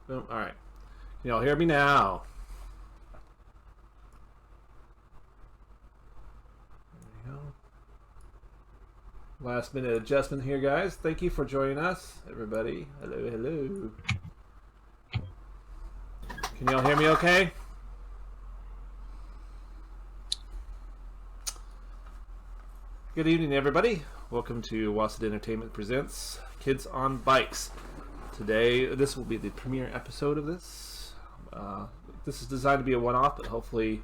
Boom. All right. Can y'all hear me now? There we go. Last minute adjustment here, guys. Thank you for joining us, everybody. Hello, hello. Can y'all hear me okay? Good evening, everybody. Welcome to WASD Entertainment Presents Kids on Bikes. Today, this will be the premiere episode of this. This is designed to be a one-off, but hopefully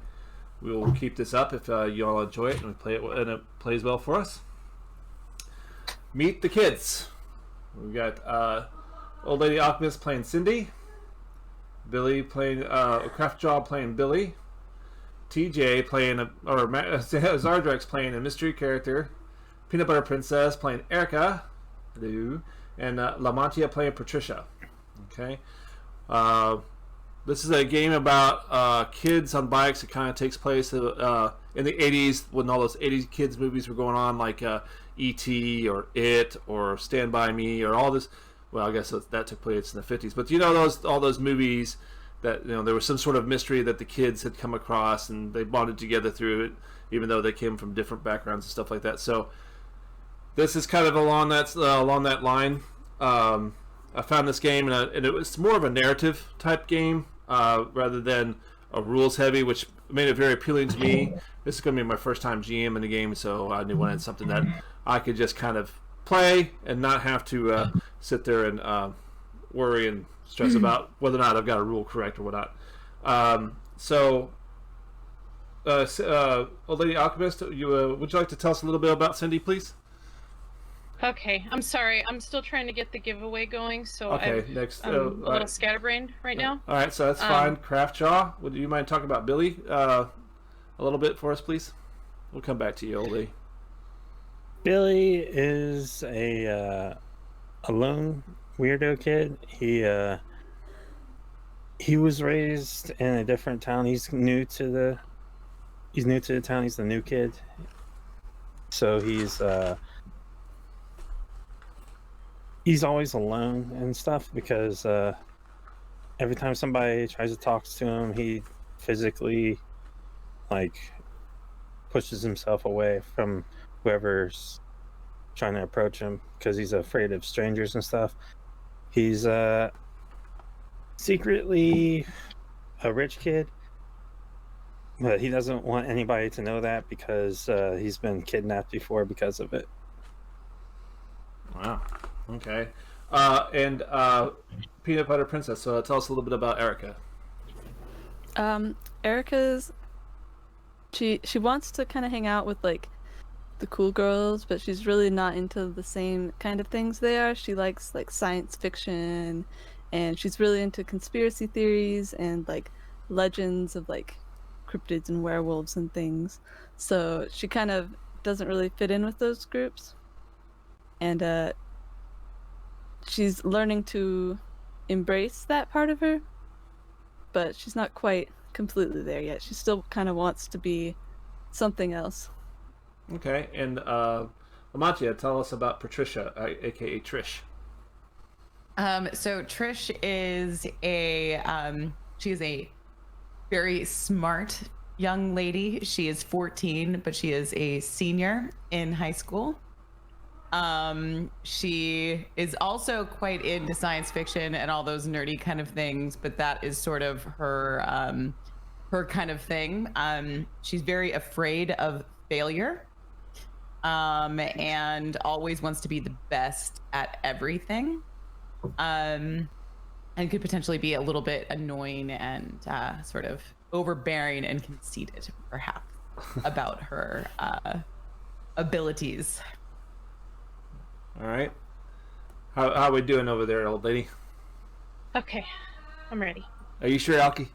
we will keep this up if you all enjoy it and we play it and it plays well for us. Meet the kids. We've got Old Lady Alchemist playing Cindy, Billy playing Craftjaw playing Billy, TJ playing Zardrex playing a mystery character, Peanut Butter Princess playing Erica, hello, and La Mantia playing Patricia. Okay, this is a game about kids on bikes. It kind of takes place in the 80s when all those 80s kids movies were going on, like E.T. or It or Stand By Me or all this. Well, I guess that took place in the 50s. But you know, all those movies that, you know, there was some sort of mystery that the kids had come across and they bonded together through it, even though they came from different backgrounds and stuff like that. So this is kind of along that line. I found this game and it was more of a narrative type game rather than a rules heavy, which made it very appealing to me. This is going to be my first time GM in the game, so I knew I wanted something that I could just kind of play and not have to sit there and worry and stress about whether or not I've got a rule correct or whatnot. Old Lady Alchemist, would you like to tell us a little bit about Cindy, please? Okay, I'm sorry. I'm still trying to get the giveaway going, so okay, I'm next, a little scatterbrained right now. All right, so that's fine. Craftjaw, would you mind talking about Billy a little bit for us, please? We'll come back to you, Old Lady. Billy is a lone weirdo kid. He was raised in a different town. He's new to the town. He's the new kid, so he's always alone and stuff because every time somebody tries to talk to him, he physically pushes himself away from whoever's trying to approach him because he's afraid of strangers and stuff. He's secretly a rich kid, but he doesn't want anybody to know that because he's been kidnapped before because of it. Wow. Okay. And Peanut Butter Princess, so tell us a little bit about Erica. Erica's she wants to kind of hang out with the cool girls, but she's really not into the same kind of things they are. She likes science fiction, and she's really into conspiracy theories and legends of cryptids and werewolves and things. So she kind of doesn't really fit in with those groups. And she's learning to embrace that part of her, but she's not quite completely there yet. She still kind of wants to be something else. Okay, and Amatia, tell us about Patricia, aka Trish. So Trish is she's a very smart young lady. She is 14, but she is a senior in high school. She is also quite into science fiction and all those nerdy kind of things, but that is sort of her kind of thing. She's very afraid of failure, and always wants to be the best at everything. And could potentially be a little bit annoying and sort of overbearing and conceited, perhaps, about her abilities. All right. How are we doing over there, Old Lady? Okay, I'm ready. Are you sure, Alki?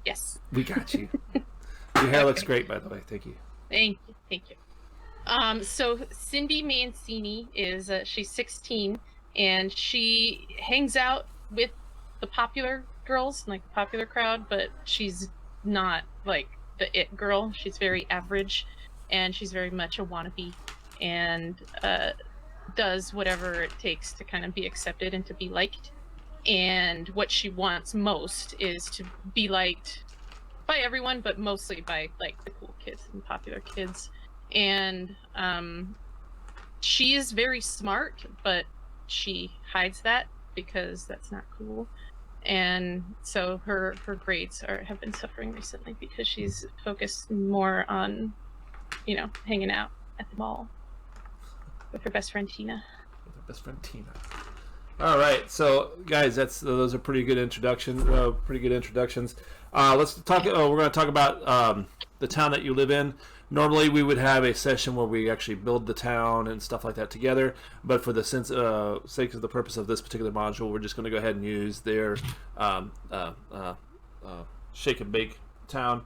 Yes. We got you. Your hair looks great, by the way. Thank you. Thank you. So Cindy Mancini is she's 16, and she hangs out with the popular girls, the popular crowd, but she's not the it girl. She's very average, and she's very much a wannabe, and does whatever it takes to kind of be accepted and to be liked. and what she wants most is to be liked by everyone, but mostly by like the cool kids and popular kids. And she is very smart, but she hides that because that's not cool. And so her grades have been suffering recently because she's focused more on, you know, hanging out at the mall with her best friend Tina. Best friend Tina. All right, so guys, those are pretty good introductions. Let's talk. We're going to talk about the town that you live in. Normally, we would have a session where we actually build the town and stuff like that together. But for the sake of the purpose of this particular module, we're just going to go ahead and use their shake and bake town,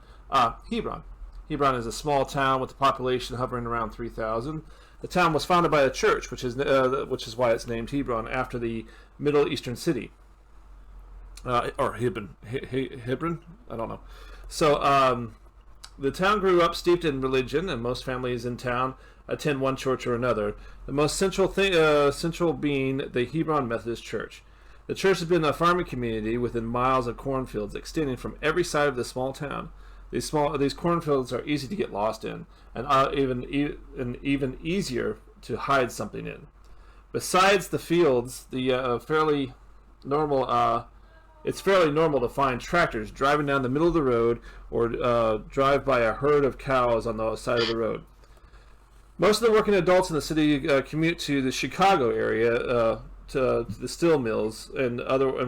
Hebron. Hebron is a small town with a population hovering around 3,000. The town was founded by a church, which is why it's named Hebron, after the Middle Eastern city, or Hebron. I don't know. So the town grew up steeped in religion, and most families in town attend one church or another. The most central being the Hebron Methodist Church. The church has been a farming community within miles of cornfields extending from every side of the small town. These cornfields are easy to get lost in, and even easier to hide something in. Besides the fields, it's fairly normal to find tractors driving down the middle of the road or drive by a herd of cows on the side of the road. Most of the working adults in the city commute to the Chicago area to the steel mills and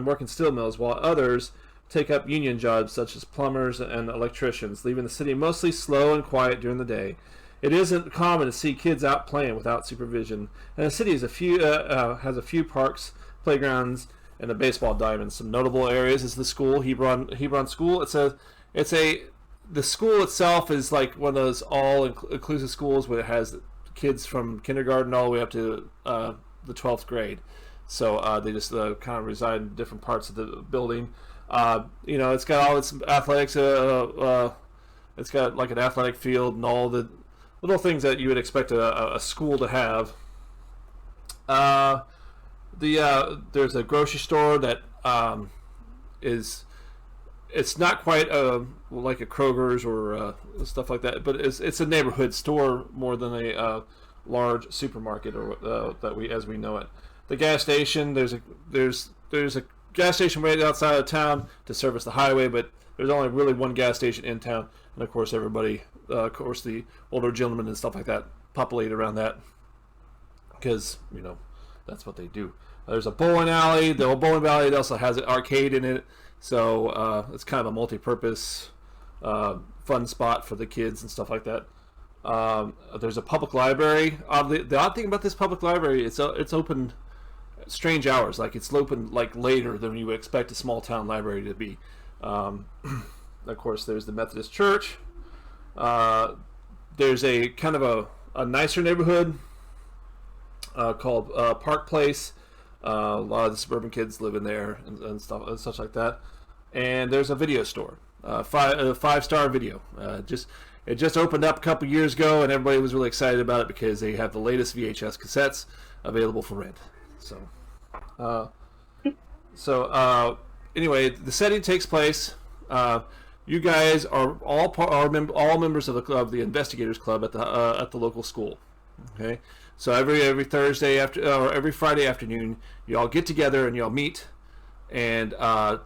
work in steel mills, while others take up union jobs such as plumbers and electricians, leaving the city mostly slow and quiet during the day. It isn't common to see kids out playing without supervision, and the city has a few parks, playgrounds, and a baseball diamond. Some notable areas is the school, Hebron School. The school itself is like one of those all-inclusive schools where it has kids from kindergarten all the way up to the 12th grade. So they just kind of reside in different parts of the building. It's got all its athletics. It's got like an athletic field and all the little things that you would expect a school to have. There's a grocery store that it's not quite like a Kroger's or stuff like that, but it's a neighborhood store more than a large supermarket or as we know it. The gas station, there's a gas station right outside of town to service the highway, but there's only really one gas station in town, and of course everybody, the older gentlemen and stuff like that, populate around that because that's what they do. There's a bowling alley. The old bowling alley also has an arcade in it, so it's kind of a multi-purpose fun spot for the kids and stuff like that. There's a public library. The odd thing about this public library, it's open strange hours. Like it's open like later than you would expect a small town library to be. Of course, there's the Methodist Church. There's a kind of a nicer neighborhood called Park Place. A lot of the suburban kids live in there and stuff and such like that. And there's a video store, five-star video. It just opened up a couple years ago, and everybody was really excited about it because they have the latest VHS cassettes available for rent. Anyway, the setting takes place. You guys are all members of the Investigators Club at the local school. Okay, so every Thursday or every Friday afternoon, you all get together and you all meet and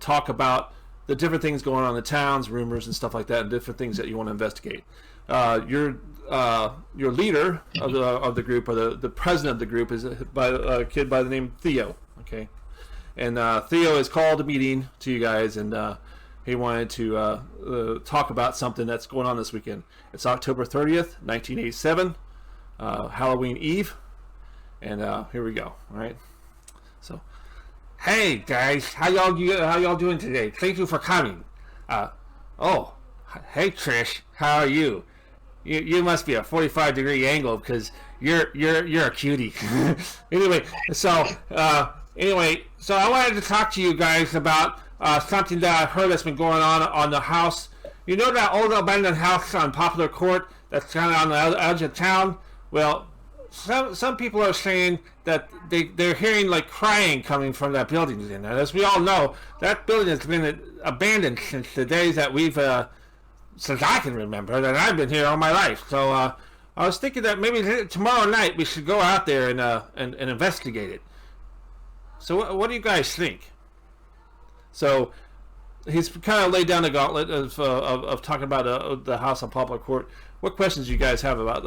talk about the different things going on in the towns, rumors and stuff like that, and different things that you want to investigate. Your leader of the group, or the president of the group, is a kid by the name Theo. Okay, and Theo has called a meeting to you guys, and he wanted to talk about something that's going on this weekend. It's October 30th, 1987, Halloween Eve, and here we go. All right, so. Hey guys, how y'all doing today? Thank you for coming. Hey Trish, how are you? You must be a 45-degree angle because you're a cutie. Anyway, so I wanted to talk to you guys about something that I've heard that's been going on the house. You know that old abandoned house on Poplar Court that's kind of on the edge of town? Well, some people are saying that they're hearing like crying coming from that building. And as we all know, that building has been abandoned since the days that we've since I can remember, and I've been here all my life. So I was thinking that maybe tomorrow night we should go out there and investigate it. So what do you guys think? So he's kind of laid down the gauntlet of talking about the house on Poplar Court. What questions do you guys have about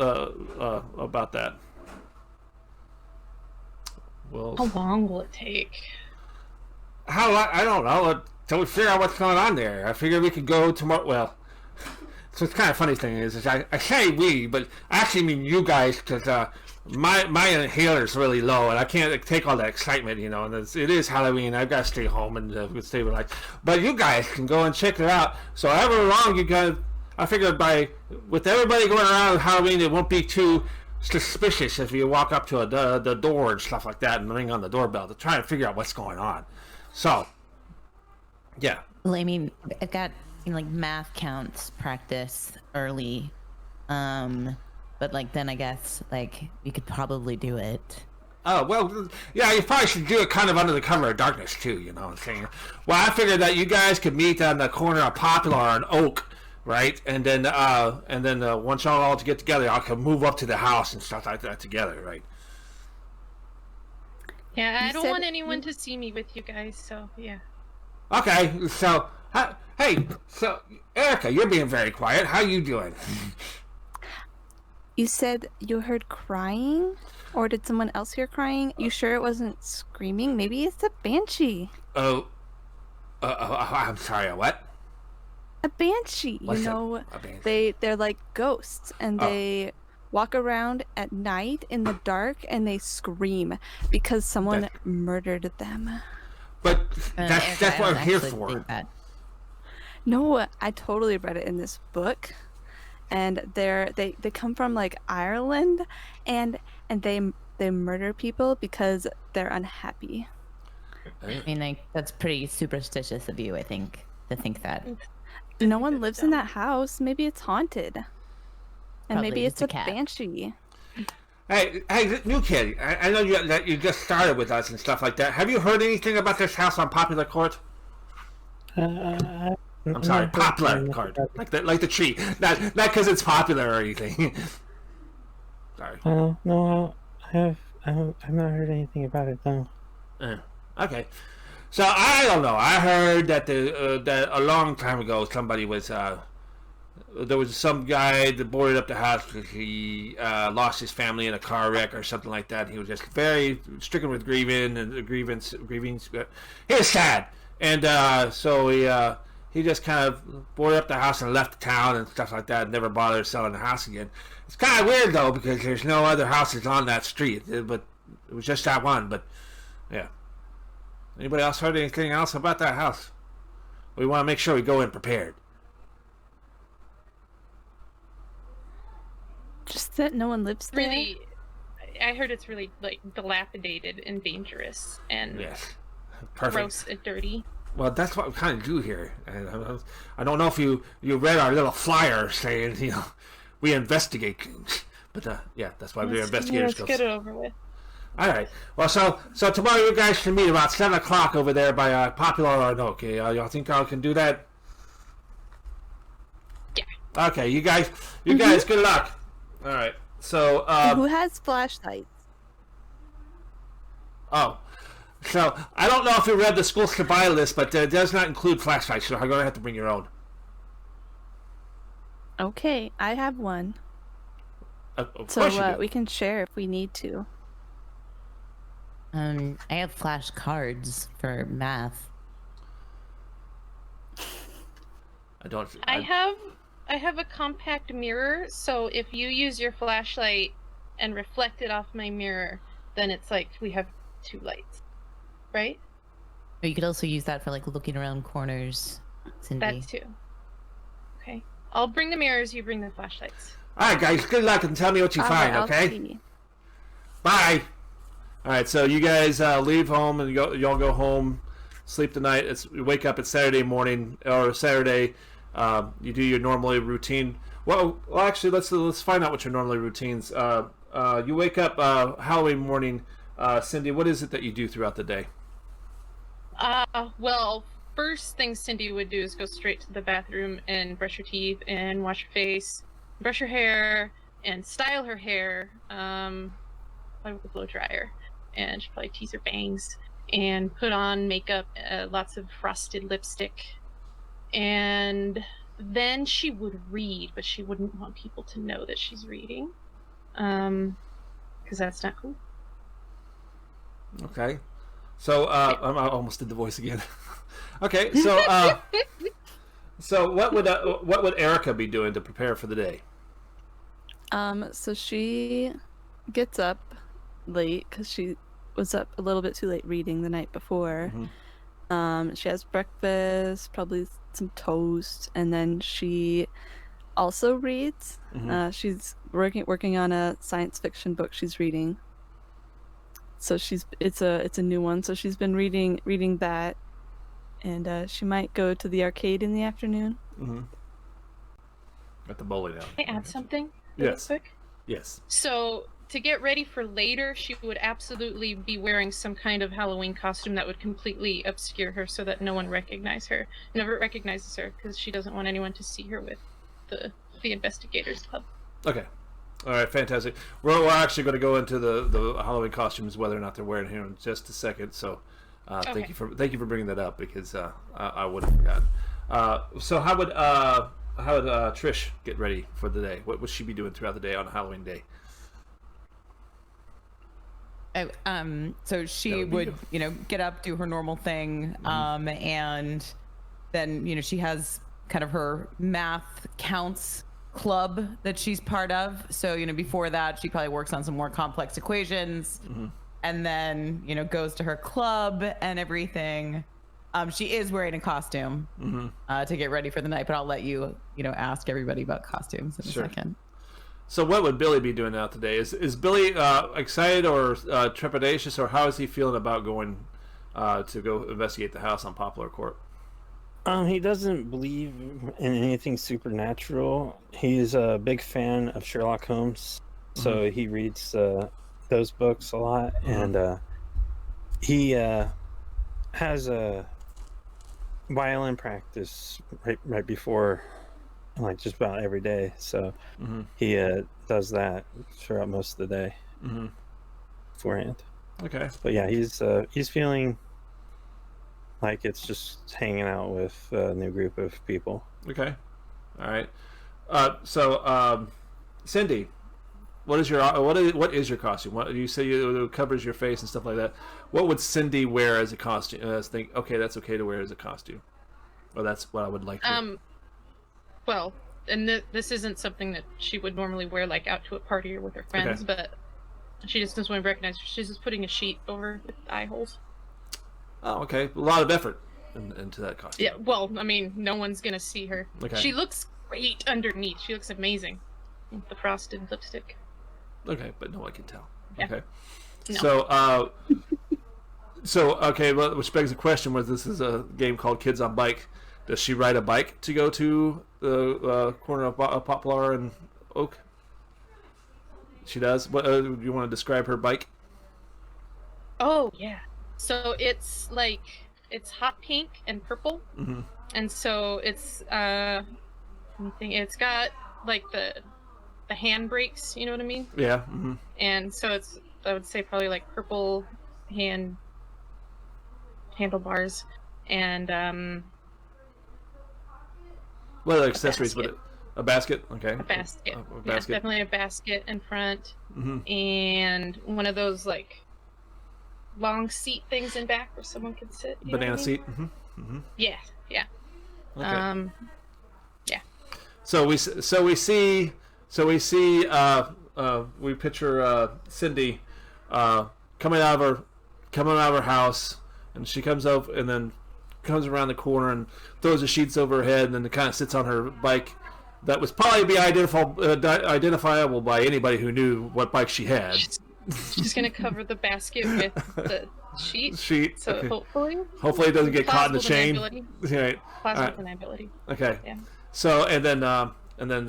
that? Well, How long will it take? I don't know. Until we figure out what's going on there. I figure we could go tomorrow. Well, so it's kind of funny thing is I say we, but I actually mean you guys, because my inhaler is really low and I can't take all that excitement, you know. And it is Halloween. I've got to stay home and stay relaxed. But you guys can go and check it out. So however long you guys, I figured with everybody going around Halloween, it won't be too suspicious if you walk up to the door and stuff like that and ring on the doorbell to try and figure out what's going on. So, yeah. Well, I mean, I've got like math counts practice early, but like then I guess like you could probably do it. Oh, well, yeah, you probably should do it kind of under the cover of darkness too, you know what I'm saying? Well, I figured that you guys could meet on the corner of Poplar and Oak, right? And then once y'all all get together, I can move up to the house and stuff like that together, right? Yeah, I You don't said- want anyone to see me with you guys, so yeah. Okay, so, hey, so, Erica, you're being very quiet. How you doing? You said you heard crying? Or did someone else hear crying? You sure it wasn't screaming? Maybe it's a banshee. Oh, I'm sorry, a what? A banshee. What's you know, a banshee? they're like ghosts, and they walk around at night in the dark, and they scream because someone That- murdered them. But Erica, that's I what don't I'm here actually for. do that. No, I totally read it in this book, and they come from like Ireland, and they murder people because they're unhappy. I mean, like that's pretty superstitious of you, I think, to think that. No one lives in that house. Maybe it's haunted, and Probably maybe it's just a a cat. banshee. Hey, new kid, I know that you just started with us and stuff like that. Have you heard anything about this house on Popular Court? I'm sorry, Poplar Court. Like the tree. Not because it's popular or anything. Sorry. No, I've not heard anything about it though. Okay. So I don't know. I heard that that a long time ago somebody was there was some guy that boarded up the house because he lost his family in a car wreck or something like that. He was just very stricken with grievance. He was sad, and so he just kind of boarded up the house and left the town and stuff like that. And never bothered selling the house again. It's kind of weird though because there's no other houses on that street, but it was just that one. But yeah. Anybody else heard anything else about that house? We want to make sure we go in prepared. Just that no one lives there. Really, I heard it's really like dilapidated and dangerous and Yes. Perfect. gross and dirty. Well, that's what we kind of do here. And I don't know if you read our little flyer saying, you know, we investigate things. But yeah, that's why we're investigators. Let's get it over with. All right. Well, so tomorrow you guys can meet about 7 o'clock over there by Popular or okay? Y'all think y'all can do that? Yeah. Okay, you guys, good luck. All right. So Who has flashlights? oh, so I don't know if you read the schools to buy list, but it does not include flashlights, so you're going to have to bring your own. Okay, I have one. Of So course you do. we can share if we need to. I have flashcards for math. I don't. I have a compact mirror, so if you use your flashlight and reflect it off my mirror, then it's like we have 2 lights, right? Or you could also use that for like looking around corners, Cindy. That too. Okay, I'll bring the mirrors. You bring the flashlights. All right, guys. Good luck and tell me what you All find. right, I'll Okay. see. Bye. All right. So you guys leave home and y'all go home, sleep tonight. You wake up. It's Saturday morning or Saturday. You do your normally routine. Well, actually, let's find out what your normally routines. you wake up Halloween morning. Cindy, what is it that you do throughout the day? Well, first thing Cindy would do is go straight to the bathroom and brush her teeth and wash her face, brush her hair, and style her hair, probably with a blow dryer. And she'd probably tease her bangs and put on makeup, lots of frosted lipstick. And then she would read, but she wouldn't want people to know that she's reading, because that's not cool. Okay. So I almost did the voice again. Okay, so what would Erica be doing to prepare for the day? So she gets up late because she was up a little bit too late reading the night before. She has breakfast, probably some toast, and then she also reads. She's working on a science fiction book she's reading. So it's a new one. So she's been reading that, and she might go to the arcade in the afternoon. At the bowling alley. Can I add something really Yes. quick? Yes. So to get ready for later, she would absolutely be wearing some kind of Halloween costume that would completely obscure her so that no one recognizes her because she doesn't want anyone to see her with the Investigators Club. Okay. All right. Fantastic. We're actually going to go into the Halloween costumes, whether or not they're wearing here in just a second. So, thank you for bringing that up because I would have forgotten. So how would Trish get ready for the day? What would she be doing throughout the day on Halloween day? So she would, get up, do her normal thing, and then, she has kind of her math counts club that she's part of. So, before that, she probably works on some more complex equations, and then, goes to her club and everything. She is wearing a costume to get ready for the night, but I'll let you, ask everybody about costumes in a second. So what would Billy be doing out today? Is Billy excited or trepidatious, or how is he feeling about going to go investigate the house on Poplar Court? He doesn't believe in anything supernatural. He's a big fan of Sherlock Holmes, so he reads those books a lot, and he has a violin practice right before, like, just about every day. So he does that throughout most of the day beforehand. Okay. But yeah, he's feeling like it's just hanging out with a new group of people. Okay. All right. So Cindy, what is your costume? What you say it covers your face and stuff like that? What would Cindy wear as a costume? Okay, that's okay to wear as a costume. Well, that's what I would like to. Well, and this isn't something that she would normally wear, like, out to a party or with her friends, but she just doesn't want to recognize her. She's just putting a sheet over with eye holes. Oh, okay. A lot of effort into that costume. Yeah, well, I mean, no one's going to see her. Okay. She looks great underneath. She looks amazing with the frosted lipstick. Okay, but no one can tell. Yeah. Okay. No. Okay, well, which begs the question, this is a game called Kids on Bike. Does she ride a bike to go to the corner of Poplar and Oak? She does. What do you want to describe her bike? Oh, yeah. So it's hot pink and purple, and so it's got like the hand brakes. You know what I mean? Yeah. And so I would say probably like purple handlebars, and what other accessories would it? A basket? Okay. A basket. A Yeah, basket. definitely a basket in front, and one of those like long seat things in back where someone can sit. You know Banana what I mean? seat. Yeah. Okay. Yeah. So we picture Cindy coming out of her house, and she comes up and then comes around the corner and throws the sheets over her head, and then it kind of sits on her bike that was probably be identifiable by anybody who knew what bike she had. She's gonna cover the basket with the sheet. So okay. hopefully it doesn't get caught in the chain. Right. Plasma Right. deniability. Okay. Yeah. So and then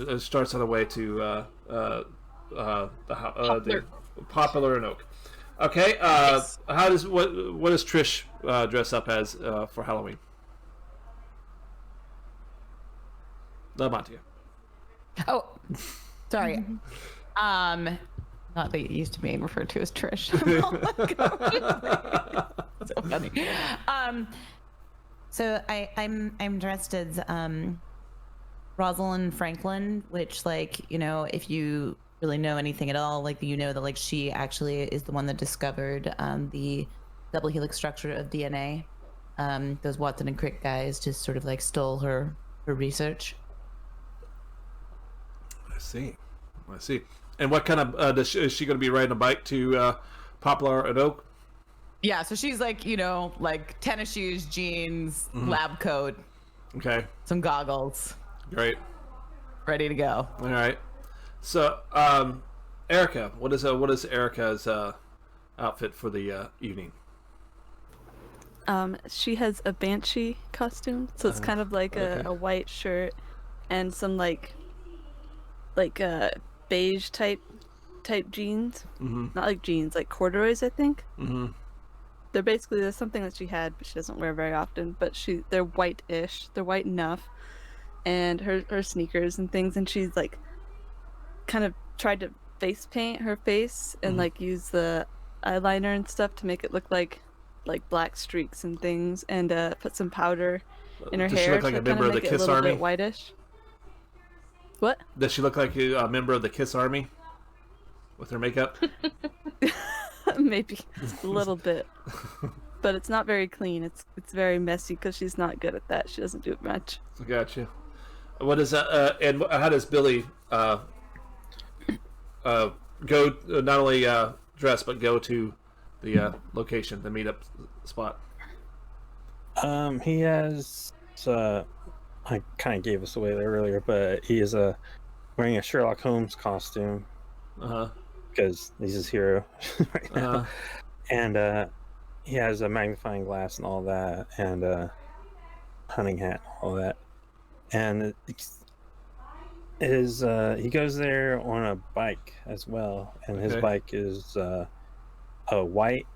it starts on the way to the Poplar and Oak. Okay. Yes. How does what does Trish dress up as for Halloween? Lamontia. Oh, sorry. Not that it used to being referred to as Trish. So funny. So I'm dressed as Rosalind Franklin, which, like, you know, if you really know anything at all, like, you know that, like, she actually is the one that discovered the double helix structure of DNA. Those Watson and Crick guys just sort of like stole her research. I see. And what kind of is she going to be riding a bike to Poplar and Oak? Yeah, so she's like, you know, like tennis shoes, jeans, lab coat, Okay. some goggles, Great. ready to go. All right. So, Erica, what is Erica's outfit for the evening? She has a banshee costume, so it's kind of like okay. a white shirt and some like beige type jeans. Not like jeans, like corduroys, I think. They're basically, there's something that she had, but she doesn't wear very often. But they're white-ish. They're white enough, and her sneakers and things. And she's like, kind of tried to face paint her face and like use the eyeliner and stuff to make it look like black streaks and things, and put some powder in her Does she hair look like to a member of make the it a Kiss little Army? bit whitish. What? Does she look like a member of the Kiss Army with her makeup? Maybe a little bit, but it's not very clean. It's very messy because she's not good at that. She doesn't do it much. Gotcha. What is that? And how does Billy go? Not only dress, but go to the location, the meetup spot. He has. I kind of gave this away there earlier, but he is wearing a Sherlock Holmes costume because he's his hero right now, and he has a magnifying glass and all that, and a hunting hat, and all that, and he goes there on a bike as well, and his bike is white,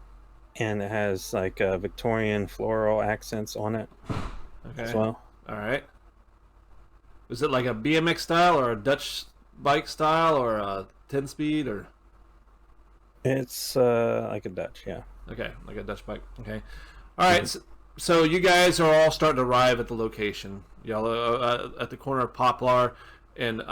and it has like Victorian floral accents on it as well. All right. Is it like a BMX style or a Dutch bike style or a 10-speed or? It's like a Dutch, yeah. Okay, like a Dutch bike. Okay. All right. So you guys are all starting to arrive at the location. Y'all at the corner of Poplar and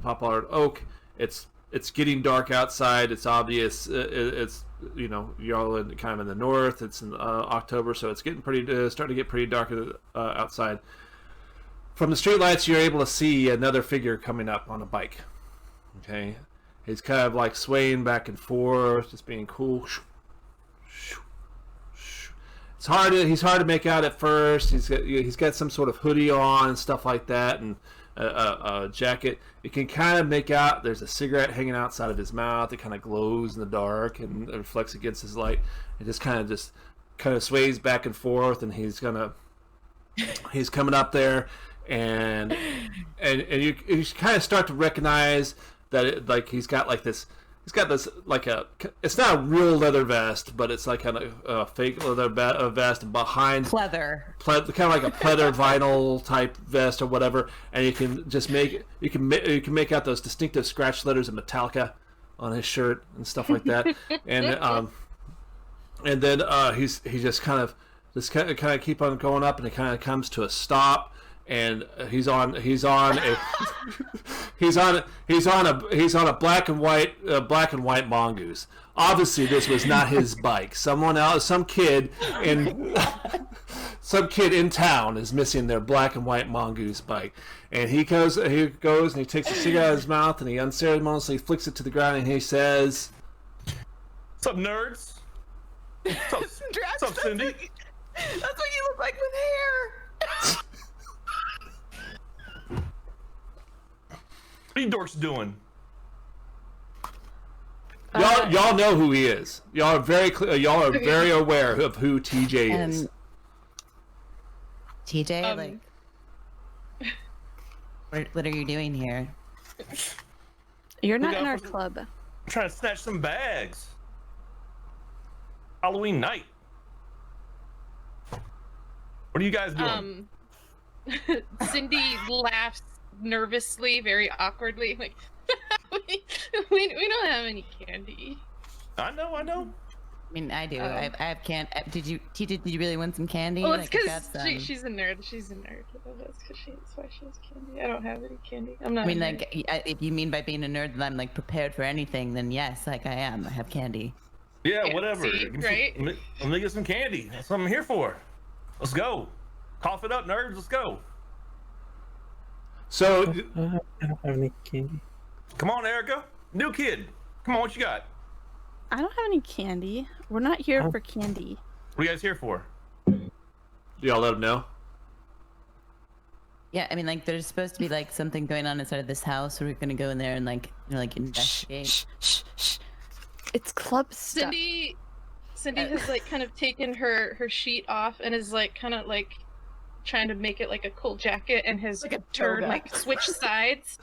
Poplar and Oak. It's getting dark outside. It's obvious. It's y'all kind of in the north. It's in October, so it's getting starting to get pretty dark outside. From the streetlights, you're able to see another figure coming up on a bike. Okay, he's kind of like swaying back and forth, just being cool. He's hard to make out at first. He's got some sort of hoodie on and stuff like that, and a jacket. You can kind of make out there's a cigarette hanging outside of his mouth. It kind of glows in the dark and reflects against his light. It just kind of sways back and forth, and he's coming up there, and you kind of start to recognize that he's got this it's not a real leather vest, but it's like kind of a fake leather vest behind Pleather. kind of like a pleather vinyl type vest or whatever, and you can just make out those distinctive scratch letters of Metallica on his shirt and stuff like that, and then he just kind of keep on going up, and it kind of comes to a stop. And he's on a black and white mongoose. Obviously, this was not his bike. Some kid in town is missing their black and white mongoose bike. And he goes and he takes a cigarette out of his mouth, and he unceremoniously flicks it to the ground, and he says, "What's up, nerds? What's up, Cindy? That's what you look like with hair." What are you dorks doing? Y'all know who he is. Y'all are very aware of who TJ is. TJ, what are you doing here? You're Look not in out our for some- club. I'm trying to snatch some bags. Halloween night. What are you guys doing? Cindy laughs nervously, very awkwardly, like we don't have any candy. I know. I mean, I do. Oh. I have did you really want some candy? Well, it's Like, I got because some. she's a nerd. She's a nerd. That's why she has candy. I don't have any candy. I'm not. I mean, a nerd. like, if you mean by being a nerd that I'm like prepared for anything, then yes, like I am. I have candy. Yeah, Yeah, whatever. see, Give me right? let me get some candy. That's what I'm here for. Let's go. Cough it up, nerds. Let's go. So, I don't have any candy. Come on, Erica. New kid. Come on, what you got? I don't have any candy. We're not here for candy. What are you guys here for? y'all let them know. Yeah, I mean, like, there's supposed to be like something going on inside of this house, so we're gonna go in there and like, like investigate. Shh. It's club stuff. Cindy has like kind of taken her sheet off and is like kind of like trying to make it like a cool jacket and has Like a turned toga. like switch sides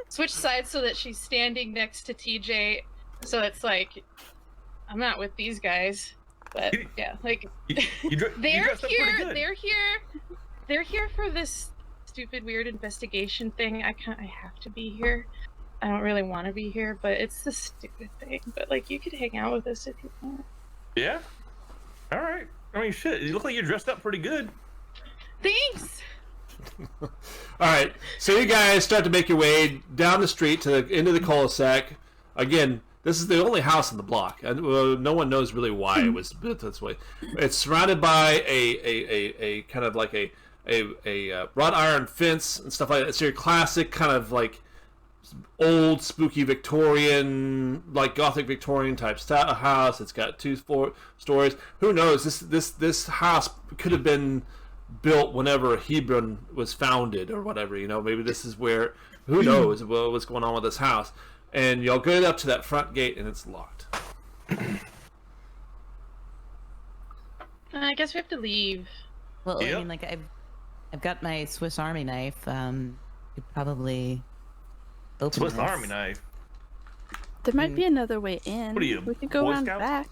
so that she's standing next to TJ, so it's like I'm not with these guys, but yeah, like You they're dressed up pretty here good. they're here for this stupid weird investigation thing. I have to be here. I don't really want to be here, but it's this stupid thing. But like, you could hang out with us if you want. Yeah? All right. I mean, shit. You look like you're dressed up pretty good. Thanks. All right, so you guys start to make your way down the street to into the cul-de-sac. Again, this is the only house in the block, and no one knows really why it was built this way. It's surrounded by a kind of like a wrought iron fence and stuff like that. It's your classic kind of like old spooky Victorian, like Gothic Victorian type house. It's got 2 stories. Who knows? This house could have been built whenever Hebron was founded or whatever. Maybe this is where. Who knows what's going on with this house? And y'all get up to that front gate and it's locked. I guess we have to leave. Well, Yep. I mean, like I've got my Swiss Army knife. Could probably open Swiss this. Army knife. There might be another way in. What are you, We could go Boy around Scouts? back.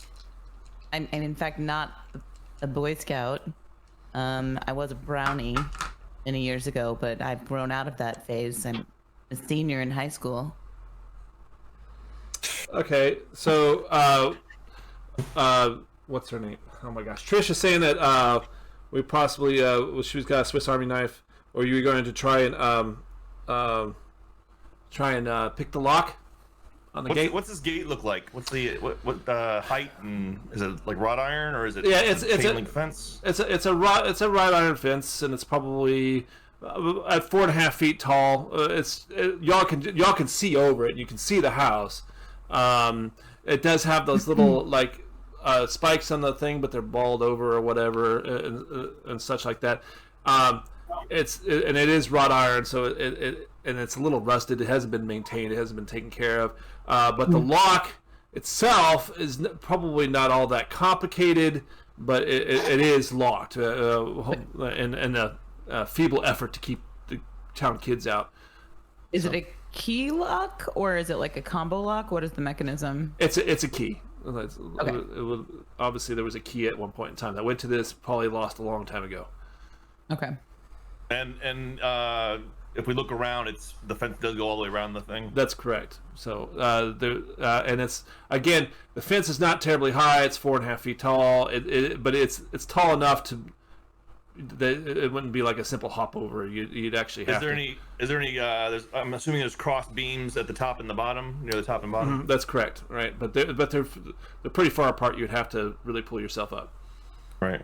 I'm in fact not a Boy Scout. I was a brownie many years ago, but I've grown out of that phase. I'm a senior in high school. Okay, so what's her name? Oh my gosh, Trish is saying that we possibly she's got a Swiss Army knife, or you were going to try and pick the lock on the gate. What's this gate look like? What's the what height, and is it like wrought iron or is it Yeah, it's chain a- link fence? It's a wrought iron fence, and it's probably at 4.5 feet tall. Y'all can see over it. You can see the house. It does have those little like spikes on the thing, but they're balled over or whatever, and such like that. It is wrought iron, so it's a little rusted. It hasn't been maintained. It hasn't been taken care of. But the lock itself is probably not all that complicated, but it is locked in a feeble effort to keep the town kids out. Is it a key lock or is it like a combo lock? What is the mechanism? It's a key. Obviously, there was a key at one point in time. That went to this, probably lost a long time ago. Okay. And if we look around, the fence does go all the way around the thing. That's correct. So and it's again, the fence is not terribly high. It's 4.5 feet tall. But it's tall enough that it wouldn't be like a simple hop over. You'd actually have. Is there any? I'm assuming there's cross beams at the top and the bottom, near the top and bottom. That's correct, right? But they're pretty far apart. You'd have to really pull yourself up. Right.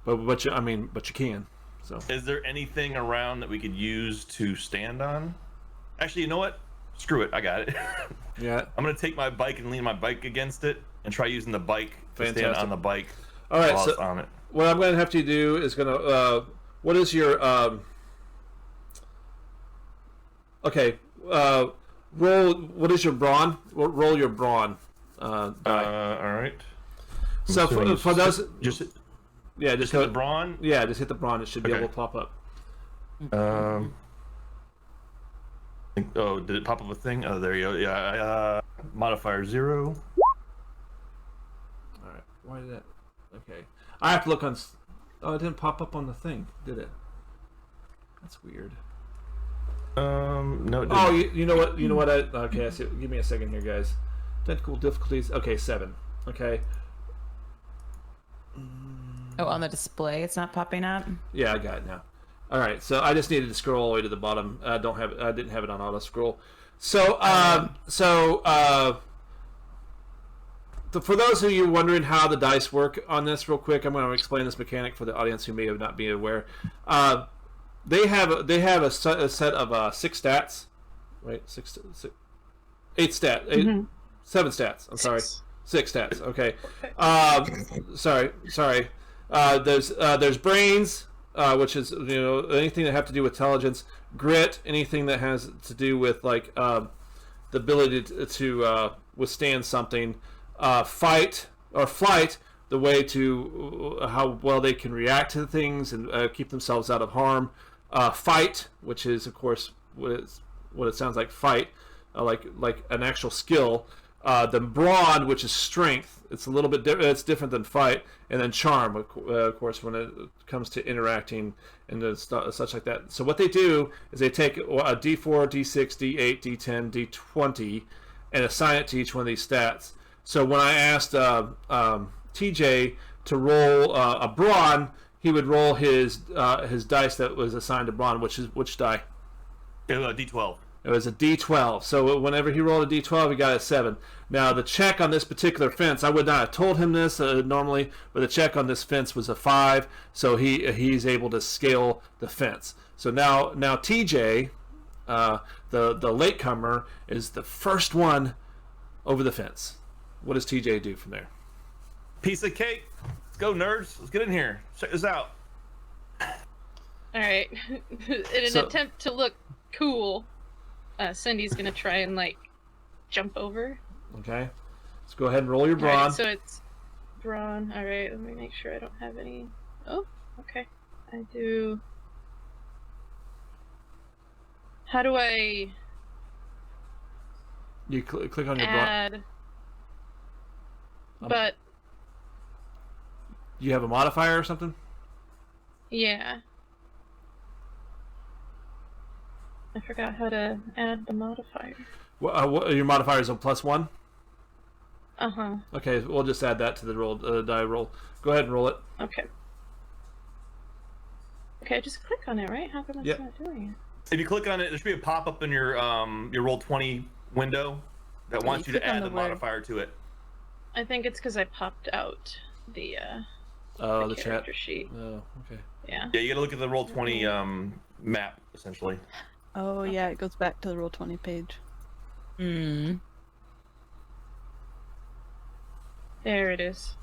But you can. So Is there anything around that we could use to stand on? Actually, you know what? Screw it. I got it. yeah. I'm gonna take my bike and lean my bike against it and try using the bike to stand Fantastic. on the bike. All right. while So it's on it. what I'm going to have to do is what is your okay? Roll. What is your brawn? Roll your brawn. Die. All right. So for those, just yeah, just go- hit the brawn. Yeah, just hit the brawn. It should be Okay. able to pop up. Oh, did it pop up a thing? Oh, there you go. Yeah. Modifier 0. All right. Why did that? Okay. I have to look on. Oh, it didn't pop up on the thing, did it? That's weird. No. It didn't. Oh, you know what? You know what? Okay. Give me a second here, guys. Technical difficulties. Okay, 7. Okay. Oh, on the display, it's not popping up. Yeah, I got it now. All right, so I just needed to scroll all the way to the bottom. I didn't have it on auto scroll. So, for those of you wondering how the dice work on this, real quick, I'm going to explain this mechanic for the audience who may have not been aware. They have a set of 6 stats, right? 8 stats, 7 stats. I'm sorry, 6 stats. Okay. Sorry. There's brains, which is anything that have to do with intelligence, grit, anything that has to do with like the ability to withstand something, fight or flight, the way to how well they can react to things and keep themselves out of harm, fight, which is of course what it sounds like, fight, like an actual skill. The brawn, which is strength, it's a little bit it's different than fight, and then charm, of course, when it comes to interacting and such like that. So what they do is they take a D4, D6, D8, D10, D20, and assign it to each one of these stats. So when I asked TJ to roll a brawn, he would roll his dice that was assigned to brawn, which die? D12. It was a D12. So whenever he rolled a D12, he got a 7. Now, the check on this particular fence, I would not have told him this normally, but the check on this fence was a 5, so he's able to scale the fence. So now TJ, the latecomer, is the first one over the fence. What does TJ do from there? Piece of cake. Let's go, nerds. Let's get in here. Check this out. All right. In an attempt to look cool, Cindy's gonna try and like jump over. Okay. Let's go ahead and roll your brawn. All right, so it's brawn. All right. Let me make sure I don't have any. Oh, okay. I do. How do I You click on your brawn. add? But You have a modifier or something? yeah. I forgot how to add the modifier. Your modifier is a +1? Uh-huh. Okay, we'll just add that to the roll, die roll. Go ahead and roll it. Okay. Okay, just click on it, right? How come it's not doing it? If you click on it, there should be a pop-up in your Roll20 window that wants you to click on add the the word. modifier to it. I think it's because I popped out the The chat. character sheet. Oh, okay. Yeah. Yeah, you gotta look at the Roll20 map, essentially. Oh yeah, it goes back to the Roll20 page. Hmm. There it is.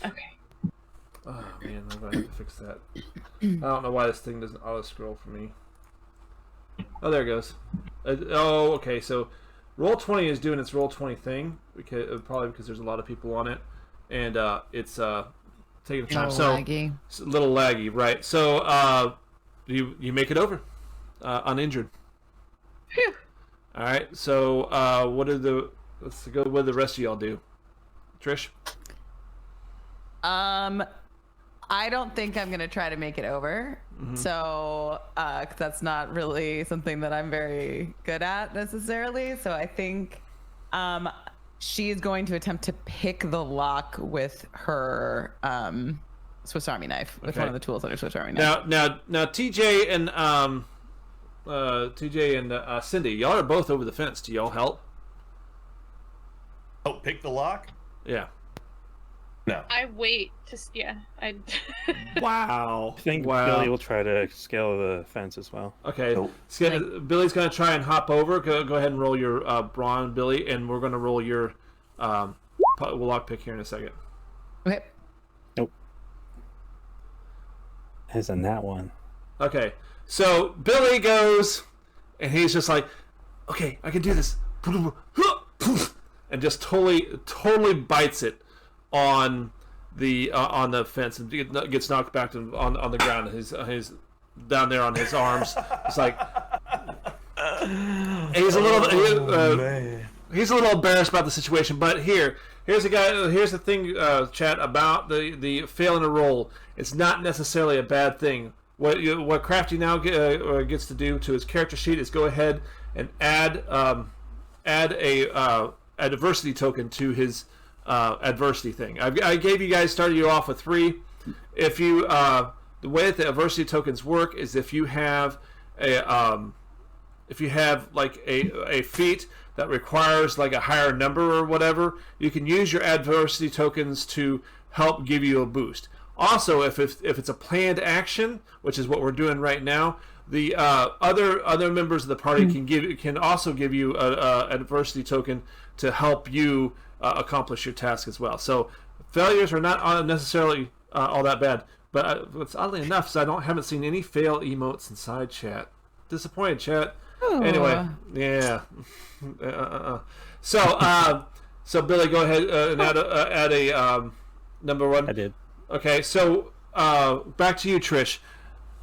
Okay. Oh man, I'm gonna have to fix that. I don't know why this thing doesn't auto scroll for me. Oh, there it goes. Okay. So, Roll20 is doing its Roll20 thing probably because there's a lot of people on it, and it's taking time. Laggy. It's a little laggy, right? So, you make it over, uninjured. Phew. All right. So, let's go. What do the rest of y'all do? Trish. I don't think I'm gonna try to make it over. So, 'cause that's not really something that I'm very good at necessarily. So I think, she's going to attempt to pick the lock with her Swiss Army knife, with one of the tools on her Swiss Army knife. Now, TJ and Cindy, y'all are both over the fence. Do y'all help? Oh, pick the lock? Yeah. No. I wait to I Wow. I think Billy will try to scale the fence as well. Okay. Nope. Billy's gonna try and hop over. Go ahead and roll your brawn, Billy, and we're gonna roll your lock pick here in a second. Okay. Nope. Has a nat one. Okay. So Billy goes, and he's just like, "Okay, I can do this," and just totally bites it on the fence and gets knocked back on the ground. His down there on his arms. It's like he's a little he's a little embarrassed about the situation. But here's the thing, chat, about the failing a roll. It's not necessarily a bad thing. What Crafty now gets to do to his character sheet is go ahead and add a adversity token to his adversity thing. I gave you guys, started you off with 3. If you the way that the adversity tokens work is if you have like a feat that requires like a higher number or whatever, you can use your adversity tokens to help give you a boost. Also, if it's a planned action, which is what we're doing right now, the other members of the party can also give you an adversity token to help you accomplish your task as well. So failures are not necessarily all that bad. But it's oddly enough, so haven't seen any fail emotes inside chat. Disappointed, chat. Ooh. Anyway, yeah. So Billy, go ahead and add a number 1. I did. Okay, so back to you, Trish.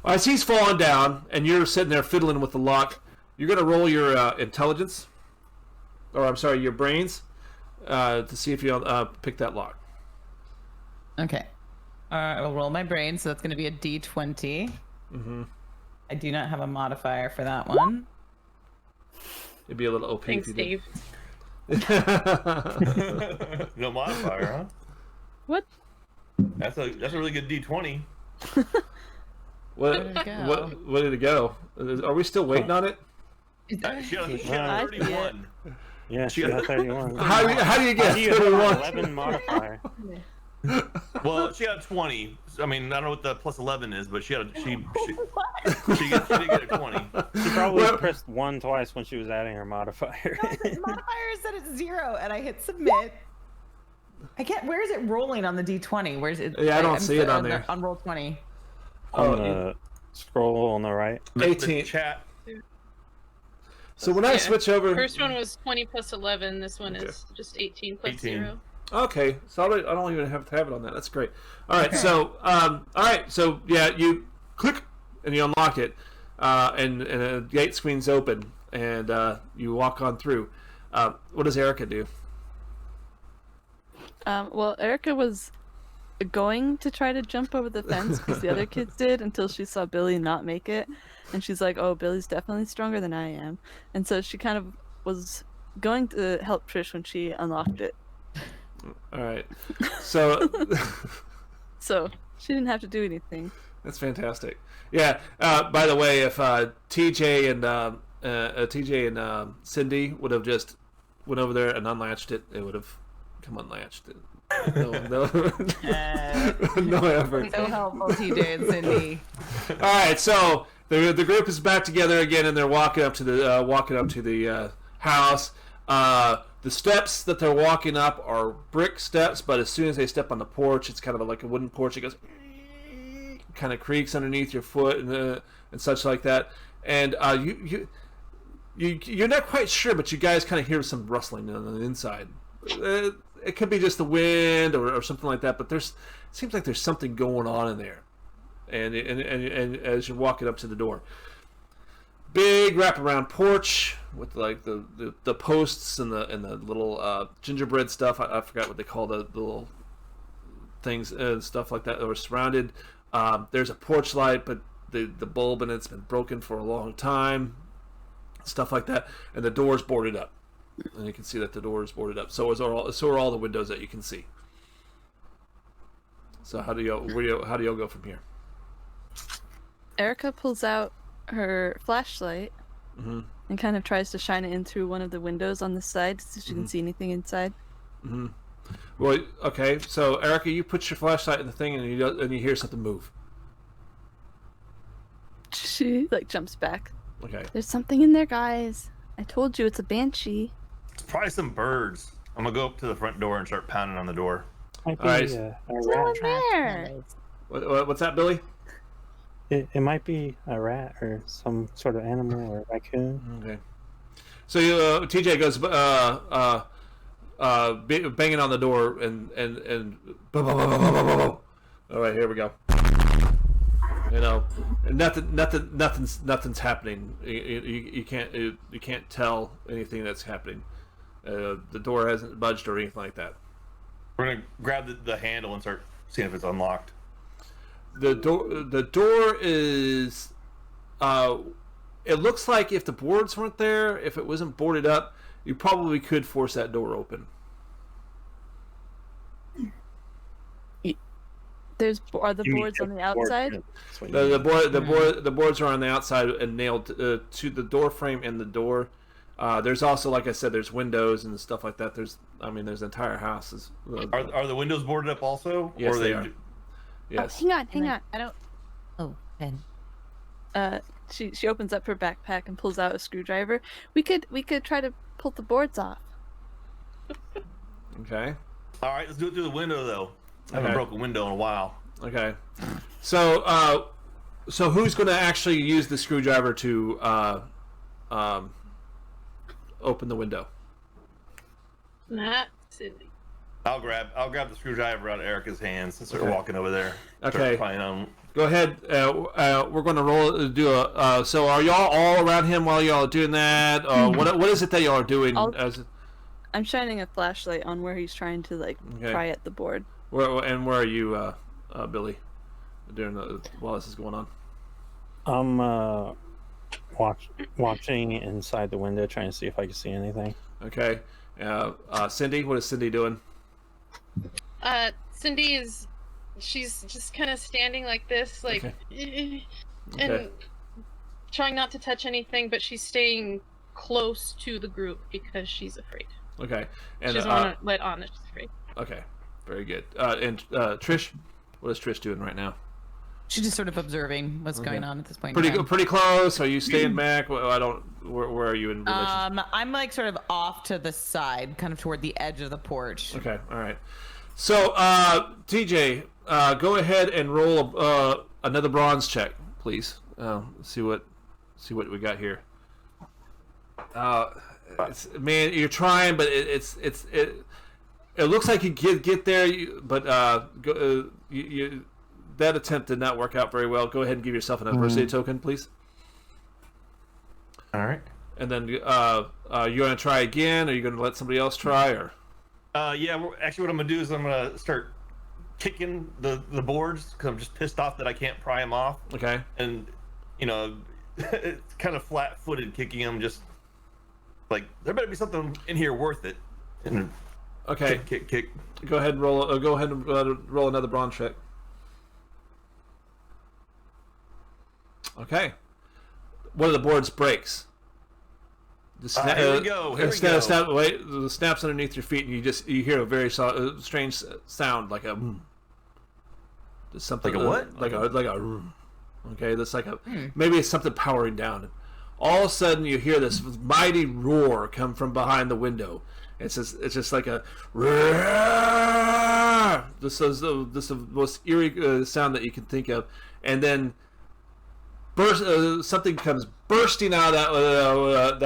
As he's falling down and you're sitting there fiddling with the lock, you're going to roll your intelligence, or I'm sorry, your brains, to see if you pick that lock. Okay. I'll roll my brain, so that's going to be a D20. Mm-hmm. I do not have a modifier for that one. It'd be a little OP. Thanks, if you Dave. No modifier, huh? What? That's a really good D20. What Where did it go? Where did it go? Are we still waiting on it? She got I 31. Yeah, she got 31. How do you get Do you have an 31? 11 modifier? Well, she got 20. I mean, I don't know what the plus 11 is, but she did get a 20. She probably pressed 1 twice when she was adding her modifier. No, the modifier is set at 0, and I hit submit. I can't. Where is it rolling on the D20? Where's it? Yeah, I don't see it on there. On roll 20. On the scroll on the right. 18. Chat. So when I switch over, First one was 20 plus 11. This one is just 18 plus 18. 0. okay, so I don't even have to have it on that. That's great. All right, so yeah, you click and you unlock it, and a gate swings open, and you walk on through. What does Erica do? Well, Erica was going to try to jump over the fence because the other kids did until she saw Billy not make it. And she's like, oh, Billy's definitely stronger than I am. And so she kind of was going to help Trish when she unlocked it. All right. So So she didn't have to do anything. that's fantastic. Yeah. By the way, if TJ and Cindy would have just went over there and unlatched it, it would have come unlatched. No effort. So helpful, TJ and Cindy. All right, so the group is back together again, and they're walking up to the house. The steps that they're walking up are brick steps, but as soon as they step on the porch, it's kind of like a wooden porch. It goes, kind of creaks underneath your foot and such like that. And you're not quite sure, but you guys kind of hear some rustling on the inside. It could be just the wind or something like that, but it seems like there's something going on in there. And as you're walking up to the door, big wraparound porch with like the posts and the little gingerbread stuff. I forgot what they call the little things and stuff like that that were surrounded. There's a porch light, but the bulb in it's been broken for a long time. Stuff like that, and the door's boarded up. And you can see that the door is boarded up. So are all the windows that you can see. So how do y'all go from here? Erica pulls out her flashlight Mm-hmm. and kind of tries to shine it in through one of the windows on the side so she can see anything inside. Mm-hmm. Well, okay. So Erica, you put your flashlight in the thing, and you hear something move. She like jumps back. Okay. There's something in there, guys. I told you it's a banshee. It's probably some birds. I'm gonna go up to the front door and start pounding on the door. Might be Alright. a There's no rat. one there. What's that, Billy? It might be a rat or some sort of animal or raccoon. Okay. So TJ goes banging on the door and all right, here we go. You know, and nothing's happening. You can't tell anything that's happening. The door hasn't budged or anything like that. We're gonna grab the handle and start seeing if it's unlocked. The door is. It looks like if the boards weren't there, if it wasn't boarded up, you probably could force that door open. Are the boards on the outside? The boards are on the outside and nailed to the door frame and the door. There's also, like I said, there's windows and stuff like that. There's entire houses. Are the windows boarded up also? Yes, or they are. Yes. Oh, hang on. I don't. Oh, Ben. She opens up her backpack and pulls out a screwdriver. We could try to pull the boards off. Okay. All right, let's do it through the window though. I haven't broke a window in a while. Okay. So who's going to actually use the screwdriver to open the window? Not Cindy. I'll grab the screwdriver out of Erica's hands and start walking over there. Okay. Start Go ahead. We're going to do a. So are y'all all around him while y'all are doing that? What is it that y'all are doing? I'm shining a flashlight on where he's trying to pry at the board. Where are you, Billy? While this is going on. I'm watching inside the window, trying to see if I can see anything. Okay. Cindy, what is Cindy doing? Cindy she's just kind of standing like this, and trying not to touch anything, but she's staying close to the group because she's afraid. Okay. And she doesn't want to let on that she's afraid. Okay. Very good. And Trish, what is Trish doing right now? She's just sort of observing what's going on at this point. Pretty close. Are you staying back? Where are you in relation? I'm sort of off to the side, kind of toward the edge of the porch. Okay. All right. So, TJ, go ahead and roll another bronze check, please. See what we got here. Man, you're trying, but it looks like you get there, but that attempt did not work out very well. Go ahead and give yourself an adversity token, please. All right. And then you're going to try again, or are you going to let somebody else try, or? Yeah. Actually, what I'm going to do is I'm going to start kicking the boards because I'm just pissed off that I can't pry them off. Okay. And it's kind of flat-footed kicking them, just like there better be something in here worth it. And okay. Kick. Go ahead and roll. Go ahead and roll another bronze check. Okay. One of the boards breaks. Here we go. The snaps underneath your feet, and you hear a very strange sound, like a just something like a what? Like a okay. That's like a maybe it's something powering down. All of a sudden, you hear this mighty roar come from behind the window. It's just like a roar. This is the most eerie sound that you can think of, and then something comes bursting out of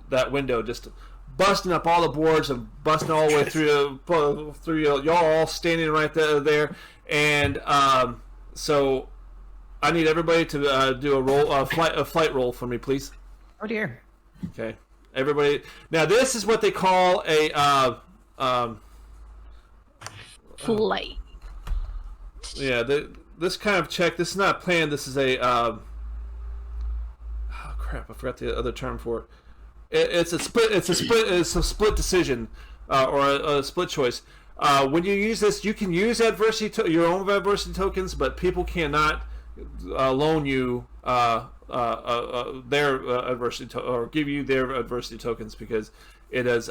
that window, just busting up all the boards and busting all the way through y'all all standing right there. And so I need everybody to do a flight roll for me, please. Oh dear. Okay, everybody. Now this is what they call a flight. Yeah, this kind of check. This is not planned. This is a oh crap! I forgot the other term for it. It's a split decision or a split choice. When you use this, you can use your own adversity tokens, but people cannot loan you their adversity or give you their adversity tokens because it is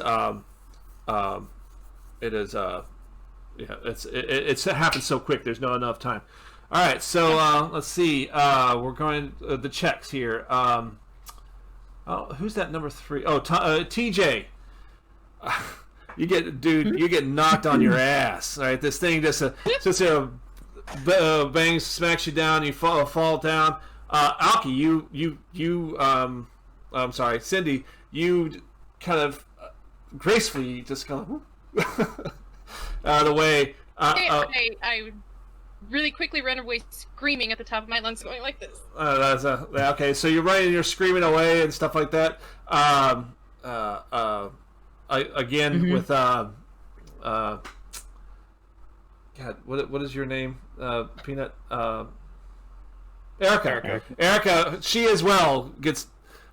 it happens so quick. There's not enough time. All right, so let's see. We're going the checks here. Who's that number 3? Oh, TJ. You get knocked on your ass. All right, this thing just bangs, smacks you down. You fall down. Alki, I'm sorry, Cindy. You kind of gracefully just go out of the way. I really quickly run away, screaming at the top of my lungs, going like this. Okay, so you're running, you're screaming away and stuff like that. Again with God, what is your name? Peanut. Erica. Erica. She as well gets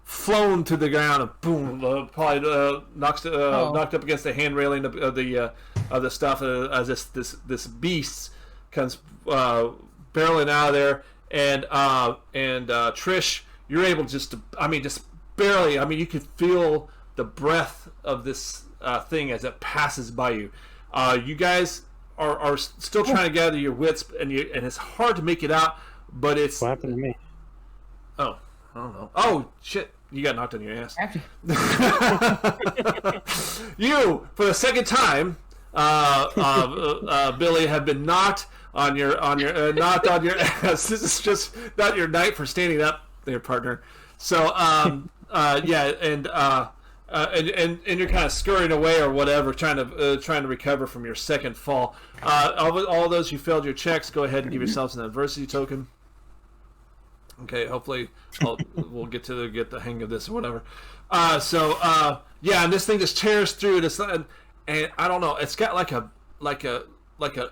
flown to the ground and boom, probably knocked up against the hand railing of the stuff as this beast comes barreling out of there, and Trish, you're able just barely. You could feel the breath of this thing as it passes by you. You guys are still trying to gather your wits, and it's hard to make it out, but it's. What happened to me? Oh, I don't know. Oh shit! You got knocked on your ass. You, for the second time, Billy, have been knocked on your ass. This is just not your night for standing up, there, partner. So, yeah, and you're kind of scurrying away or whatever, trying to recover from your second fall. All those who failed your checks, go ahead and give yourselves an adversity token. Okay, hopefully we'll get the hang of this or whatever. Yeah, and this thing just tears through this, and I don't know. It's got like an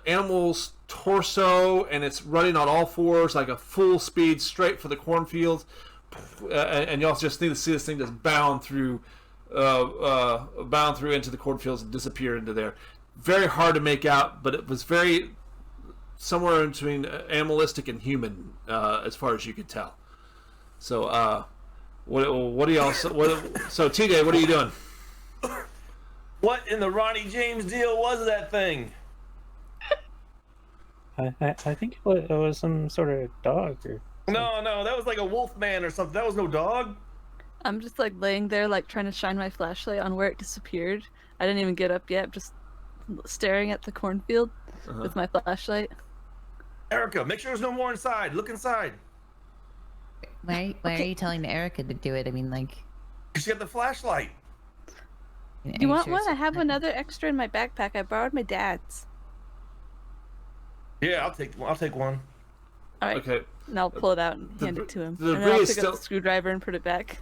animal's torso, and it's running on all fours, like a full speed straight for the cornfields. And you also just need to see this thing just bound through into the cornfields and disappear into there. Very hard to make out, but it was very somewhere in between animalistic and human, as far as you could tell. So, what do y'all? So TJ, what are you doing? What in the Ronnie James deal was that thing? I think it was some sort of dog or. No, that was like a wolf man or something. That was no dog. I'm just like laying there, like trying to shine my flashlight on where it disappeared. I didn't even get up yet, just staring at the cornfield with my flashlight. Erica, make sure there's no more inside. Look inside. Why are you telling Erica to do it? I mean, like. She got the flashlight. You want one? I have another extra in my backpack. I borrowed my dad's. Yeah, I'll take one. All right. Okay. And I'll pull it out and hand it to him. The and then I'll debris pick up the screwdriver and put it back.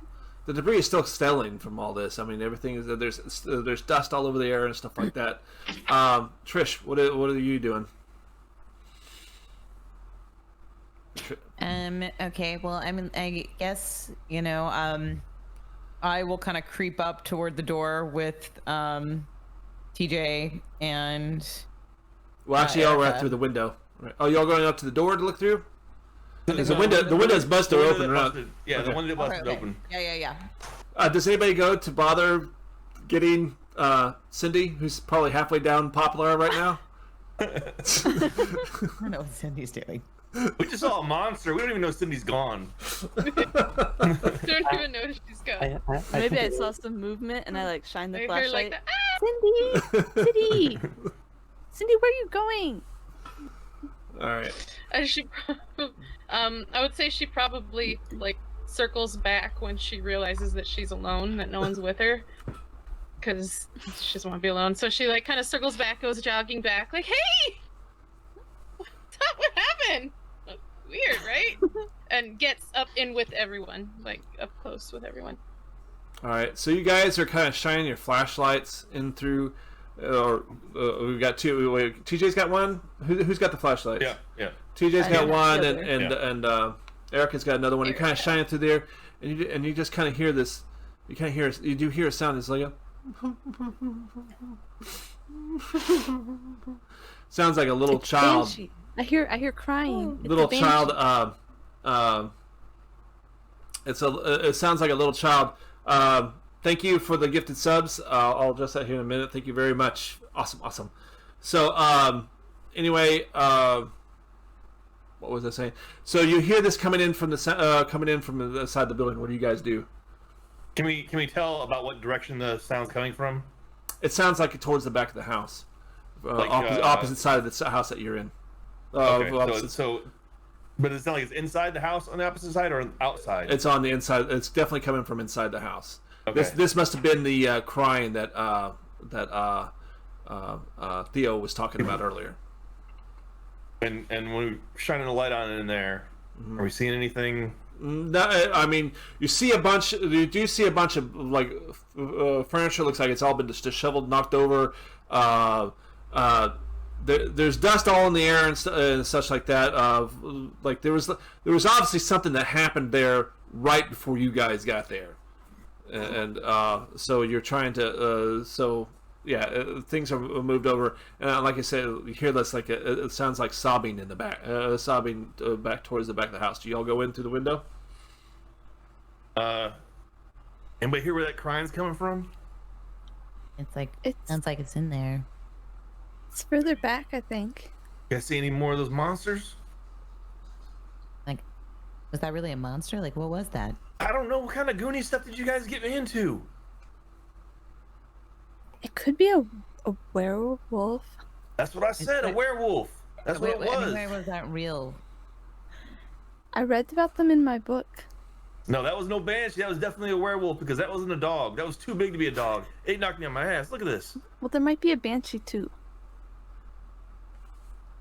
The debris is still stelling from all this. I mean, everything is there's dust all over the air and stuff like that. Trish, what are you doing? Okay. Well, I mean, I guess I will kind of creep up toward the door with TJ and. Well, actually, y'all were out through the window. Right. Oh, y'all going up to the door to look through? Because the window's busted open. Yeah, okay. The window busted open. Yeah. Does anybody go to bother getting Cindy, who's probably halfway down Poplar right now? I don't know what Cindy's doing. We just saw a monster. We don't even know Cindy's gone. Don't even know she's gone. Maybe I saw some movement and I like shined the I heard flashlight. like Cindy, Cindy, where are you going? All right. I would say she probably like circles back when she realizes that she's alone, that no one's with her, because she doesn't want to be alone. So she like kind of circles back, goes jogging back, like, "Hey, what happened? Weird, right?" And gets up in with everyone, like up close with everyone. All right. So you guys are kind of shining your flashlights in through. We've got two. Wait, TJ's got one. Who's got the flashlight? Yeah. TJ's got one, the and Erica's got another one. You kind of shine it through there, and you just kind of hear this. You do hear a sound. It's like a sounds like a little child. Banshee. I hear crying. It's Little a banshee. child. It sounds like a little child. Thank you for the gifted subs. I'll address that here in a minute. Thank you very much. Awesome. So, anyway, what was I saying? So you hear this coming in from the side of the building. What do you guys do? Can we tell about what direction the sound's coming from? It sounds like towards the back of the house, opposite side of the house that you're in. Okay, but it's not like it's inside the house on the opposite side or outside. It's on the inside. It's definitely coming from inside the house. Okay. This must have been the crying that Theo was talking about earlier. And when we're shining a light on it in there, are we seeing anything? No, I mean, you see a bunch. You do see a bunch of like furniture. Looks like it's all been just disheveled, knocked over. There's dust all in the air and such like that. Like there was obviously something that happened there right before you guys got there, and so you're trying to. So yeah, things are moved over, and like I said, you hear this like it sounds like sobbing in the back, sobbing back towards the back of the house. Do y'all go in through the window? Anybody hear where that crying's coming from? Sounds like it's in there. It's further back, I think. You guys see any more of those monsters? Like, was that really a monster? Like, what was that? I don't know. What kind of Goonie stuff did you guys get me into? It could be a werewolf. That's what I said. A werewolf. That's what it was. Where was that real? I read about them in my book. No, that was no banshee. That was definitely a werewolf because that wasn't a dog. That was too big to be a dog. It knocked me on my ass. Look at this. Well, there might be a banshee too.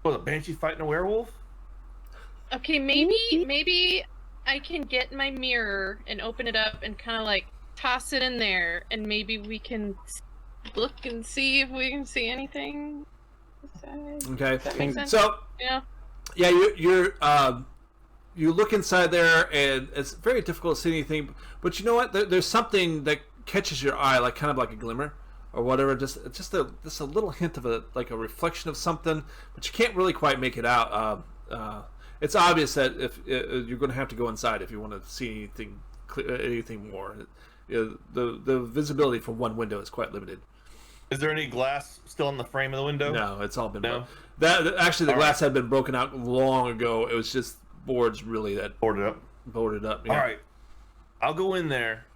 Was a banshee fighting a werewolf? Okay, maybe I can get my mirror and open it up and kind of like toss it in there, and maybe we can look and see if we can see anything. Okay. Does that make sense? So Yeah. you look inside there, and it's very difficult to see anything. But you know what? There's something that catches your eye, like kind of like a glimmer or whatever. Just a little hint of a reflection of something, but you can't really quite make it out. It's obvious that if you're going to have to go inside if you want to see anything more. The visibility from one window is quite limited. Is there any glass still in the frame of the window? No, it's all been No? Actually, the All glass had been broken out long ago. It was just boards really that Boarded up. boarded up. Yeah. All right. I'll go in there.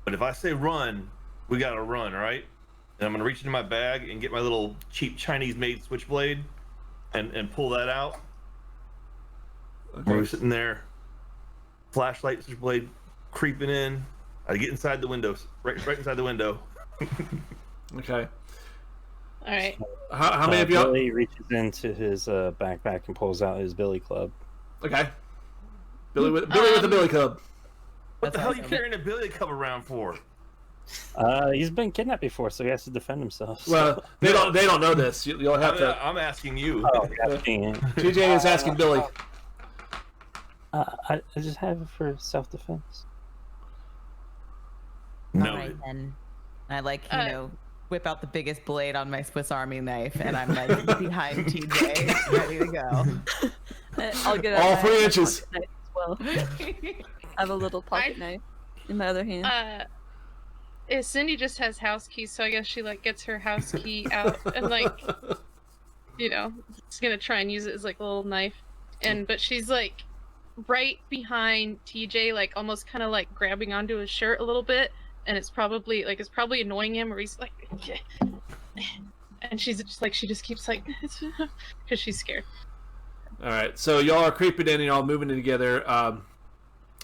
But if I say run, we got to run, all right? And I'm going to reach into my bag and get my little cheap Chinese-made switchblade and pull that out. We're sitting there, flashlight, switchblade, creeping in. I get inside the windows, right inside the window. Okay. All right. How many of y'all? Billy reaches into his backpack and pulls out his billy club. Okay. Billy with the billy club. What the hell are you carrying a billy club around for? He's been kidnapped before, so he has to defend himself. Well, they don't know this. You'll have to. I'm asking you. Oh, dang it. TJ is asking Billy. I just have it for self-defense. No. All right, then. I whip out the biggest blade on my Swiss Army knife, and I'm like behind TJ, ready to go. I'll get All out my 3 inches. pocket knife as well. I have a little pocket knife in my other hand. Cindy just has house keys, so I guess she gets her house key out and is gonna try and use it as a little knife, but she's right behind TJ, almost kind of grabbing onto his shirt a little bit, and it's probably annoying him, or he's and she's just she just keeps because she's scared. All right. So y'all are creeping in and y'all moving in together.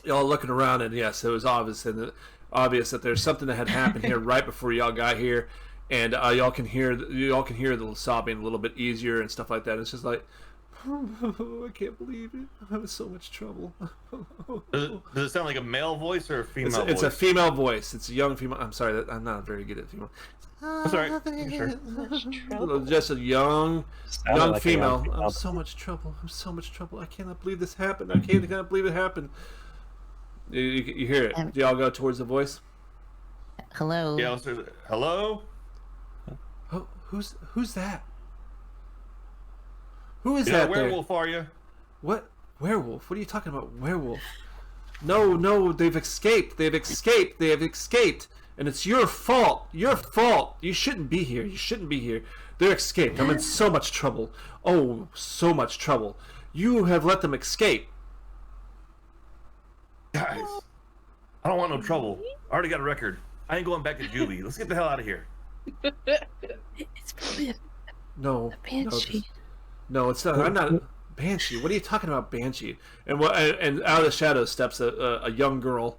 Y'all looking around, and yes, it was obvious that there's something that had happened here right before y'all got here, and y'all can hear the sobbing a little bit easier and stuff like that. It's just like, oh, I can't believe it. I'm in so much trouble. Does it sound like a male voice or a female voice? It's a female voice. It's a young female. I'm sorry, I'm not very good at female. That's all right. Sure. Just a young like a female. young I'm in so much trouble. I'm so much trouble. I cannot believe this happened. I cannot believe it happened. You hear it. Do y'all go towards the voice? Hello. Yeah. Hello. Oh, who's that? Who is Yeah, that? werewolf, there? are you? What werewolf? What are you talking about? Werewolf? No, they've escaped. They have escaped, and it's your fault. Your fault. You shouldn't be here. They're escaped. I'm in so much trouble. Oh, so much trouble. You have let them escape. Guys, I don't want no trouble. I already got a record. I ain't going back to juvie. Let's get the hell out of here. It's probably No, a banshee. No, it's not. I'm not a banshee. What are you talking about, banshee? And out of the shadows steps a young girl.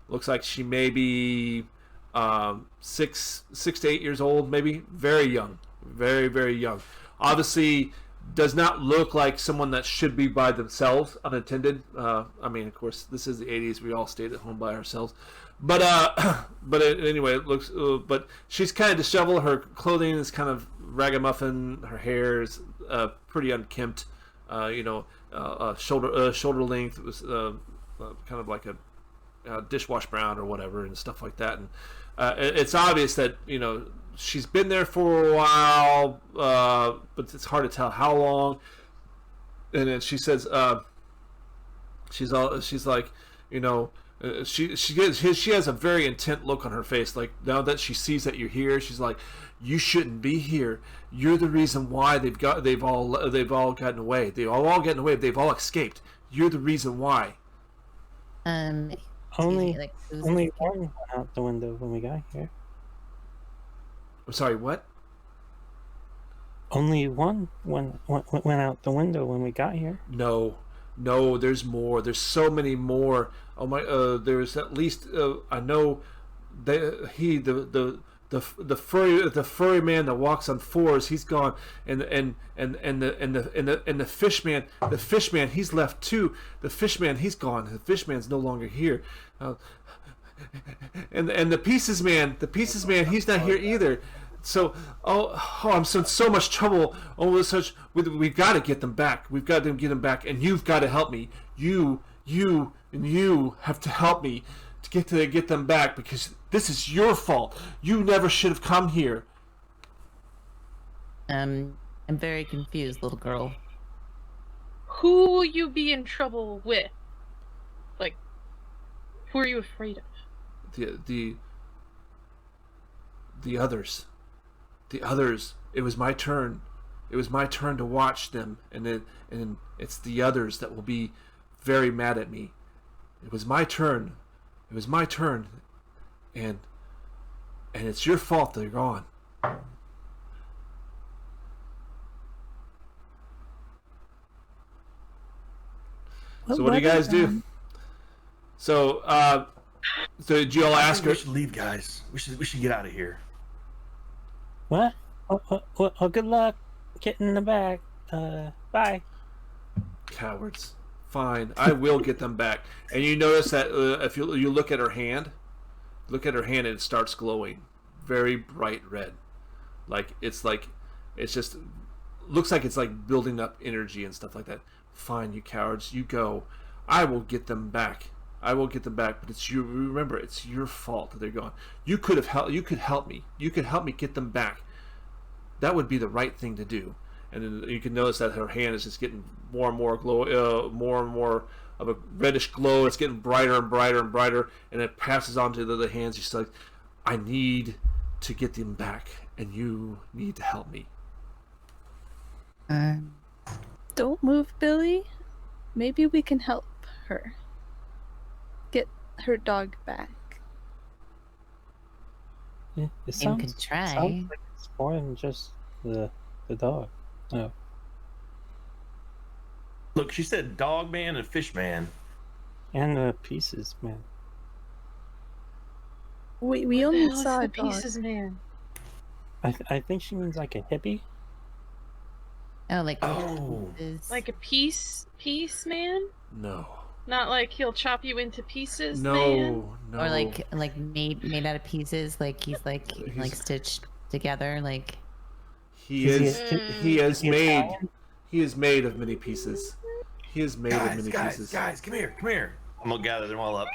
Looks like she may be 6 to 8 years old, maybe. Very young, very young. Obviously, does not look like someone that should be by themselves, unattended. I mean, of course, this is the 80s. We all stayed at home by ourselves. But anyway, it looks. But she's kind of disheveled. Her clothing is kind of ragamuffin. Her hair is pretty unkempt. Shoulder length. It was kind of like a dishwash brown or whatever, and stuff like that. And it's obvious that she's been there for a while, but it's hard to tell how long. And then she says, she's like, she has a very intent look on her face. Like, now that she sees that you're here, she's like, you shouldn't be here. You're the reason why they've all gotten away. They've all gotten away. They've all escaped. You're the reason why. Only one went out the window when we got here. I'm sorry, what? Only one went out the window when we got here. No, there's more. There's so many more. Oh my! There's at least I know the furry man that walks on fours. He's gone, and the fish man, he's left too. The fish man, he's gone. The fish man's no longer here. And the pieces man, he's not here either. So, I'm in so much trouble. We've got to get them back. We've got to get them back, and you've got to help me. You have to help me to get them back, because this is your fault. You never should have come here. I'm very confused, little girl. Who will you be in trouble with? Like, who are you afraid of? The others. The others. It was my turn. It was my turn to watch them, and it's the others that will be very mad at me. It was my turn. It was my turn, and it's your fault they're gone. So what do you guys do? So did you all ask her? We should leave, guys. We should get out of here. What? Well, good luck getting in the back. Bye. Cowards. Fine, I will get them back. And you notice that if you look at her hand, and it starts glowing, very bright red. It's just looks like it's like building up energy and stuff like that. Fine, you cowards, you go. I will get them back. But it's you. Remember, it's your fault that they're gone. You could help me. You could help me get them back. That would be the right thing to do. And then you can notice that her hand is just getting more and more more and more of a reddish glow. It's getting brighter and brighter and brighter, and it passes on to the other hands. She's like, I need to get them back, and you need to help me. Don't move, Billy. Maybe we can help her get her dog back. Yeah, it You could try. sounds like it's more than just the dog. No. Look, she said dog man and fish man. And the pieces, man. We only Hell, saw a it's the dog. pieces, man. I think she means like a hippie. Oh, like Oh. Like a piece man? No. Not like he'll chop you into pieces, man? No. or like made out of pieces, like he's like stitched together, like. He Is is he made. Italian? He is made of many pieces. He is made of many pieces. Guys, come here. I'm gonna gather them all up.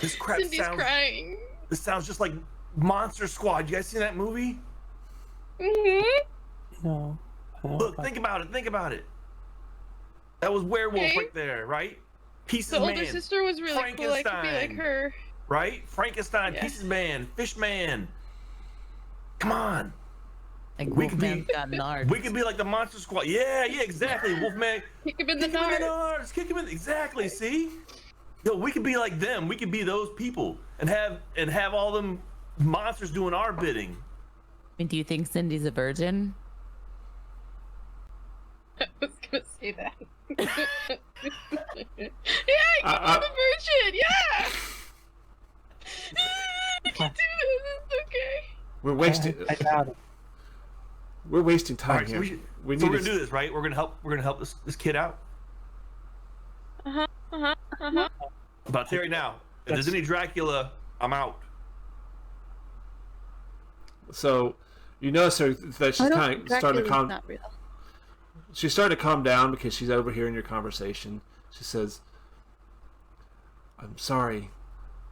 This crap Cindy's crying. This sounds just like Monster Squad. You guys seen that movie? Mm-hmm. No. Look, think about it. That was werewolf Okay. right there, right? Pieces The older man, sister was really cool. I could be like Frankenstein. her. right? Frankenstein, Yeah. Pieces Man, Fish Man. Come on. Like We could be- Wolfman's got nards. We could be like the Monster Squad. Yeah, exactly. Wolfman. Kick him in the Kick him in the nards. nards. Kick him in. Exactly. See? Yo, we could be like them. We could be those people and have all them monsters doing our bidding. I mean, do you think Cindy's a virgin? I was gonna say that. Yeah, I'm the virgin. Yeah. You can do this. It's okay. We're wasting. I doubt it. We're wasting All time right, so here. we're gonna do this, right? We're gonna help this kid out. Uh-huh. I'm about to tell you right now. If there's any Dracula, I'm out. So, you notice her that she's kind of starting to calm. Not real. She's starting to calm down because she's overhearing your conversation. She says, "I'm sorry,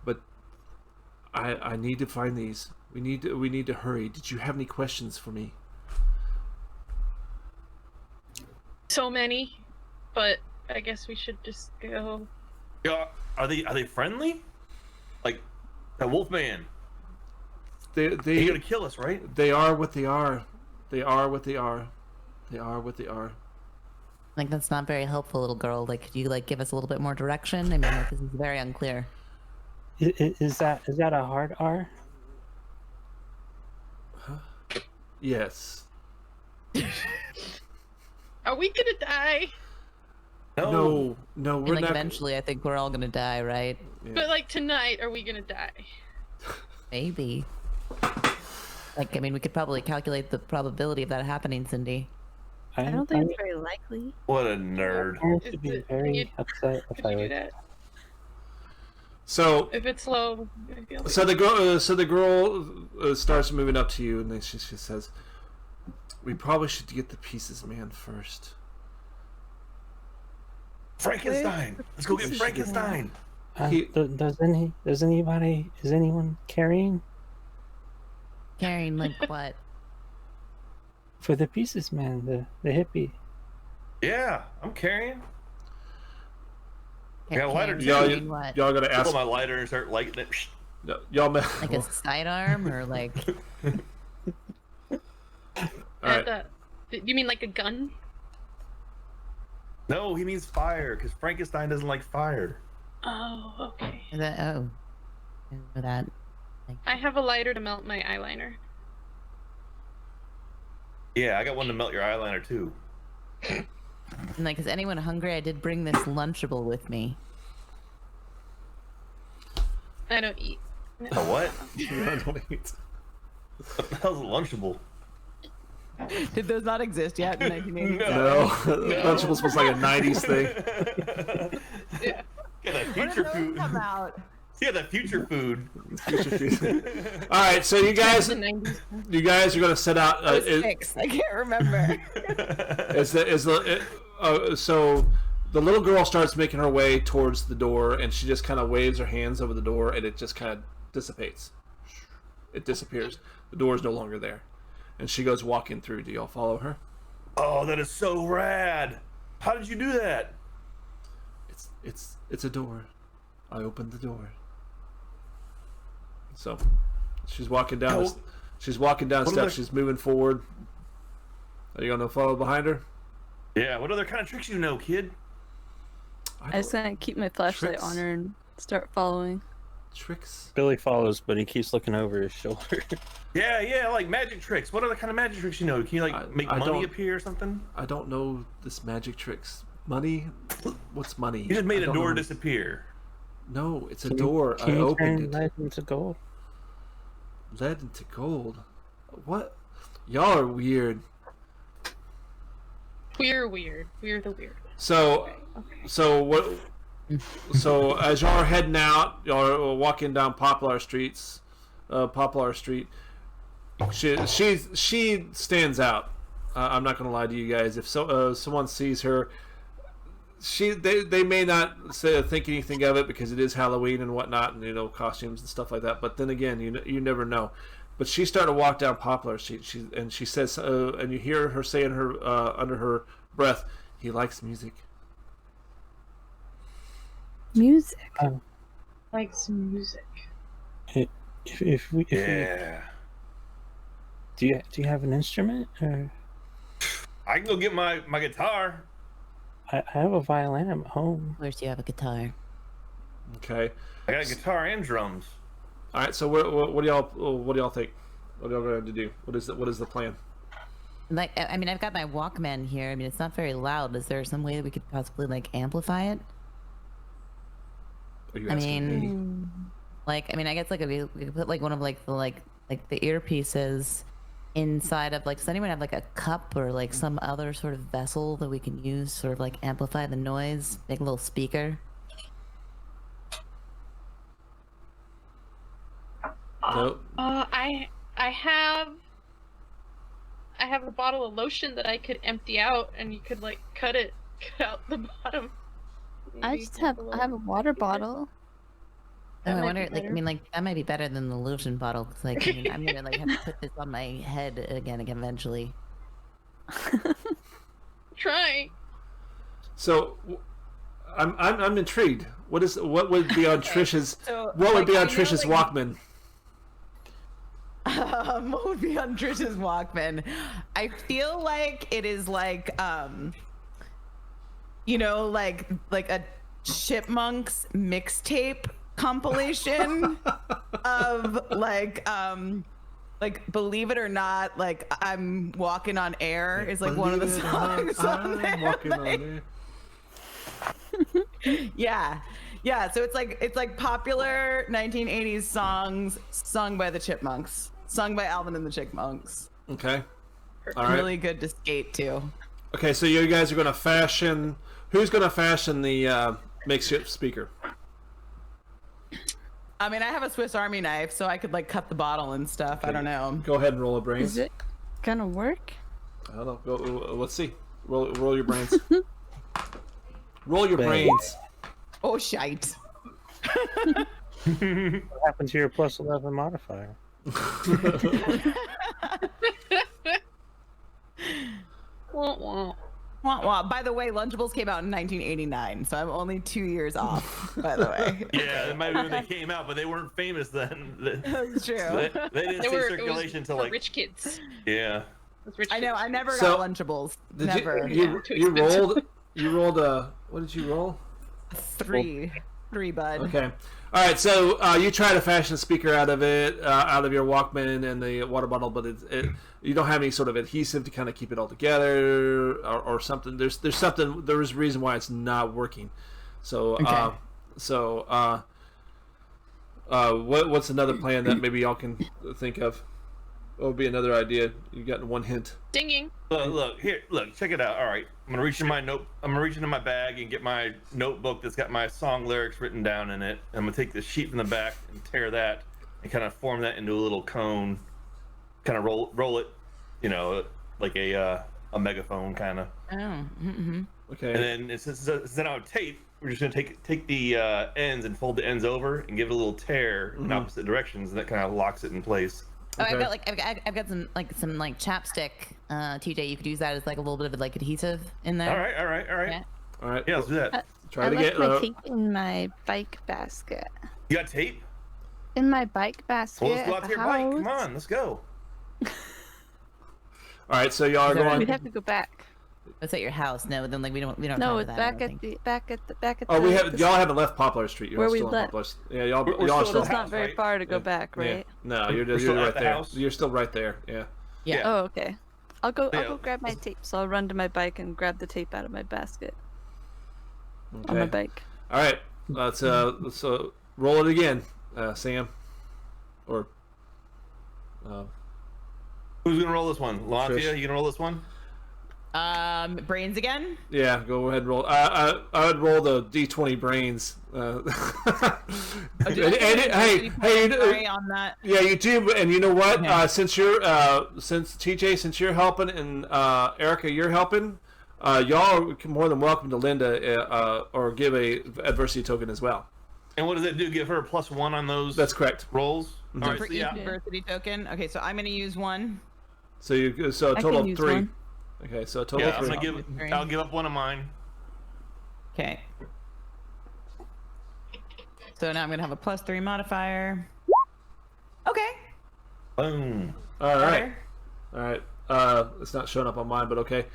but I need to find these. We need to hurry. Did you have any questions for me?" So many, but I guess we should just go. Yeah, are they friendly? Like that Wolfman? They're gonna kill us, right? They are what they are. They are what they are. They are what they are. Like that's not very helpful, little girl. Like, could you like give us a little bit more direction? I mean, like, this is very unclear. Is that a hard R? Yes. Are we gonna die? No, we're And like not. eventually, I think we're all gonna die, right? Yeah. But like tonight, are we gonna die? Maybe. Like, I mean, we could probably calculate the probability of that happening, Cindy. I don't think it's very likely. What a nerd. I would Is be it- very can you- upset if Could I you do would. that? So If it's low, maybe I'll So the girl starts moving up to you, and then she says, "We probably should get the pieces, man, first." Frankenstein. Let's go get Where's- Frankenstein. He- Is anyone carrying Carrying like what? for the pieces, man? The hippie. Yeah, I'm carrying. Yeah, lighter too. Carrying what? Y'all gotta Pull ask. my lighter and start lighting it. Y'all. Like a sidearm or like? All right. You mean like a gun? No, he means fire, because Frankenstein doesn't like fire. Oh, okay. Is that, oh, I didn't know that. I have a lighter to melt my eyeliner. Yeah, I got one to melt your eyeliner too. And like, is anyone hungry? I did bring this Lunchable with me. I don't eat. A what? I don't eat. What the hell's a Lunchable? Did those not exist yet in 1980? No, Lunchables was like a '90s thing. Yeah. Yeah, that future food. out? Yeah, that future food. All right, so you guys The 90s. are gonna set out. I can't remember. So the little girl starts making her way towards the door, and she just kind of waves her hands over the door, and it just kind of dissipates. It disappears. The door is no longer there, and she goes walking through. Do y'all follow her? Oh, that is so rad. How did you do that? It's a door. I opened the door. So she's walking down. Oh. She's walking down What steps. other- She's moving forward. Are you gonna follow behind her? Yeah, what other kind of tricks you know, kid? I just gonna keep my flashlight Tricks. on her and start following. Tricks. Billy follows, but he keeps looking over his shoulder. Yeah, like magic tricks. What other kind of magic tricks you know? Can you like make I money don't- appear or something? I don't know this magic tricks. Money? What's money? You just made I a don't door know. disappear. No, it's a Can door. Can I you opened turn it. lead into gold? Lead into gold. What? Y'all are weird. We're weird. We're the weird. So, so what? So as y'all are heading out, y'all are walking down Poplar Street. She stands out. I'm not gonna lie to you guys. If someone sees her, they may not think anything of it because it is Halloween and whatnot, and costumes and stuff like that. But then again, you never know. But she started to walk down Poplar Street. She says, and you hear her saying under her breath, "He likes music." Music. Like some music. If we Yeah. do you have an instrument? Or I can go get my guitar. I have a violin at home. Where's do you have a guitar? Okay. I got a guitar and drums. All right. So what do y'all think? What are y'all going to do? What is the plan? Like, I mean, I've got my Walkman here. I mean, it's not very loud. Is there some way that we could possibly like amplify it? Are you I asking me? mean, like, I mean, I guess like we could put like one of like the earpieces inside of like, does anyone have like a cup or like some other sort of vessel that we can use, sort of like amplify the noise, make a little speaker? Nope. I have a bottle of lotion that I could empty out, and you could like cut out the bottom. I have a water bottle. Oh, That I might wonder, be like, I better. mean, like, that might be better than the lotion bottle. Cause, like, I mean, I'm gonna like have to put this on my head again eventually. Try. So, I'm intrigued. What would be on Trish's So, what would like, be I on know, Trish's like- Walkman? What would be on Trish's Walkman? I feel like it is like, you know, like a Chipmunks mixtape compilation of like Believe It or Not, like I'm Walking on Air is like one of the songs. on there. I'm walking on air. Yeah. So it's like popular 1980s songs sung by the Chipmunks, sung by Alvin and the Chipmunks. Okay. All right. Really good to skate to. Okay, so you guys are going to fashion. Who's going to fashion the makeshift speaker? I mean, I have a Swiss Army knife, so I could like cut the bottle and stuff. I don't know. Go ahead and roll a brains. Is it gonna work? I don't know. Go. Let's see. Roll your brains. Roll your Bang. brains. Oh shite. What happened to your plus 11 modifier? Wah, wah. Wah, wah. By the way, Lunchables came out in 1989, so I'm only 2 years off. By the way, Yeah, it might be when they came out, but they weren't famous then. that's true. They didn't They see were circulation it was until for like rich kids. yeah. It was rich I know. kids. I never So, got Lunchables. Did Never. you Too expensive. rolled what did you roll? Three, bud. Okay. All right. So you try to fashion a speaker out of it, out of your Walkman and the water bottle, but you don't have any sort of adhesive to kind of keep it all together or something. There's something. There is a reason why it's not working. So Okay. What's another plan that maybe y'all can think of? What would be another idea? You got one hint. Dinging. Look, check it out. All right, I'm gonna reach into my bag and get my notebook that's got my song lyrics written down in it. I'm gonna take the sheet from the back and tear that and kind of form that into a little cone. Kind of roll it, you know, like a megaphone kind of. Oh. Mm-hmm. Okay. And then since it's then out tape, we're just gonna take the ends and fold the ends over and give it a little tear in opposite directions, and that kind of locks it in place. Oh, Okay. I've got some chapstick. TJ, you could use that as like a little bit of like adhesive in there. All right. Yeah. All right. Yeah, let's do that. Try I to left get. my tape in my bike basket. You got tape? In my bike basket. Well, let's go out at to the your bike. Come house. on, let's go. All right. So y'all are Sorry. going. We'd have to go back. It's at your house. No, then like we don't. No, have it's that, I back don't at think. the Oh, the y'all haven't left Poplar Street. You're Where still we on left. Poplar. Yeah, y'all We're y'all still still. at It's the not house, very right? far to go Yeah. back, Yeah. right? No, We're you're still right at the there. house? You're still right there. Yeah. Yeah. Oh, okay. I'll go Yeah. grab my tape. So I'll run to my bike and grab the tape out of my basket on my Okay. bike. All right. Let's roll it again, Sam. Or. Who's gonna roll this one? Lancia, Trish. you gonna roll this one? Brains again. Yeah, go ahead and roll. I would roll the D20 brains. Sorry on that. Yeah, you do, and you know what? Okay. Since TJ, since you're helping, and Erica, you're helping, y'all are more than welcome to Linda or give a adversity token as well. And what does it do? Give her a +1 on those That's correct. rolls? All right, For so each yeah. diversity token. Okay, so I'm gonna use one. So a I total can of use 3. one. Okay, so a total Yeah, of I'm 3. gonna I'll give up one of mine. Okay. So now I'm gonna have a +3 modifier. Okay. Boom. All right, Better. all right. It's not showing up on mine, but okay.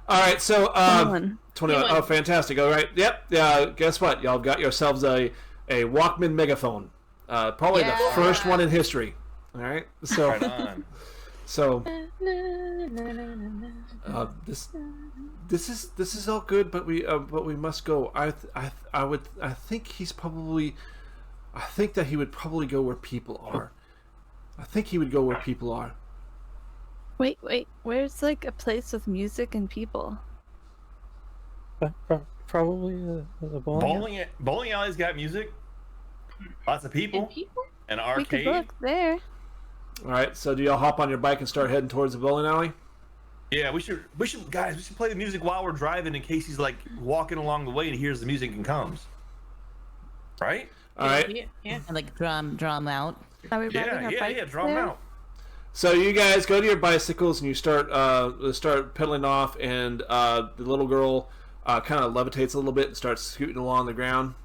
All right, so 21. 21. Oh, fantastic. All right. Yep. Guess what? Y'all got yourselves a Walkman megaphone. Probably the Yeah. first one in history. All right. So Right on. so this is all good, but we must go. I think that he would probably go where people are. I think he would go where people are. Wait. Where's like a place with music and people? Probably the bowling. Bowling alley's got music. Lots of people. And people? An We could arcade. look there. All right, so do y'all hop on your bike and start heading towards the bowling alley? Yeah, we should guys, we should play the music while we're driving in case he's like walking along the way and he hears the music and comes. Right? All right. Yeah. And like drum out. Are we riding our bikes Draw them there? out. So you guys go to your bicycles and you start pedaling off, and the little girl kind of levitates a little bit and starts scooting along the ground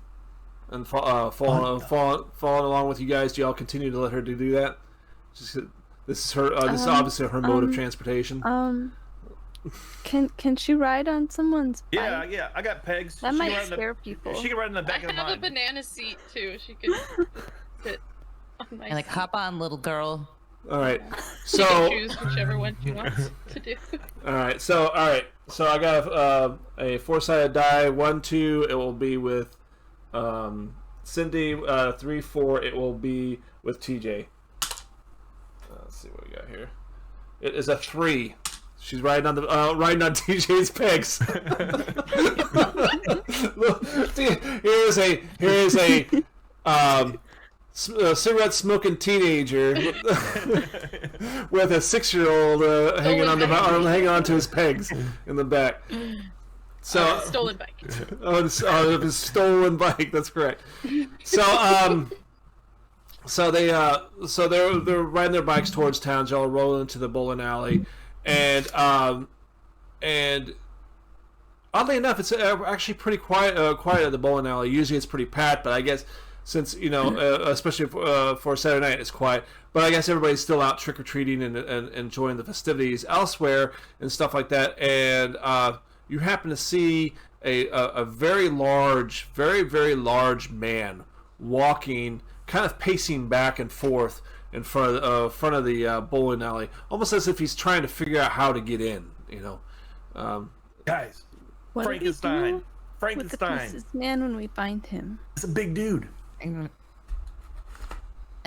and falling along with you guys. Do y'all continue to let her do that? This is her. This is obviously her mode of transportation. Can she ride on someone's bike? Yeah, I got pegs. That She might can ride in the- scare people. She can ride in the I back of have a mine. banana seat too. She could sit on my And like seat. hop on, little girl. All right. She can So choose whichever one she wants to do. all right. So I got a four-sided die. 1, 2. It will be with Cindy. 3, 4. It will be with TJ. Let's see what we got here. It is a 3. She's riding on TJ's pegs. Look, here is a cigarette smoking teenager with a 6-year-old hanging on to his pegs in the back. So Stolen bike. of his stolen bike. That's correct. So they're riding their bikes towards town. Y'all roll into the bowling alley, and oddly enough, it's actually pretty quiet at the bowling alley. Usually it's pretty packed, but I guess since especially for Saturday night, it's quiet. But I guess everybody's still out trick or treating and enjoying the festivities elsewhere and stuff like that. And you happen to see a very large, very large man walking, kind of pacing back and forth in front of the bowling alley, almost as if he's trying to figure out how to get in. Guys, What do we Frankenstein. do with the Frankenstein. pieces man when we find him? It's a big dude. I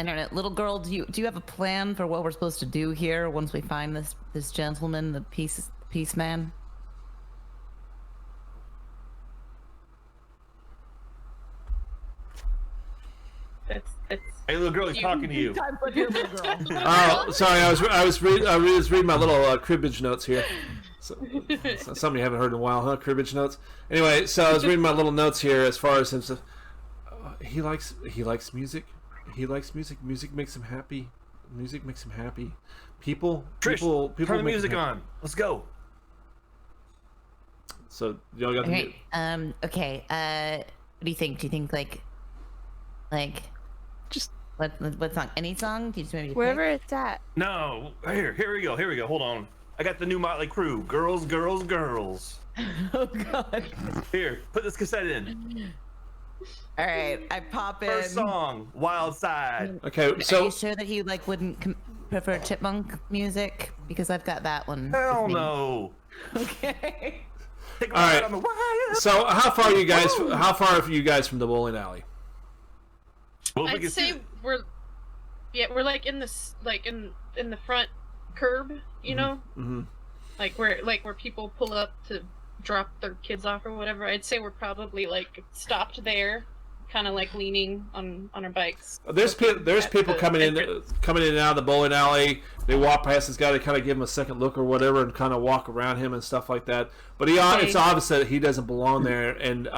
don't know, little girl. Do you have a plan for what we're supposed to do here once we find this gentleman, the peace man? That's Hey, little girl, he's talking to you. Oh, sorry, I was reading my little cribbage notes here. So something you haven't heard in a while, huh? Cribbage notes. Anyway, so I was reading my little notes here as far as him. He likes music. He likes music. Music makes him happy. Music makes him happy. People Trish, turn the make him music happy. on. Let's go. So y'all got the Okay. Okay. What do you think? Do you think like Just what song? Any song? Do you just maybe wherever pick? it's at. No, here we go. Hold on. I got the new Motley Crue. Girls, girls, girls. Oh God. Here, put this cassette in. All right, I pop in. First song, Wild Side. Okay, Are so you sure that he like wouldn't prefer chipmunk music? Because I've got that one. Hell with me. no. Okay. Take a All ride right. on the wire. so how far are you guys? How far are you guys from the bowling alley? Well, if we I'd can say see- we're like in this in the front curb, you know, Mm-hmm. like where people pull up to drop their kids off or whatever. I'd say we're probably like stopped there, kind of like leaning on our bikes. There's At people the coming in entrance. and out of the bowling alley. They walk past this guy to kind of give him a second look or whatever, and kind of walk around him and stuff like that. But it's obvious that he doesn't belong there, and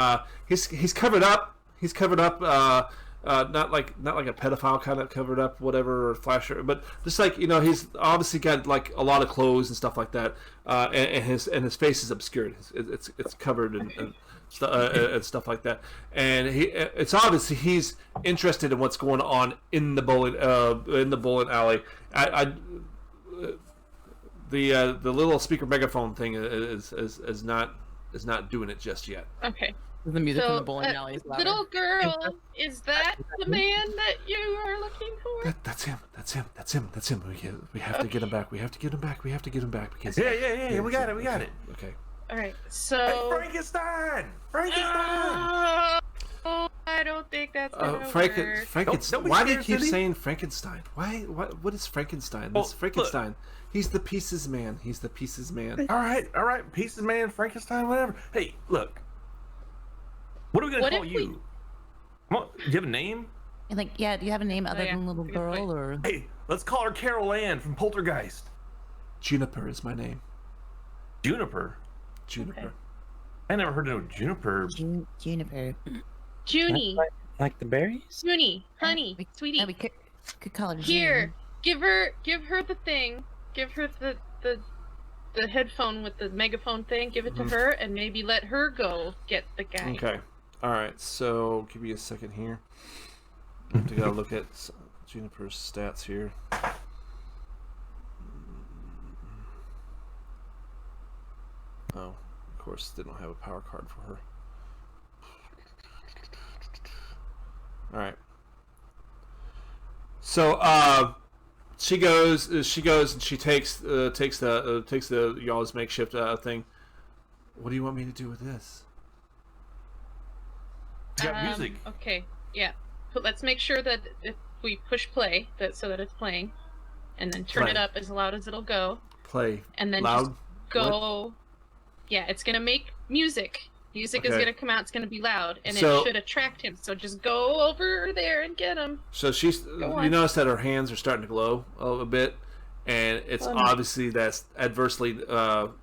he's covered up. He's covered up. Not like a pedophile kind of covered up, whatever, or flasher, but just like he's obviously got like a lot of clothes and stuff like that, and his face is obscured. It's covered and stuff like that, and it's obvious he's interested in what's going on in the bowling alley. The little speaker megaphone thing is not doing it just yet. Okay. The music So, from the bowling alley is louder. little girl, is that the man that you are looking for? That's him. We have to get him back. We have to get him back because Yeah. We got it. Okay. All right. Hey, So. Frankenstein. Oh, I don't think that's That's gonna work. Frankenstein. Don't be Why do you scared, keep Cindy. saying Frankenstein? Why? What is Frankenstein? Well, This Frankenstein. He's the pieces man. He's the pieces man. All right. Pieces Man, Frankenstein, whatever. Hey, look. What are we gonna What call if you? Come on, do you have a name? And, like, yeah, do you have a name other yeah, than Little that's a good point. Girl or Hey, let's call her Carol Ann from Poltergeist. Juniper is my name. Juniper. Juniper. Okay. I never heard of Juniper. Juniper? Junie, Like the berries? Junie, honey, We- sweetie. Yeah, we could call her Here, June. give her the thing. Give her the headphone with the megaphone thing. Give it to her, and maybe let her go get the guy. Okay. All right. So give me a second here. I have to go look at Juniper's stats here. Oh, of course, they don't have a power card for her. All right. So she goes and she takes the y'all's makeshift thing. What do you want me to do with this? You got music. Okay, yeah. But let's make sure that if we push play, so that it's playing, and then turn Play. it up as loud as it'll go, Play and then loud. just go. Yeah, it's gonna make music. Music is Okay. gonna come out. It's gonna be loud, and So- it should attract him. So just go over there and get him. So she's. Go You on. notice that her hands are starting to glow a little bit, and it's Oh, nice. obviously that's adversely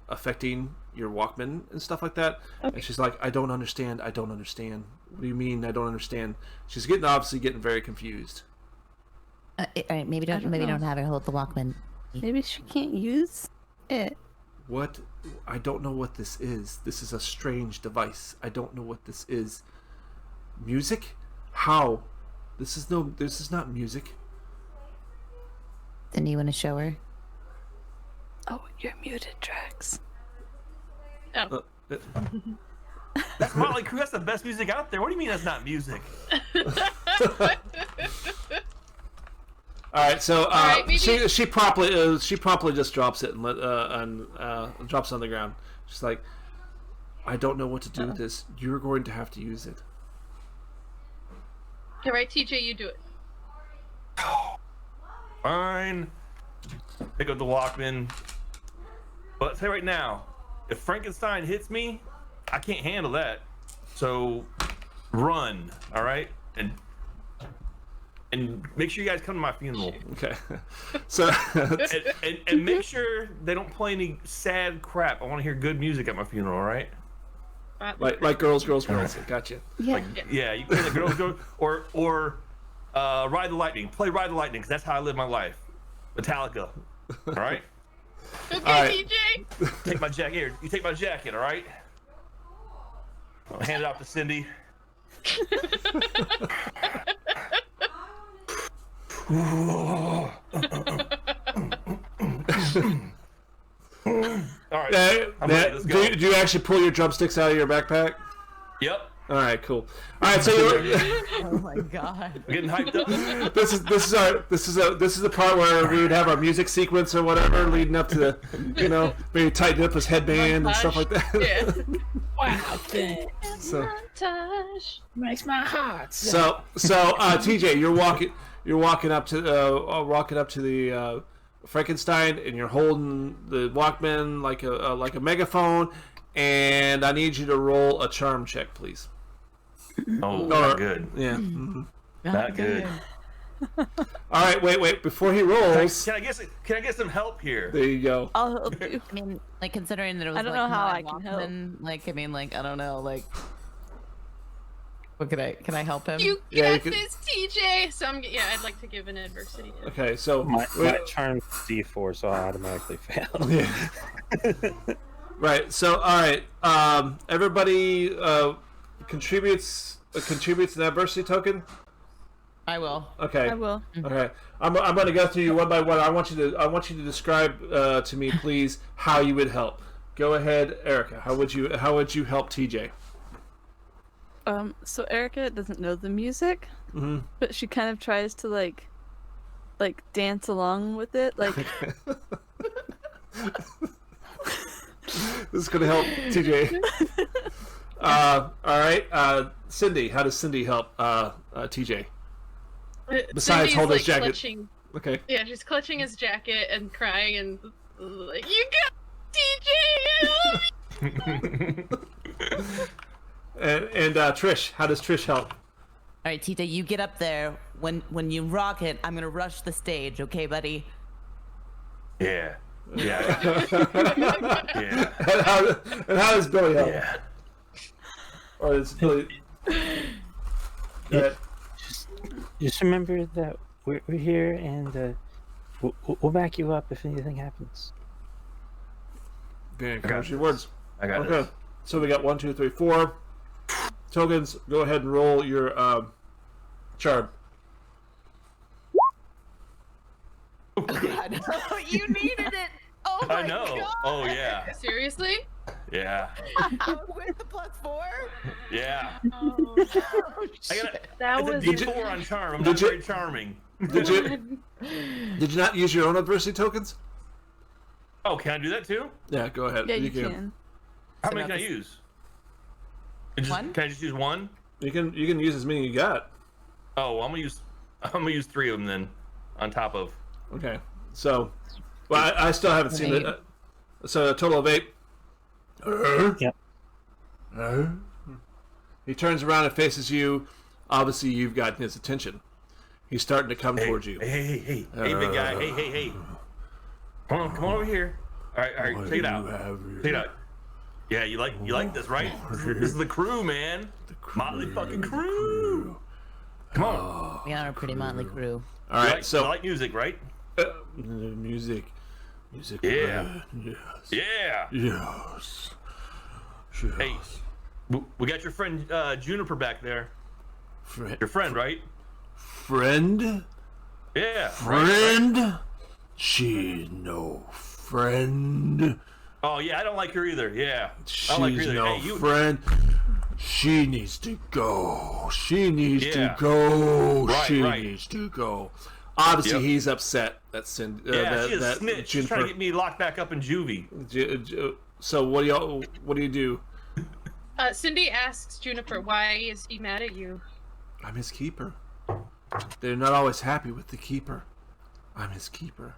affecting your Walkman and stuff like that. Okay. And she's like, "I don't understand. I don't understand. What do you mean? I don't understand?" She's obviously getting very confused. All right, maybe don't know. don't have her hold the Walkman. Maybe she can't use it. What? I don't know what this is. This is a strange device. I don't know what this is. Music? How? This is not music. Then you want to show her? Oh, you're muted, Drax. Oh, That's Motley Crue. That's the best music out there. What do you mean that's not music? All right, so right, maybe- she promptly just drops it and drops it on the ground. She's like, "I don't know what to do with this. You're going to have to use it." all right, TJ, you do it. Fine. Pick up the Walkman. But I'll tell you right now, if Frankenstein hits me, I can't handle that. So run, all right? And make sure you guys come to my funeral. Okay, so And make sure they don't play any sad crap. I want to hear good music at my funeral, all right? like girls. Gotcha. Yeah. Yeah, you play the girls go or Ride the Lightning. Play Ride the Lightning because that's how I live my life. Metallica. All right? Okay, All right. TJ. Take my jacket here. You take my jacket, all right? I'll hand it off to Cindy. All right. I'm ready. Let's go. Do you actually pull your drumsticks out of your backpack? Yep. All right, cool. All right, so you're, Oh my god. I'm getting hyped up. this is the part where we would have our music sequence or whatever leading up to the, maybe tighten up his headband and stuff like that. Yeah. Wow, thing So Montage. makes my heart. so TJ, you're walking up to the Frankenstein, and you're holding the Walkman like a megaphone, and I need you to roll a charm check, please. Oh, not good. Yeah. Mhm. Not good. All right, wait. Before he rolls, Can I get some help here? there you go. I'll help you. I mean, like considering that it was I don't like know how my I can help. Walkman, like I mean, like I don't know, like what can I help him? You Yeah, you got could- this, TJ. So I'd like to give an adversity. Okay, so My charm's D4, so I automatically fail. Yeah. Right. So, all right. Everybody contributes an adversity token. I will. Okay. I will. Okay. I'm going to go through you one by one. I want you to describe to me, please, how you would help. Go ahead, Erica. How would you help TJ? So Erica doesn't know the music, but she kind of tries to like dance along with it, like This is going to help TJ. All right. Cindy, how does Cindy help TJ? Besides Cindy's, hold his like, jacket. clutching, Okay. yeah, she's clutching his jacket and crying and like, you got TJ. I love you." And Trish, how does Trish help? All right, Tita, you get up there. When you rock it, I'm gonna rush the stage, okay, buddy? Yeah. Yeah. Yeah. And how does Billy help? Yeah. Or is Billy? Go ahead. Just remember that we're here, and we'll back you up if anything happens. Okay, got count your this. words. I got Okay. it. So we got 1, 2, 3, 4 tokens. Go ahead and roll your charm. Oh God, you needed it. Oh my I know. God. Oh yeah. Seriously? Yeah. With the +4. Yeah. Oh, I got that it's a was D4 on charm. I'm Did not you- very charming. Did you not use your own adversity tokens? Oh, can I do that too? Yeah, go ahead. Yeah, you can. How So many not can I this- use? One? Can I just use one? You can use as many you got. Oh, well, I'm gonna use 3 of them then, on top of. Okay. So, well, I still haven't seen it. So a total of 8. Yep. He turns around and faces you. Obviously, you've gotten his attention. He's starting to come Hey, towards you. hey, big guy. Hey. Come on over here. All right, check it out. Check it out. Yeah, you like this, right? This is the crew, man. Motley fucking crew. Come on. We are a pretty motley crew. All right, you so like music, right? music. Yeah. Yes. Yeah. Yes. Hey, we got your friend Juniper back there. Friend. Your friend, right? Friend? Yeah. Friend? She's no friend. Oh yeah, I don't like her either. Yeah. I She's don't like her either. no Hey, you. friend. She needs to go. She needs to Yeah. go. Right, she right. needs to go. Obviously, Yep. he's upset. That's Cindy. Yeah, she's a snitch. She's trying to Juniper- get me locked back up in juvie. So what do you do? Cindy asks Juniper, why is he mad at you? I'm his keeper. They're not always happy with the keeper. I'm his keeper.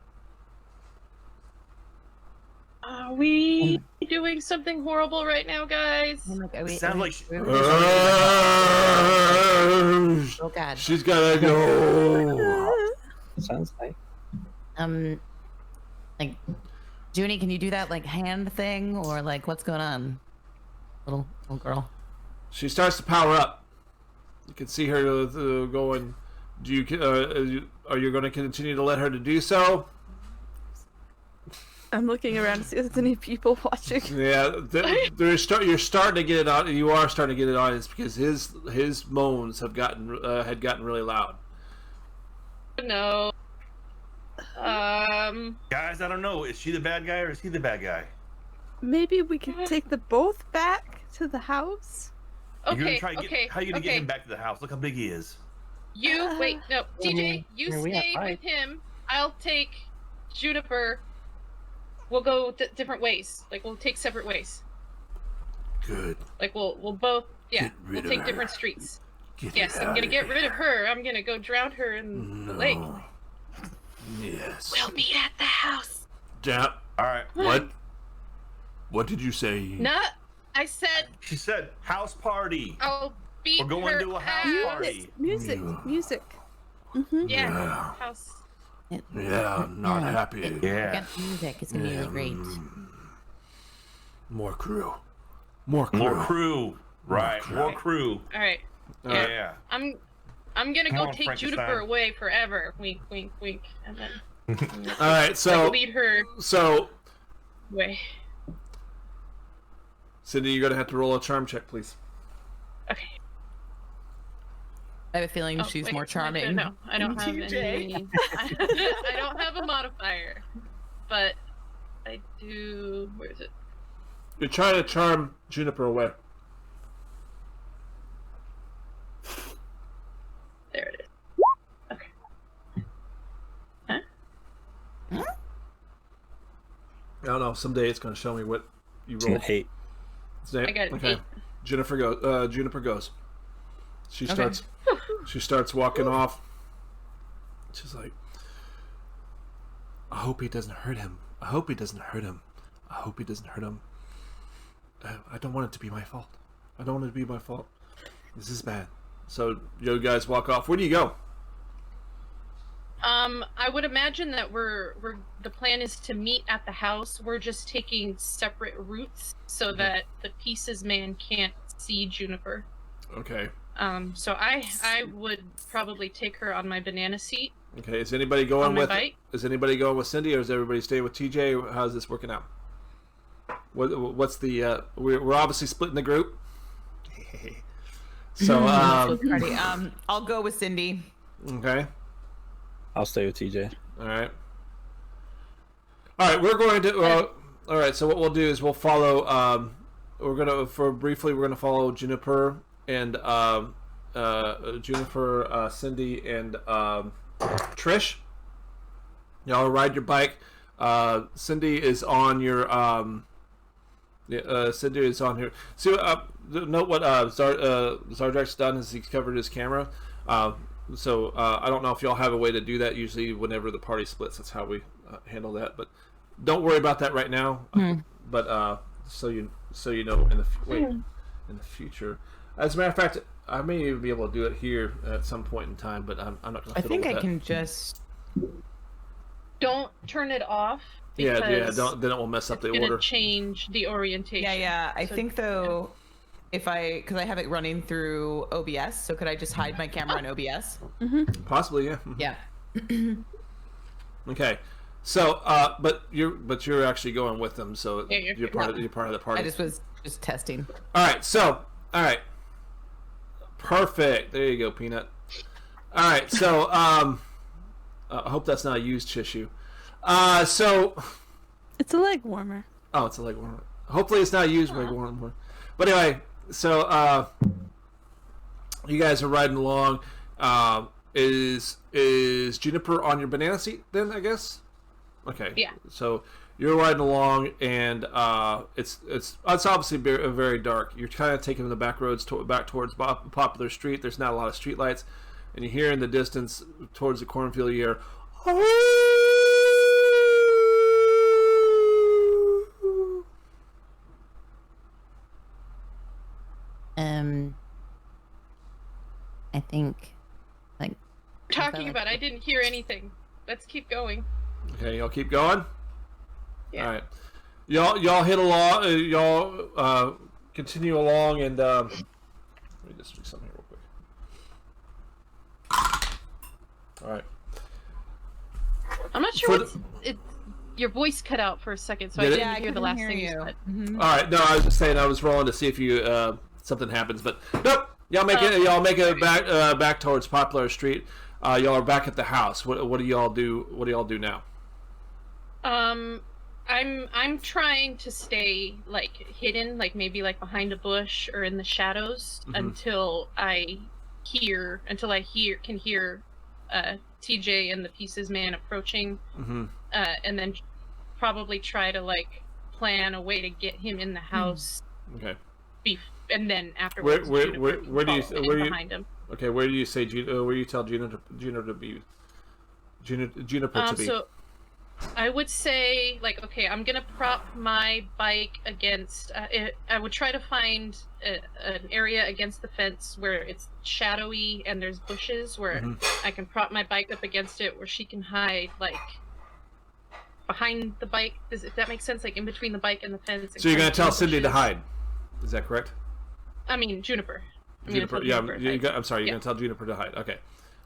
Are we doing something horrible right now, guys? It sounds like Oh God. She's gotta go. Sounds like. Like, Junie, can you do that like hand thing or like what's going on, little girl? She starts to power up. You can see her going. Do you? Are you going to continue to let her to do so? I'm looking around to see if there's any people watching. Yeah, you're starting to get it on. You are starting to get it on. It's because his moans have had gotten really loud. No. guys, I don't know. Is she the bad guy or is he the bad guy? Maybe we could take the both back to the house. You're gonna Okay, try to get, okay, how are you gonna get okay. him back to the house? Look how big he is. You wait, no, TJ, you we have stay five. with him. I'll take Juniper. We'll go different ways. Like we'll take separate ways. Good. Like we'll both, yeah, Get rid we'll of take her. different streets. Get Yes, it I'm out gonna of get here. rid of her. I'm gonna go drown her in the lake. Yes. We'll meet at the house. Yeah. All right. What? What did you say? Not. I said She said house party. I'll beat We're going her to a house ass. party. Music. Mm-hmm. Yeah, Yeah. house. Yeah, I'm not happy. Yeah. Get the music. It's gonna be really great. More crew. More crew. More crew. Right. More crew. All right. Alright. Yeah. I'm gonna Come go on, take Frankenstein. Juniper away forever. Wink, wink, wink, and then All right. So lead her so away. Cindy, you're gonna have to roll a charm check, please. Okay. I have a feeling Oh, she's wait, more charming. No, I don't have TJ. any. I don't have a modifier, but I do. Where is it? You're trying to charm Juniper away. There it is. Okay. Huh? I don't know. Someday it's gonna show me what you It's roll. an 8. I got an 8. Juniper goes. She starts walking off. She's like, I hope he doesn't hurt him. I hope he doesn't hurt him. I hope he doesn't hurt him. I don't want it to be my fault. I don't want it to be my fault. This is bad. So you guys walk off. Where do you go? I would imagine that the plan is to meet at the house. We're just taking separate routes so that the Pieces Man can't see Juniper. Okay. So I would probably take her on my banana seat. Okay. Is anybody going on my with? bike. Is anybody going with Cindy, or is everybody staying with TJ? How's this working out? What's the? We're obviously splitting the group. So I'll go with Cindy. Okay. I'll stay with TJ. All right. We're going to. All right. So what we'll do is we'll follow. We're gonna follow Juniper and Cindy, and Trish. Y'all ride your bike. Cindy is on your. Cindy is on here. So note what Zardrak's done is he's covered his camera. So I don't know if y'all have a way to do that. Usually, whenever the party splits, that's how we handle that. But don't worry about that right now. But so you know in the future. As a matter of fact, I may even be able to do it here at some point in time. But I'm not going to. I think I can just. Don't turn it off. Yeah. Don't. Then it will mess up the order. Change the orientation. Yeah. I think though. Because I have it running through OBS, so could I just hide my camera in OBS? Possibly, yeah. Yeah. Okay, so but you're actually going with them, so yeah, you're part of the party. I just was testing. All right, perfect. There you go, Peanut. All right, so I hope that's not a used tissue. So it's a leg warmer. Oh, it's a leg warmer. Hopefully, it's not a used leg warmer. But anyway. So you guys are riding along. Is Juniper on your banana seat then, I guess? Okay. Yeah. So you're riding along, and it's obviously very dark. You're kind of taking the back roads back towards Popular Street. There's not a lot of street lights, and you hear in the distance towards the cornfield, you hear. I think, like. Talking about, I didn't hear anything. Let's keep going. Okay, y'all keep going. Yeah. All right, y'all hit along. Y'all continue along, and let me just do something real quick. All right. I'm not sure your voice cut out for a second, so I didn't hear the last thing you said. All right, no, I was just saying I was rolling to see if you something happens, but nope. Y'all make it back towards Popular Street. Y'all are back at the house. What do y'all do? What do y'all do now? I'm trying to stay like hidden, like maybe like behind a bush or in the shadows until I can hear TJ and the Pieces Man approaching, and then probably try to like plan a way to get him in the house. Okay. And then afterwards, where do you behind him? Okay, where do you say where do you tell Juniper to be? Juniper to be. So I would say like, okay, I'm gonna prop my bike against. I would try to find an area against the fence where it's shadowy and there's bushes where I can prop my bike up against it, where she can hide like behind the bike. If that makes sense, like in between the bike and the fence. So you're gonna tell Cindy to hide? Is that correct? I mean, Juniper. Juniper, I'm sorry. You're gonna tell Juniper to hide. Okay.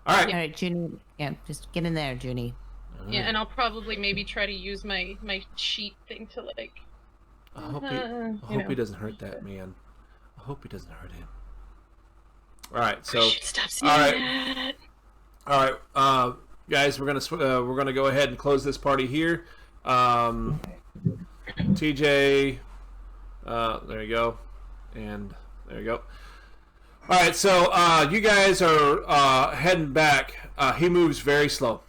All right. All right, Junie. Yeah, just get in there, Junie. Yeah, and I'll probably maybe try to use my sheet thing to like. I hope he doesn't hurt that man. I hope he doesn't hurt him. All right. So. Stop saying that. All right, guys. We're gonna go ahead and close this party here. TJ. There you go. And there you go. All right, so you guys are heading back. He moves very slow,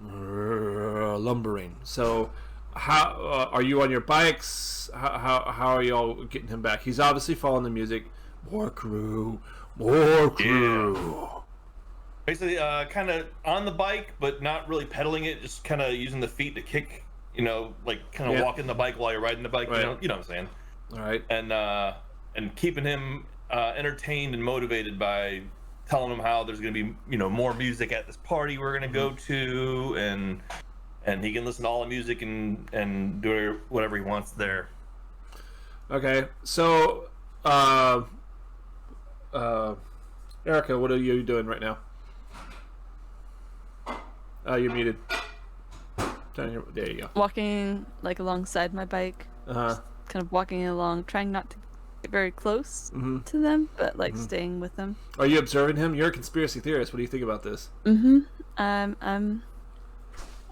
lumbering. So, how are you on your bikes? How are y'all getting him back? He's obviously following the music, More crew. More crew. Basically, kind of on the bike, but not really pedaling it. Just kind of using the feet to kick. Like kind of walking the bike while you're riding the bike. Right. You know what I'm saying? All right. And keeping him entertained and motivated by telling him how there's going to be more music at this party we're going to go to, and he can listen to all the music and do whatever he wants there. Okay. So, Erica, what are you doing right now? You're muted. There you go. Walking like alongside my bike, kind of walking along, trying not to get very close to them, but like staying with them. Are you observing him? You're a conspiracy theorist. What do you think about this? I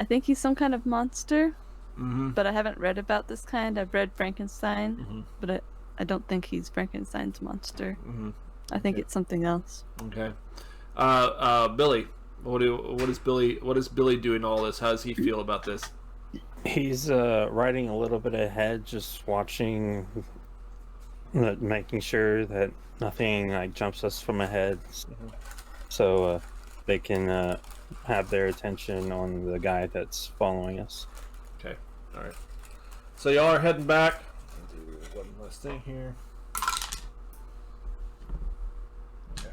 think he's some kind of monster, but I haven't read about this kind. I've read Frankenstein, but I don't think he's Frankenstein's monster. I think it's something else. Okay. Billy, what is Billy doing all this? How does he feel about this? He's riding a little bit ahead, just watching, making sure that nothing like jumps us from ahead, so they can have their attention on the guy that's following us. Okay. All right. So y'all are heading back. I'll do one last thing here. Okay.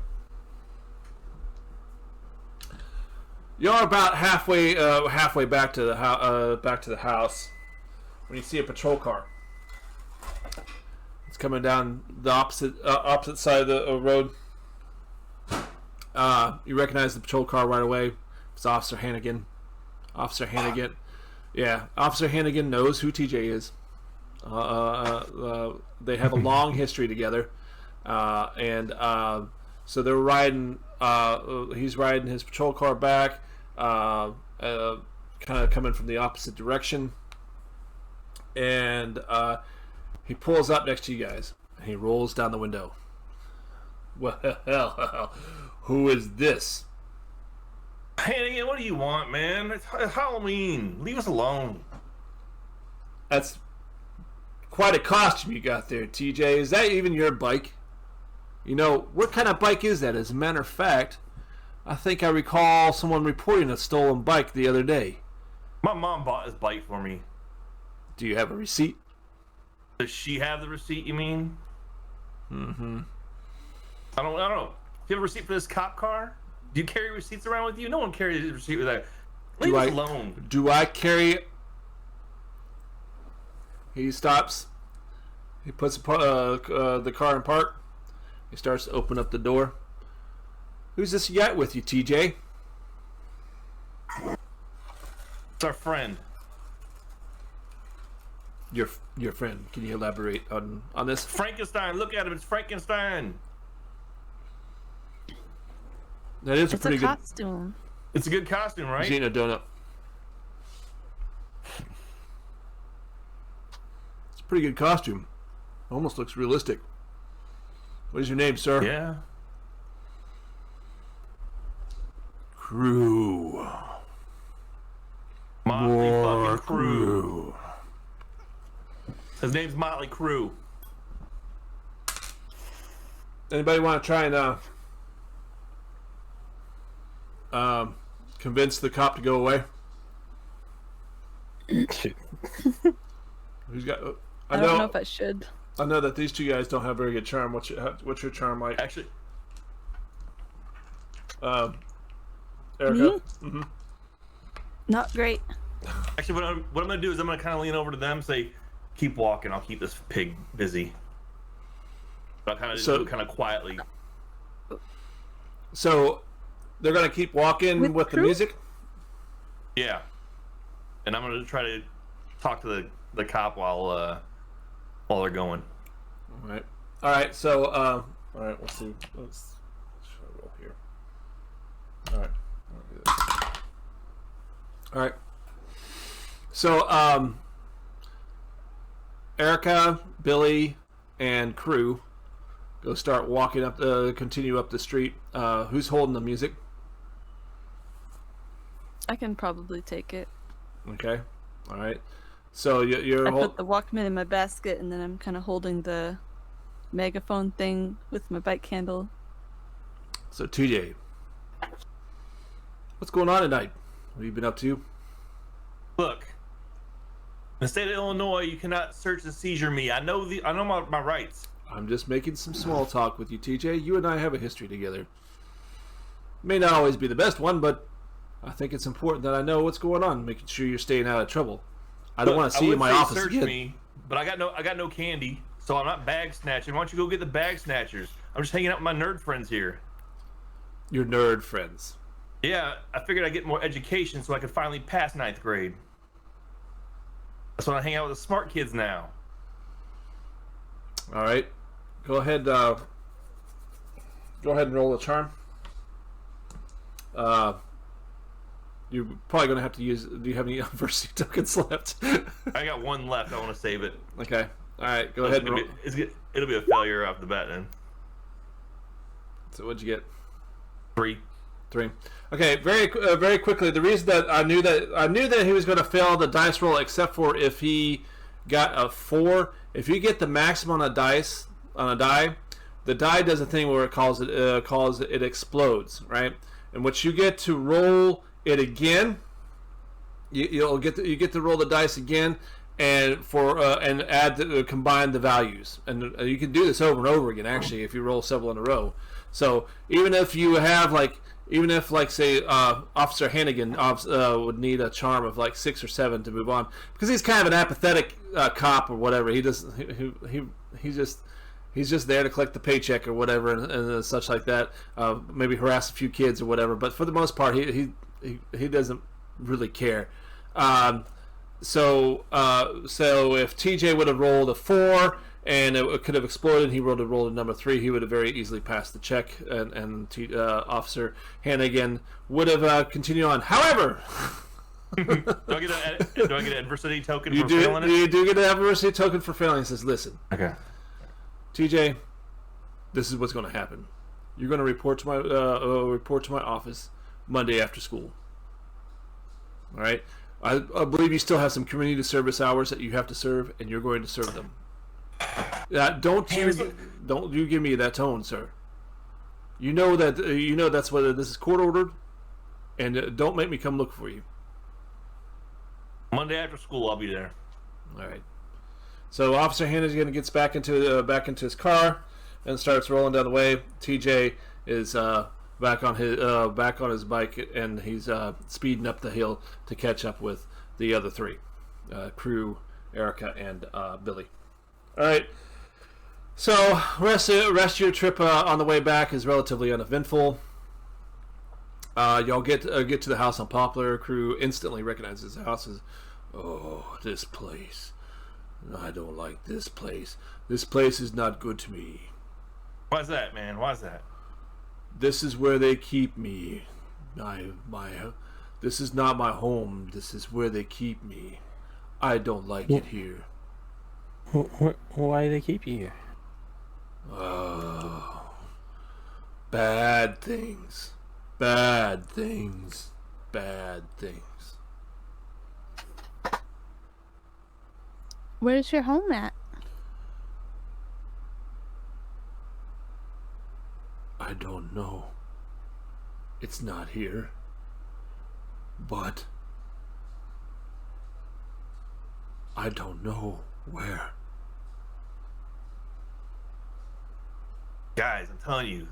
Y'all are about halfway back to the house when you see a patrol car. It's coming down the opposite side of the road. You recognize the patrol car right away. It's Officer Hannigan. Officer Hannigan. Yeah, Officer Hannigan knows who TJ is. They have a long history together, and so they're riding. He's riding his patrol car back, kind of coming from the opposite direction, and he pulls up next to you guys. And he rolls down the window. Well, who is this? Hannigan, what do you want, man? It's Halloween. Leave us alone. That's quite a costume you got there, TJ. Is that even your bike? What kind of bike is that? As a matter of fact, I think I recall someone reporting a stolen bike the other day. My mom bought this bike for me. Do you have a receipt? Does she have the receipt, you mean? I don't know. Do you have a receipt for this cop car? Do you carry receipts around with you? No one carries a receipt with that. Leave us alone. Do I carry... He stops. He puts the car in park. He starts to open up the door. Who's this you got with you, TJ? It's our friend. Your friend. Can you elaborate on this? Frankenstein. Look at him. It's Frankenstein. That is a pretty good costume. It's a good costume, right? He's eating a donut. It's a pretty good costume. Almost looks realistic. What is your name, sir? Yeah. Crew. Motley More fucking Crew. His name's Motley Crew. Anybody want to try and convince the cop to go away? Who's got? I don't know if I should. I know that these two guys don't have very good charm. What's your charm like? Actually, Erica. Me? Not great. what I'm gonna do is I'm gonna kind of lean over to them, and say, "Keep walking. I'll keep this pig busy." But I'll kind of quietly. So they're gonna keep walking with the music. Yeah, and I'm gonna try to talk to the cop while they're going. All right. So all right. Let's see. Let's roll here. All right. All right. So Erica, Billy, and crew go start walking up continue up the street. Who's holding the music? I can probably take it. Okay. All right. So you're I put the Walkman in my basket, and then I'm kind of holding the megaphone thing with my bike candle. So TJ, what's going on tonight? What have you been up to? Look, in the state of Illinois, you cannot search and seizure me. I know my rights. I'm just making some small talk with you, TJ. You and I have a history together. May not always be the best one, but I think it's important that I know what's going on, making sure you're staying out of trouble. I don't want to see you in my office search again. me, but I got no candy, so I'm not bag snatching. Why don't you go get the bag snatchers? I'm just hanging out with my nerd friends here. Your nerd friends. Yeah, I figured I'd get more education so I could finally pass 9th grade. That's why I hang out with the smart kids now. All right, go ahead. Go ahead and roll a charm. You're probably going to have to use... Do you have any adversity tokens left? I got one left. I want to save it. Okay. All right, go ahead and roll. It'll be a failure off the bat then. So what'd you get? 3. 3. Okay, very quickly. The reason that I knew that he was going to fail the dice roll, except for if he got a 4. If you get the maximum on a die, the die does a thing where it explodes, right? And what you get to roll it again, you get to roll the dice again, and combine the values, and you can do this over and over again. Actually, if you roll several in a row, so even if say Officer Hannigan would need a charm of like 6 or 7 to move on, because he's kind of an apathetic cop or whatever. He's just there to collect the paycheck or whatever and such like that. Maybe harass a few kids or whatever. But for the most part, he doesn't really care. So if TJ would have rolled a 4 and it could have exploded, he rolled a number 3, he would have very easily passed the check, and Officer Hannigan would have continued on. However, do I get an adversity token for failing it? You do get an adversity token for failing. He says, "Listen, Okay, TJ, this is what's going to happen. You're going to report to my office Monday after school. All right. I believe you still have some community service hours that you have to serve, and you're going to serve them. Don't you give me that tone, sir. You know that's what this is court ordered, and don't make me come look for you. Monday after school, I'll be there." All right. So Officer Hannigan gets back into his car and starts rolling down the way. TJ is back on his bike, and he's speeding up the hill to catch up with the other 3, Crew, Erica, and Billy. All right. So rest of your trip on the way back is relatively uneventful. Y'all get to the house on Poplar. Crew instantly recognizes the house as, "Oh, this place. I don't like this place. This place is not good to me. Why's that, man? Why's that? This is where they keep me. This is not my home. This is where they keep me. I don't like it here." Why do they keep you here? Oh, bad things. Bad things. Bad things. Where's your home at? I don't know. It's not here. But I don't know where. Guys, I'm telling you,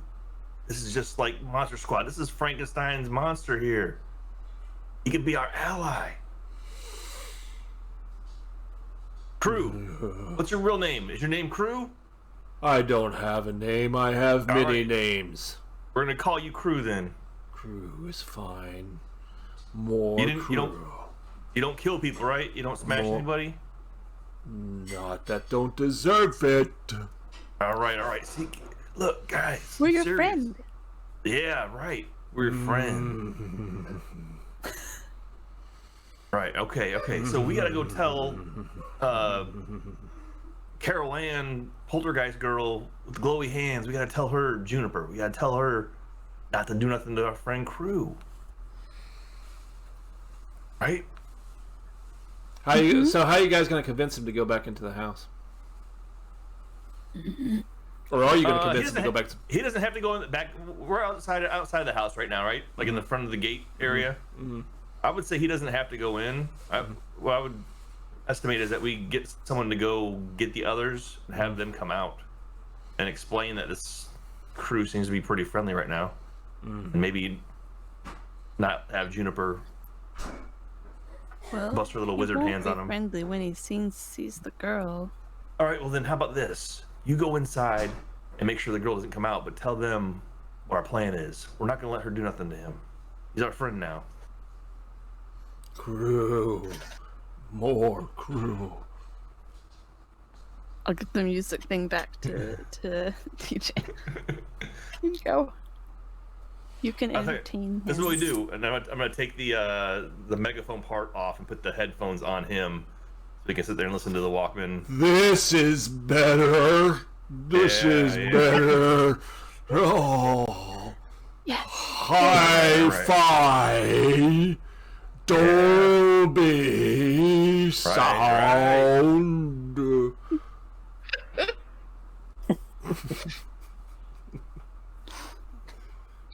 this is just like Monster Squad. This is Frankenstein's monster here. He could be our ally. Crew, what's your real name? Is your name Crew? I don't have a name. I have All many right. names. We're gonna call you Crew then. Crew is fine. More You crew. don't kill people, right? You don't smash No. anybody? Not that don't deserve it. All right. See, look, guys. We're I'm your serious. friend. Yeah, right. We're your friend. Right, okay. So we gotta go tell Carol Ann, poltergeist girl with the glowy hands, we gotta tell her Juniper. We gotta tell her not to do nothing to our friend Crew. Right? How you? So how are you guys gonna convince him to go back into the house? Or are you going to He convince him to go doesn't back to... He doesn't have to go in the back. We're outside of the house right now, right? Like in the front of the gate area. Mm-hmm. I would say he doesn't have to go in. What I would estimate is that we get someone to go get the others and have them come out and explain that this crew seems to be pretty friendly right now, and maybe not have Juniper Well, bust her little he wizard won't hands be on him. friendly when he sees the girl. All right, well then, how about this? You go inside and make sure the girl doesn't come out, but tell them what our plan is. We're not gonna let her do nothing to him. He's our friend now. Crew. More crew. I'll get the music thing back to TJ. Here you go. You can I'll tell you, entertain. This is what we his- do, and I'm gonna take the megaphone part off and put the headphones on him, so he can sit there and listen to the Walkman. This is better. This is Yeah. better. Oh. Yes. Hi fi. Dolby sound.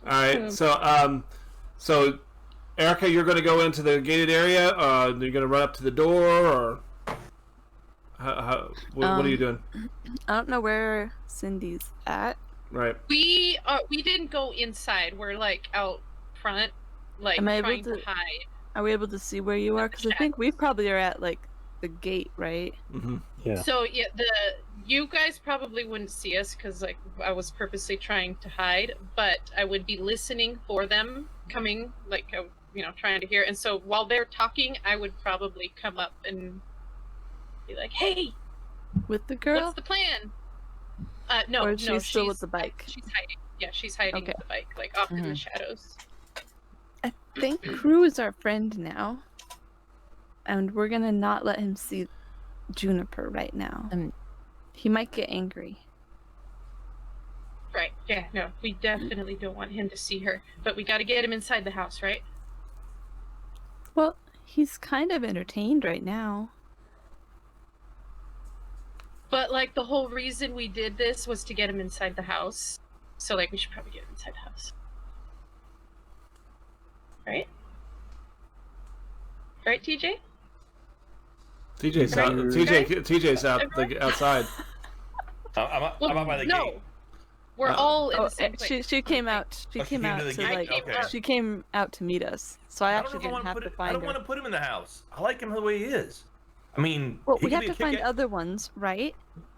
All right, so Erica, you're going to go into the gated area. You're going to run up to the door, or what are you doing? I don't know where Cindy's at. Right. We didn't go inside. We're like out front, like Am I able trying to to- hide. Are we able to see where you are? Because I think we probably are at like the gate, right? Mm-hmm. Yeah. So yeah, you guys probably wouldn't see us because like I was purposely trying to hide, but I would be listening for them coming, like trying to hear. And so while they're talking, I would probably come up and be like, "Hey, With the girl? what's the plan?" No, Or is she no, still with the bike? She's hiding. Yeah, she's hiding Okay. with the bike, like off in the shadows. I think Crew is our friend now. And we're gonna not let him see Juniper right now. He might get angry. Right. Yeah. No, we definitely don't want him to see her, but we got to get him inside the house, right? Well, he's kind of entertained right now. But like the whole reason we did this was to get him inside the house. So like we should probably get him inside the house. Right? Right, TJ? TJ's out. TJ's out outside. I'm out by the no. gate. We're all in Oh, the same place. she came out. She Oh, she came came out to the to gate? like. Okay. She came out to meet us. So I I don't actually know if I didn't want to have put to it. I find don't her. want to put him in the house. I like him the way he is. I mean, Well, he we could have be to a find kick-ass- other ones, right?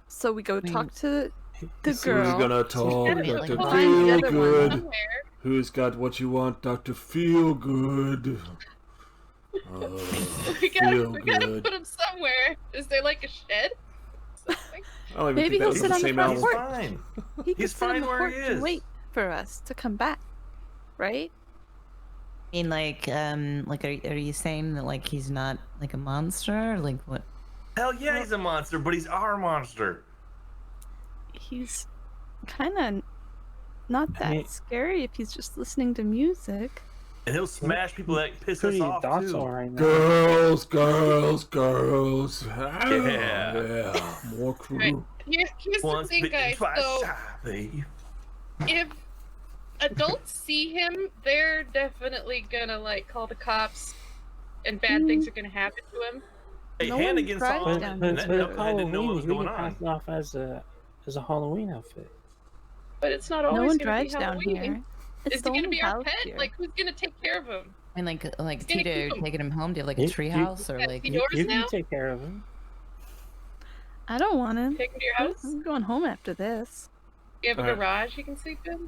So we go mean, talk to the Who's girl. gonna talk, gotta be Dr. like a find the Feel other one. Good? Somewhere. Who's got what you want, Dr. Feel Good? We Feel gotta good. put him somewhere. Is there like a shed? Something? I don't even Maybe think that he'll was sit the on the same front album. He's porch. fine. He could He's sit on fine the where porch he and is. wait for us to come back, right? I mean, like, are you saying that like he's not like a monster? Or, like what? Hell yeah, he's a monster, but he's our monster. He's kind of not that mean- scary if he's just listening to music. And he'll smash people that piss us Pretty off docile too. right now. Girls, girls, girls. Yeah. Yeah. More crew. Right. Here's the Once thing, bitten, guys. twice So shy, babe. if adults see him, they're definitely gonna like call the cops, and bad things are gonna happen to him. Hey, No one Hannigan drives saw him, down and here. that But knucklehead didn't know what was Halloween, we going can pass on. it off as a Halloween outfit. But it's not always No one gonna drives be down Halloween. here. It's Is the he gonna only be our house pet? here. Like, who's gonna take care of him? I mean, like gonna Tito, keep him. taking him home. Do you have like a You- tree you- house or Yeah, like? he- You, Yours you now? can take care of him. I don't want him. Take him to your house? I'm going home after this. You have a Alright. garage you can sleep in?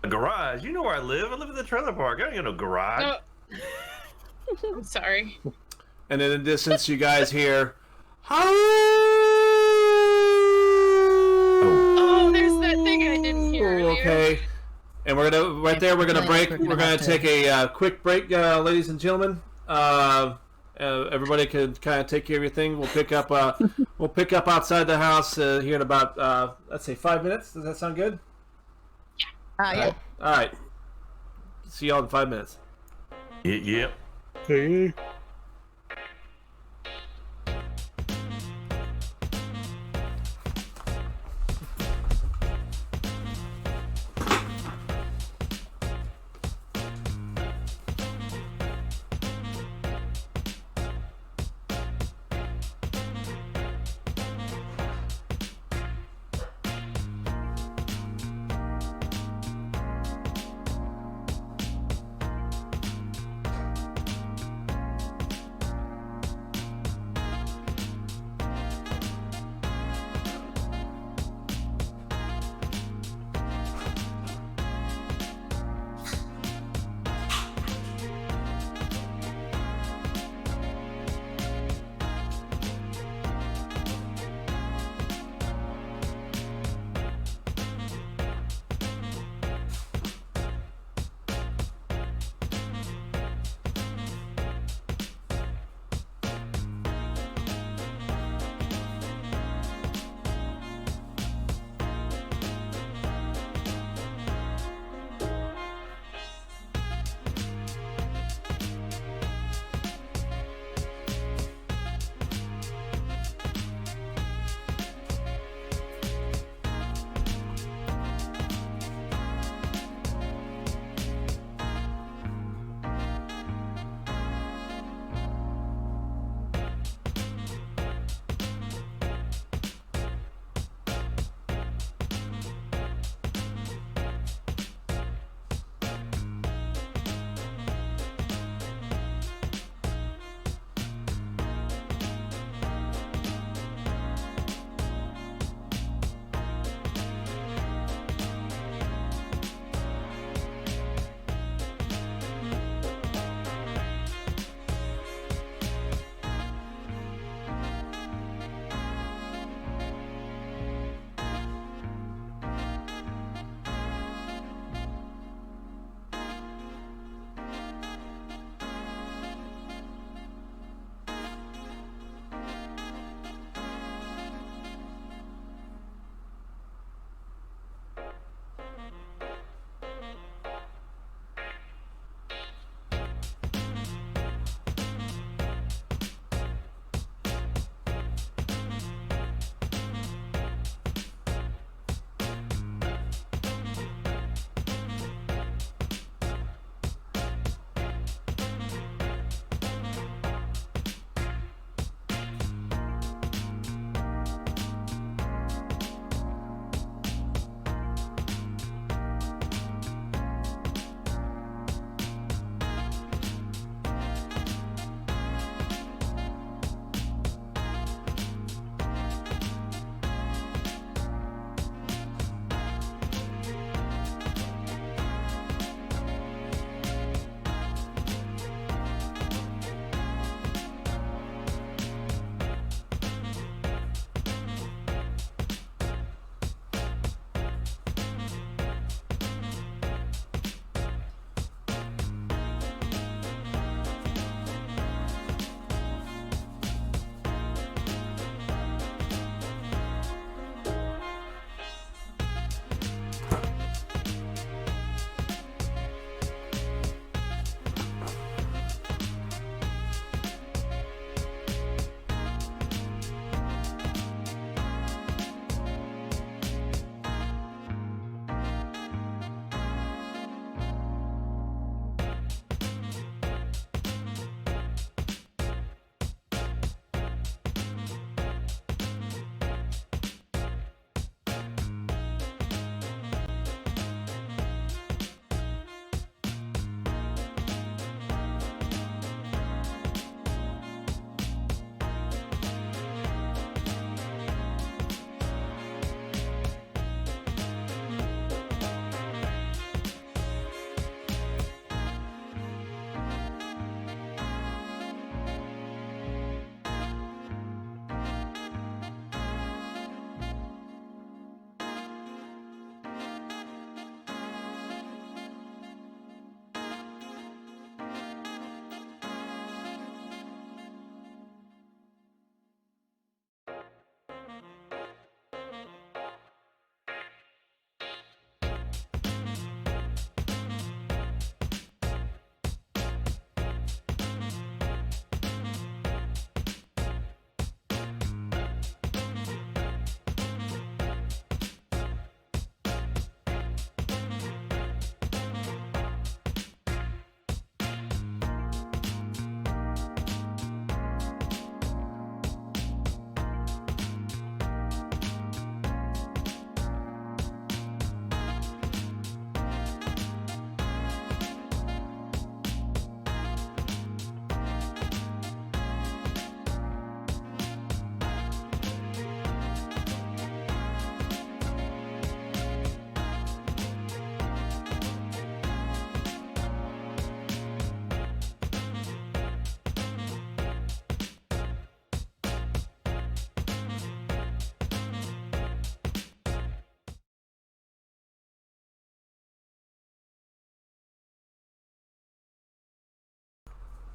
A garage? You know where I live? I live in the trailer park. I don't got no garage. No. I'm sorry. And in the distance, you guys hear. Oh, there's that thing I didn't hear earlier. Okay. And we're gonna right there. We're gonna break. We're We're gonna gonna have to- take a quick break, ladies and gentlemen. Everybody can kind of take care of your thing. We'll pick up. We'll pick up outside the house here in about let's say 5 minutes. Does that sound good? Yeah. All right. See y'all in 5 minutes. Yep. Hey.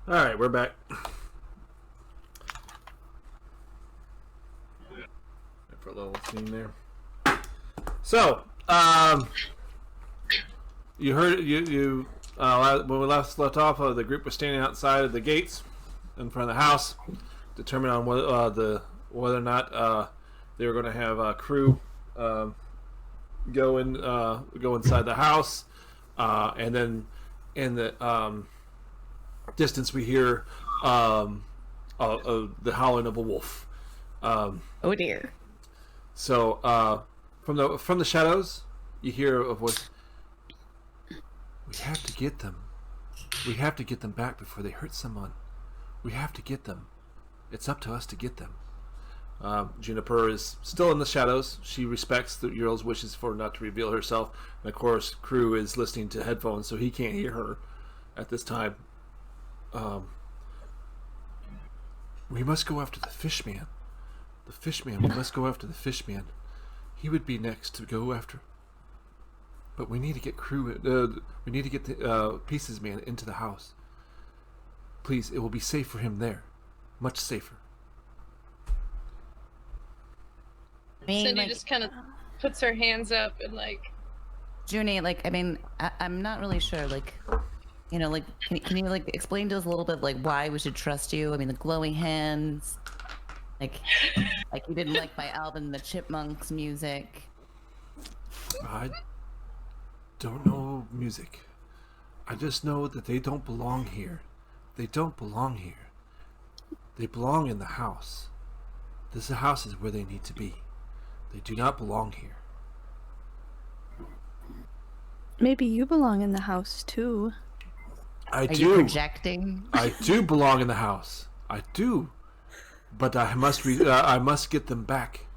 All right, we're back. For a little scene there. So, you heard when we last left off, the group was standing outside of the gates in front of the house, determining on whether or not they were going to have a crew go inside the house, and then in the distance we hear the howling of a wolf. Oh dear. So from the shadows, you hear a voice. We have to get them. We have to get them back before they hurt someone. We have to get them. It's up to us to get them. Juniper is still in the shadows. She respects the girl's wishes for not to reveal herself. And of course, Crew is listening to headphones, so he can't hear her at this time. We must go after the Fishman. The Fishman. We must go after the Fishman. He would be next to go after. But we need to get Crew. We need to get the Pieces Man into the house. Please, it will be safe for him there. Much safer. Cindy just kind of puts her hands up and like. Junie, like, I mean, I'm not really sure, like, you know, like, can you like explain to us a little bit, like, why we should trust you? I mean, the glowing hands, like you didn't like my Alvin and the Chipmunks music. I don't know music. I just know that they don't belong here. They don't belong here. They belong in the house. This house is where they need to be. They do not belong here. Maybe you belong in the house too. I Are do. you projecting? I do belong in the house. I do. But I must get them back.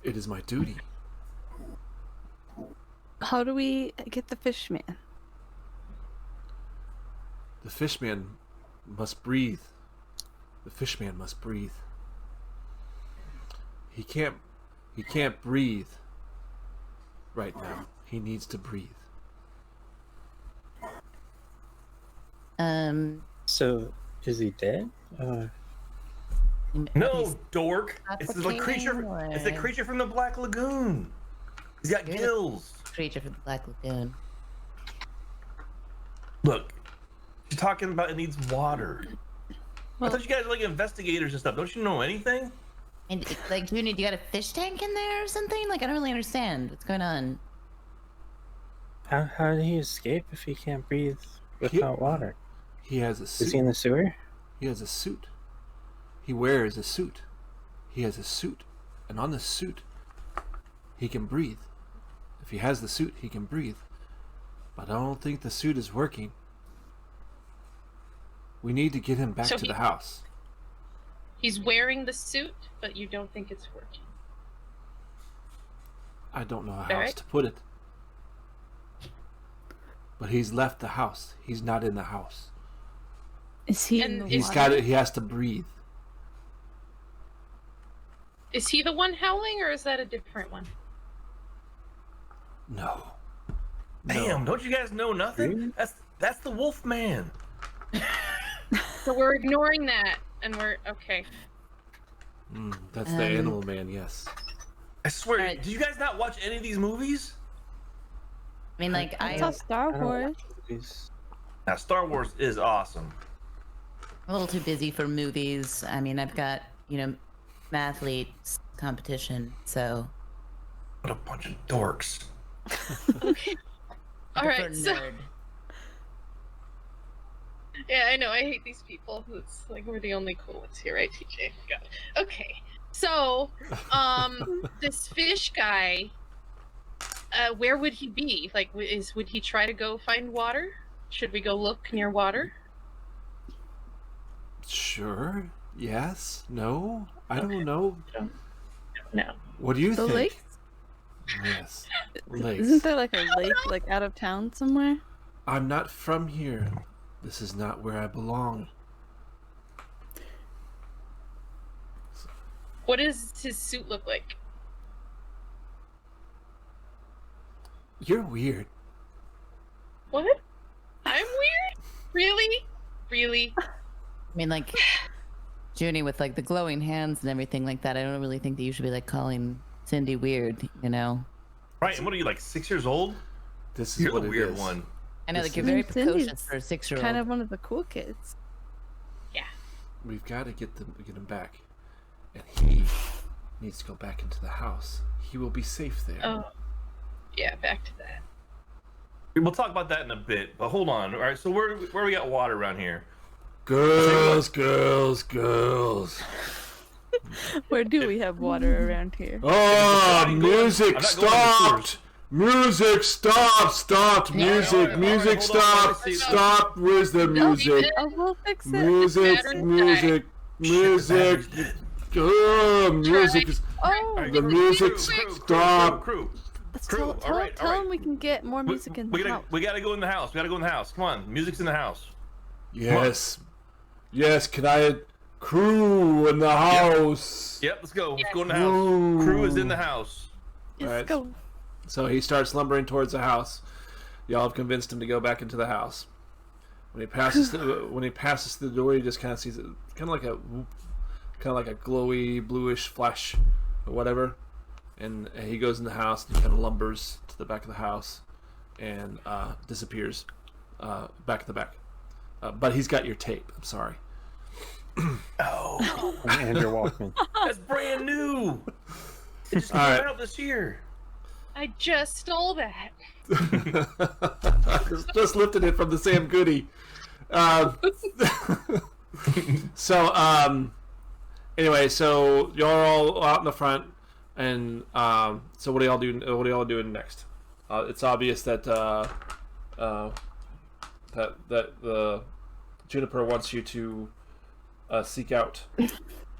It is my duty. How do we get the Fishman? The Fishman must breathe. The Fishman must breathe. He can't breathe right now. He needs to breathe. So, is he dead? No, dork. It's the suffocating, creature. or- It's the creature from the Black Lagoon. He's got You're the- gills. Creature from the Black Lagoon. Look, she's talking about it needs water. Well- I thought you guys were like investigators and stuff. Don't you know anything? And like, Junie, do you got a fish tank in there or something? Like, I don't really understand what's going on. How did he escape if he can't breathe without water? He has a suit. Is he in the sewer? He has a suit. He wears a suit. He has a suit. And on the suit, he can breathe. If he has the suit, he can breathe. But I don't think the suit is working. We need to get him back So to the house. He's wearing the suit, but you don't think it's working. I don't know how else Alright. to put it. But he's left the house. He's not in the house. Is he And in the He's water? got it. He has to breathe. Is he the one howling, or is that a different one? No. Damn, don't you guys know nothing? Really? That's the Wolf Man. So we're ignoring that, and we're okay. That's the Animal Man, yes. I swear. Alright. Did you guys not watch any of these movies? I mean, like, I saw Star I don't Wars. watch movies. Now, Star Wars is awesome. I'm a little too busy for movies. I mean, I've got, you know, mathletes competition, so. What a bunch of dorks. All right, For so nerd. yeah, I know I hate these people. It's like we're the only cool ones here, right, TJ? Got it. Okay, so this fish guy, where would he be? Like, would he try to go find water? Should we go look near water? Sure. Yes. No. I don't know. No. What do you The think? lakes? Yes. Lakes. Isn't there like a lake like out of town somewhere? I'm not from here. This is not where I belong. What does his suit look like? You're weird. What? I'm weird? really? I mean, like, Junie with like the glowing hands and everything like that. I don't really think that you should be like calling Cindy weird, you know? Right, and what are you, like 6 years old? This is You're the what it weird is. one. I know, This like, you're is- very Cindy's precocious for a 6-year-old. Kind of one of the cool kids. We've got to get him back, and he needs to go back into the house. He will be safe there. Oh, yeah. Back to that. We'll talk about that in a bit, but hold on. All right, so where we got water around here? Girls. Where do we have water around here? Oh, I'm not going music to the stopped! sewers. Music stopped! Music, all right, music hold on, stopped! let's see. Stop! Where's the music? Oh, we'll fix it. Music, Battery music, music. Music is. Oh, All right, The crew, music crew, stop. Crew. let's crew, tell, all tell, right, tell all him right. we can get more music in the house. We gotta go in the house. We gotta go in the house. Come on, music's in the house. Yes. Yes, can I. Crew in the house. Yep, let's go. Let's go in the Whoa. house. Crew is in the house. Let's Alright. go. So he starts lumbering towards the house. Y'all have convinced him to go back into the house. When he passes through the door, he just kind of sees it, kind of like a glowy bluish flash or whatever. And he goes in the house and he kind of lumbers to the back of the house and disappears back at the back. But he's got your tape. I'm sorry. Oh, And your Walkman. that's brand new. It just came All right. out this year. I just stole that. Just lifted it from the Sam Goody. Anyway, so y'all are all out in the front, and so what are y'all doing? What are y'all doing next? It's obvious that that Juniper wants you to seek out.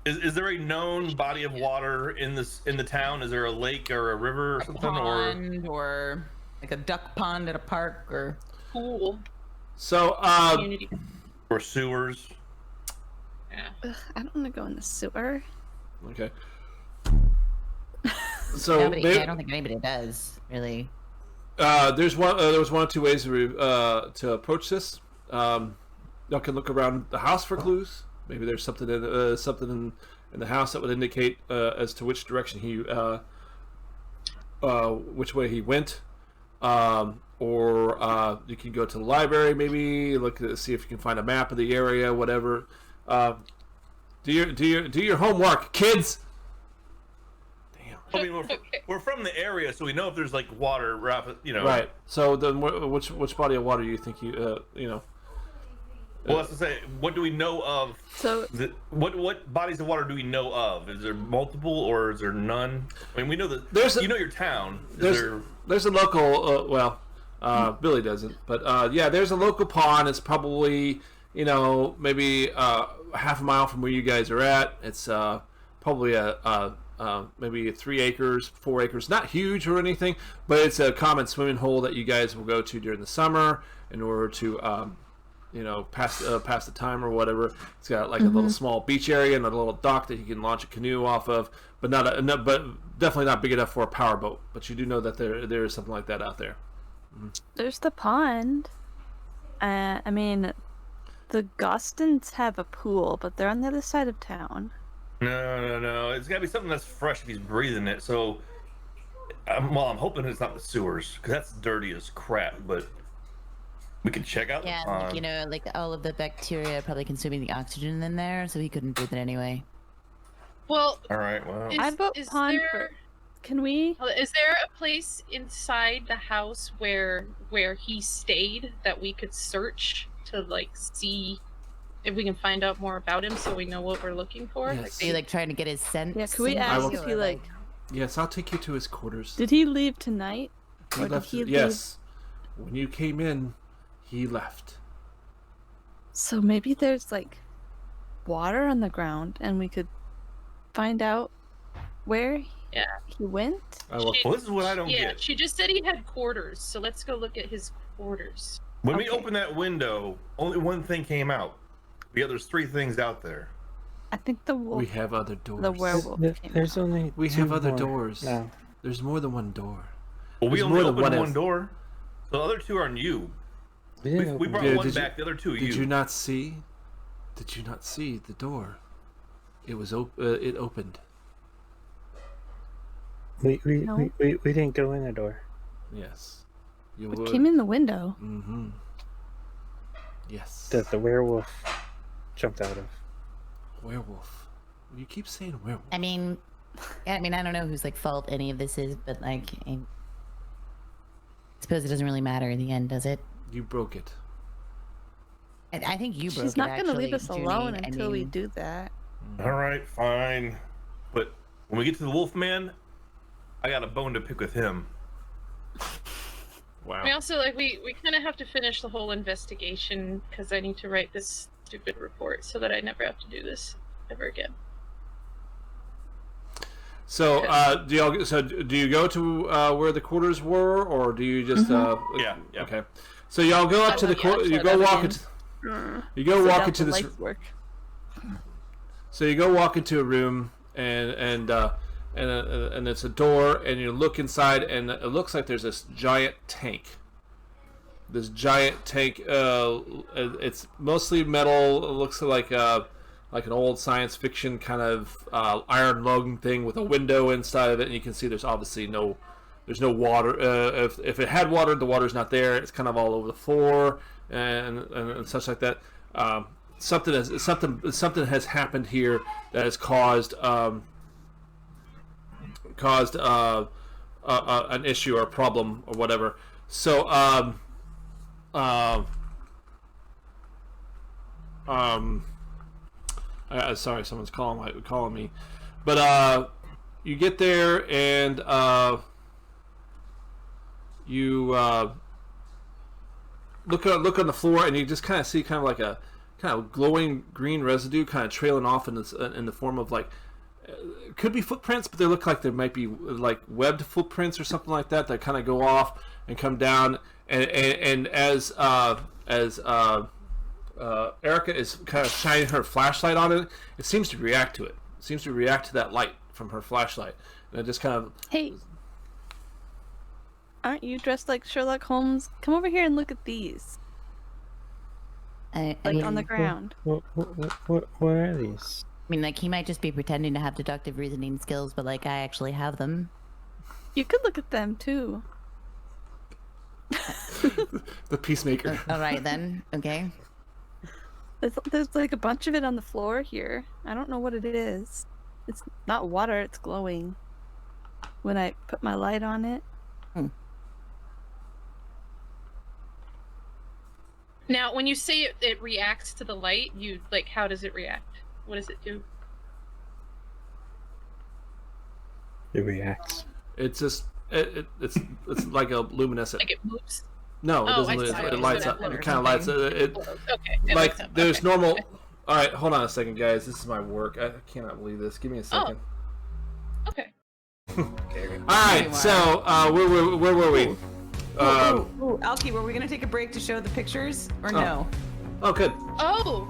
Is there a known body of water in the town? Is there a lake or a river or A something? pond or like a duck pond at a park or Cool. So Community. or sewers? Yeah. Ugh, I don't want to go in the sewer. okay. So Nobody, they- I don't think anybody does, really. there was one or two ways to approach this. Y'all can look around the house for clues. Maybe there's something in the house that would indicate as to which direction which way he went. Or you can go to the library, maybe see if you can find a map of the area, whatever. Do your homework, kids. Damn. I mean, we're from the area, so we know if there's like water, Right. So then, which body of water do you think you know? Well, that's to say, what do we know of? So What bodies of water do we know of? Is there multiple or is there none? I mean, we know that your town. There's a local. Billy doesn't, but yeah, there's a local pond. It's probably maybe half a mile from where you guys are at. It's probably maybe 3 acres, 4 acres. Not huge or anything, but it's a common swimming hole that you guys will go to during the summer in order to pass the time or whatever. It's got like a little small beach area and a little dock that you can launch a canoe off of, but but definitely not big enough for a power boat. But you do know that there is something like that out there. there's the pond. I mean, the Gostons have a pool, but they're on the other side of town. No. It's got to be something that's fresh if he's breathing it. So, I'm hoping it's not the sewers because that's dirty as crap. But we can check out Yeah, the pond. like all of the bacteria are probably consuming the oxygen in there, so he couldn't breathe it anyway. Well, All right. Well, is, I vote is pond there, for. Can we? is there a place inside the house where he stayed that we could search to like see if we can find out more about him so we know what we're looking for? Yes. Are you like trying to get his scent? Yeah, can we scent ask or, if he like? Yes, I'll take you to his quarters. Did he leave tonight? He Or did left. he leave? Yes. When you came in, he left. So maybe there's like water on the ground, and we could find out where he went. I will. well, this is what I don't Yeah, get. she just said he had quarters, so let's go look at his quarters. When we Okay. opened that window, only one thing came out. The other's 3 things out there. I think the wolf, We have other doors. the werewolf came There's out. only We two have other more doors. now. There's more than one door. Well, we There's only more than opened one one if. door. The other 2 are new. We didn't We open brought Did one you- back. The other 2 are Did you not see? Did you not see the door? It was it opened. We No. didn't go in the door. Yes. You We would. came in the window. Mm-hmm. Yes. That the werewolf jumped out of. Werewolf. You keep saying werewolf. I mean, I don't know whose like fault any of this is, but like, I suppose it doesn't really matter in the end, does it? You broke it. I think you broke She's it. not gonna actually, leave us Junie. alone I until we mean, do that. All right, fine. But when we get to the Wolfman, I got a bone to pick with him. Wow. We also we kind of have to finish the whole investigation because I need to write this stupid report so that I never have to do this ever again. So, do you go to where the quarters were, or do you just? Yeah. Okay. So y'all go up to the Yeah, you so go that walk again. into. You go walk into this. Work. So you go walk into a room, and it's a door, and you look inside, and it looks like there's this giant tank. This giant tank. It's mostly metal. It looks like an old science fiction kind of iron lung thing with a window inside of it, and you can see there's obviously there's no water. If it had water, the water's not there. It's kind of all over the floor and such like that. Something has happened here that has caused an issue or a problem or whatever. So sorry, someone's calling me, but you get there and you look on the floor, and you just kind of see kind of like a kind of glowing green residue kind of trailing off in the form of like it could be footprints, but they look like there might be like webbed footprints or something like that kind of go off and come down, and as Erica is kind of shining her flashlight on it, it seems to react to it. It seems to react to that light from her flashlight, and it just kind of. Hey, aren't you dressed like Sherlock Holmes? Come over here and look at these, I like mean, on the ground. What are these? I mean, like he might just be pretending to have deductive reasoning skills, but like I actually have them. You could look at them too. The peacemaker. All right then. Okay. There's like a bunch of it on the floor here. I don't know what it is. It's not water, it's glowing. When I put my light on it. Now, when you say it reacts to the light, you like how does it react? What does it do? It reacts. It's just it's like a luminescent. Like it moves? No, it Oh, doesn't. I see. It So lights that up. It glitters. kind of lights. It Okay. that like makes sense. there's Okay. normal. Okay. All right, hold on a second, guys. This is my work. I cannot believe this. Give me a second. Okay. All right, so where were we? Ooh, Alki, were we gonna take a break to show the pictures or no? Oh, good. Oh.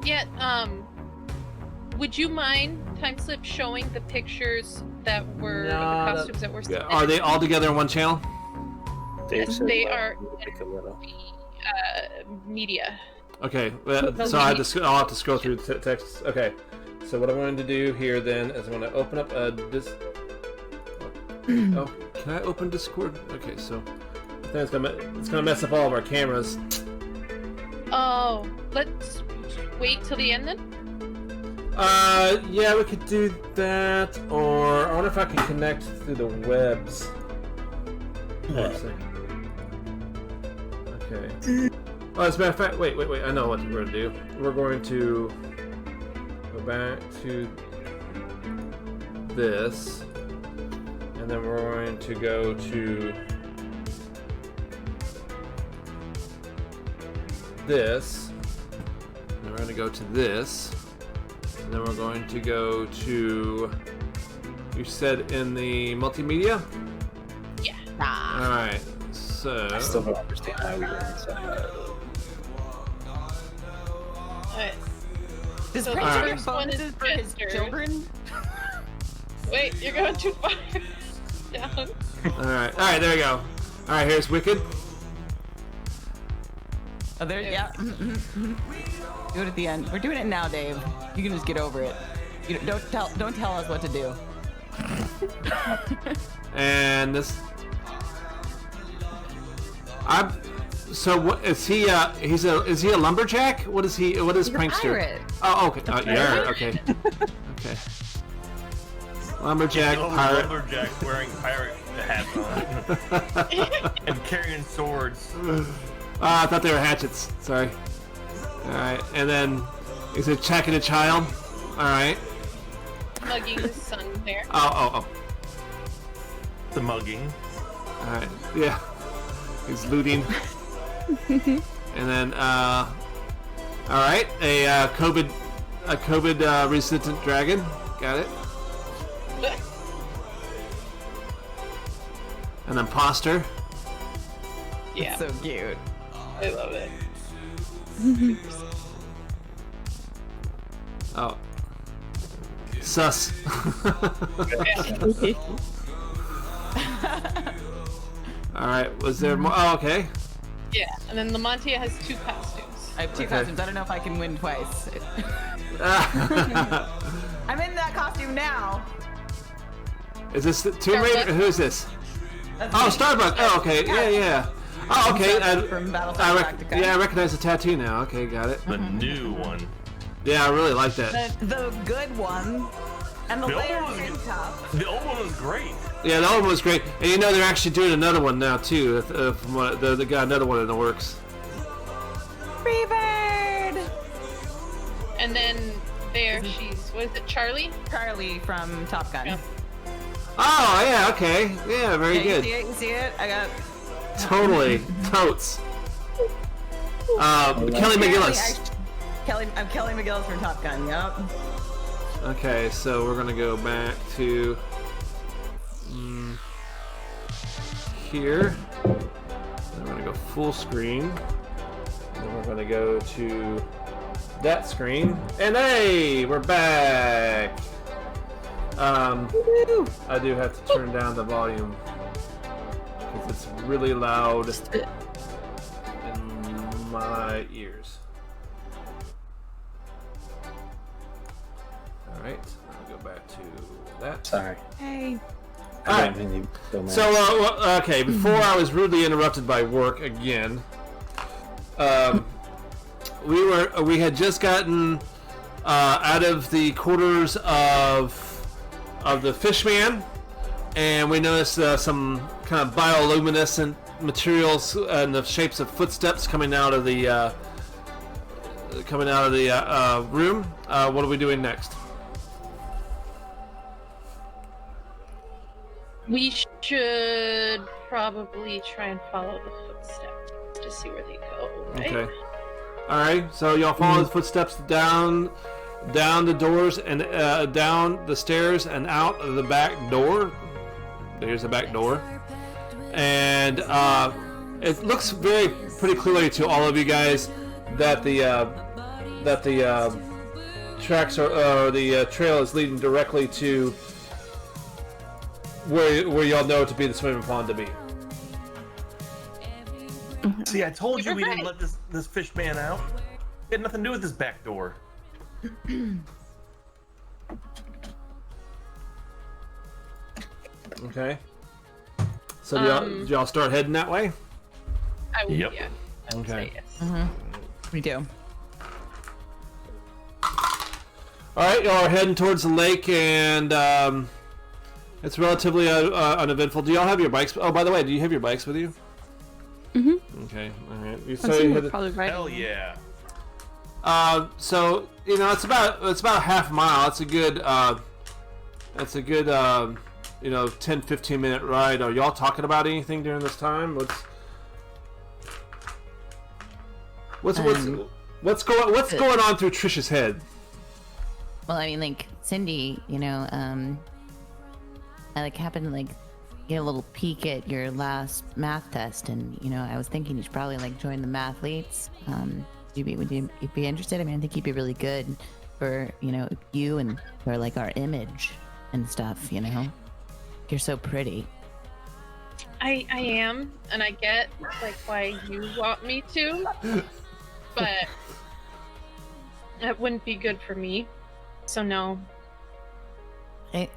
Yeah. Would you mind time slip showing the pictures that were No, the costumes that were? Yeah, are they all together in one channel? Yes, they are Like a little. media. Okay, so I'll have to scroll through the text. Okay, so what I'm going to do here then is I'm going to open up this. Oh, can I open Discord? Okay, so I think it's gonna mess up all of our cameras. Oh, let's wait till the end then. Yeah, we could do that, or I wonder if I can connect through the webs. Actually. Okay. Oh, as a matter of fact, wait. I know what we're going to do. We're going to go back to this, and then we're going to go to this, and we're going to go to this, and then we're going to go to, you said in the multimedia? Yeah. Alright, so... I still don't understand how we were inside. Alright. Does So Prince the get first one is bonuses for his gender. children? Wait, you're going too far down. Alright, there we go. Alright, here's Wicked. Oh, there, yeah. Do it at the end. We're doing it now, Dave. You can just get over it. You don't tell us what to do. And this. So what is he? Is he a lumberjack? What is he? What is He's a prankster? pirate. Oh, okay. Yeah, okay. Okay. Lumberjack, No pirate. lumberjacks wearing pirate hats on and carrying swords. I thought they were hatchets. Sorry. All right, and then is it checking a child? All right. Mugging his son there. Oh. The mugging. All right. Yeah. He's looting. And then, all right, a COVID resistant dragon. Got it. An imposter. Yeah, So cute. I love it. Oh. Sus. All right. Was there more? Oh, okay. Yeah, and then Lamontia has 2 costumes. I have 2 Okay. costumes. I don't know if I can win twice. I'm in that costume now. Is this Tomb Raider? Who is this? That's Oh, me. Starbucks. Oh, okay. Yeah. Oh, okay. From Battlestar Galactica. Yeah, I recognize the tattoo now. Okay, got it. The new one. Yeah, I really like that. The good one. And the The old layered one was tank top. The old one was great. Yeah, the old one was great. And you know they're actually doing another one now too. From what they got another one in the works. Freebird! And then there she's, what is it, Charlie? Charlie from Top Gun. Yeah. Oh yeah, okay. Yeah, very Yeah, good. You see it? I got Totally. Totes. Kelly McGillis. I'm Kelly McGillis from Top Gun, yep. Okay, so we're gonna go back to here. Then we're gonna go full screen. And then we're gonna go to that screen. And hey, we're back. I do have to turn down the volume because it's really loud in my ears. Alright, I'll go back to that. Sorry. Hey. I Alright. didn't mean to be so mad. So, okay, before I was rudely interrupted by work again, we had just gotten out of the quarters of the Fishman, and we noticed some kind of bioluminescent materials in the shapes of footsteps coming out of the room. What are we doing next? We should probably try and follow the footsteps to see where they go, right? Okay. All right. So y'all follow the footsteps down the doors and down the stairs and out of the back door. There's the back door, and it looks pretty clearly to all of you guys that the tracks or the trail is leading directly to where y'all know to be the swimming pond to be. See, I told you You're we didn't right. let this fish man out. It had nothing to do with this back door. Okay. So do y'all start heading that way? I would, Yep. yeah. I would Okay. say yes. We do. All right, y'all are heading towards the lake, and it's relatively uneventful. Do y'all have your bikes? Oh, by the way, do you have your bikes with you? Mm-hmm. Okay, all right. You I'm say assuming you we're had, probably right. Hell yeah. so you know it's about a half mile. It's a good 10-15 minute ride. Are y'all talking about anything during this time? What's going on through Trish's head? Well, I mean, like Cindy, I happened to get a little peek at your last math test, and I was thinking you should probably join the mathletes. Would you be interested? I mean, I think you'd be really good for you and for our image and stuff. You're so pretty. I am, and I get why you want me to. but that wouldn't be good for me. So no. I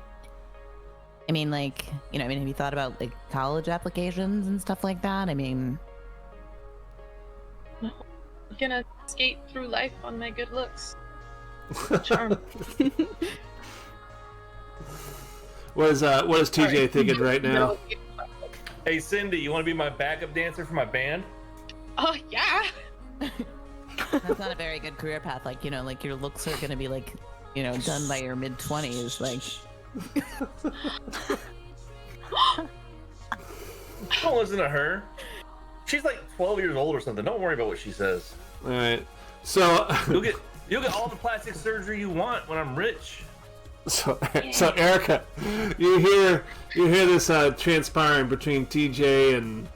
mean, like, you know, I mean, have you thought about like college applications and stuff like that? I mean, I'm gonna skate through life on my good looks. Charm. What is TJ Sorry. thinking right now? No. Hey, Cindy, you want to be my backup dancer for my band? Oh yeah. that's not a very good career path. Like, you know, like your looks are gonna be like, you know, done by your mid-20s. Like, Don't listen to her. She's like 12 years old or something. Don't worry about what she says. All right. So You'll get all the plastic surgery you want when I'm rich. So Erica, you hear this transpiring between TJ and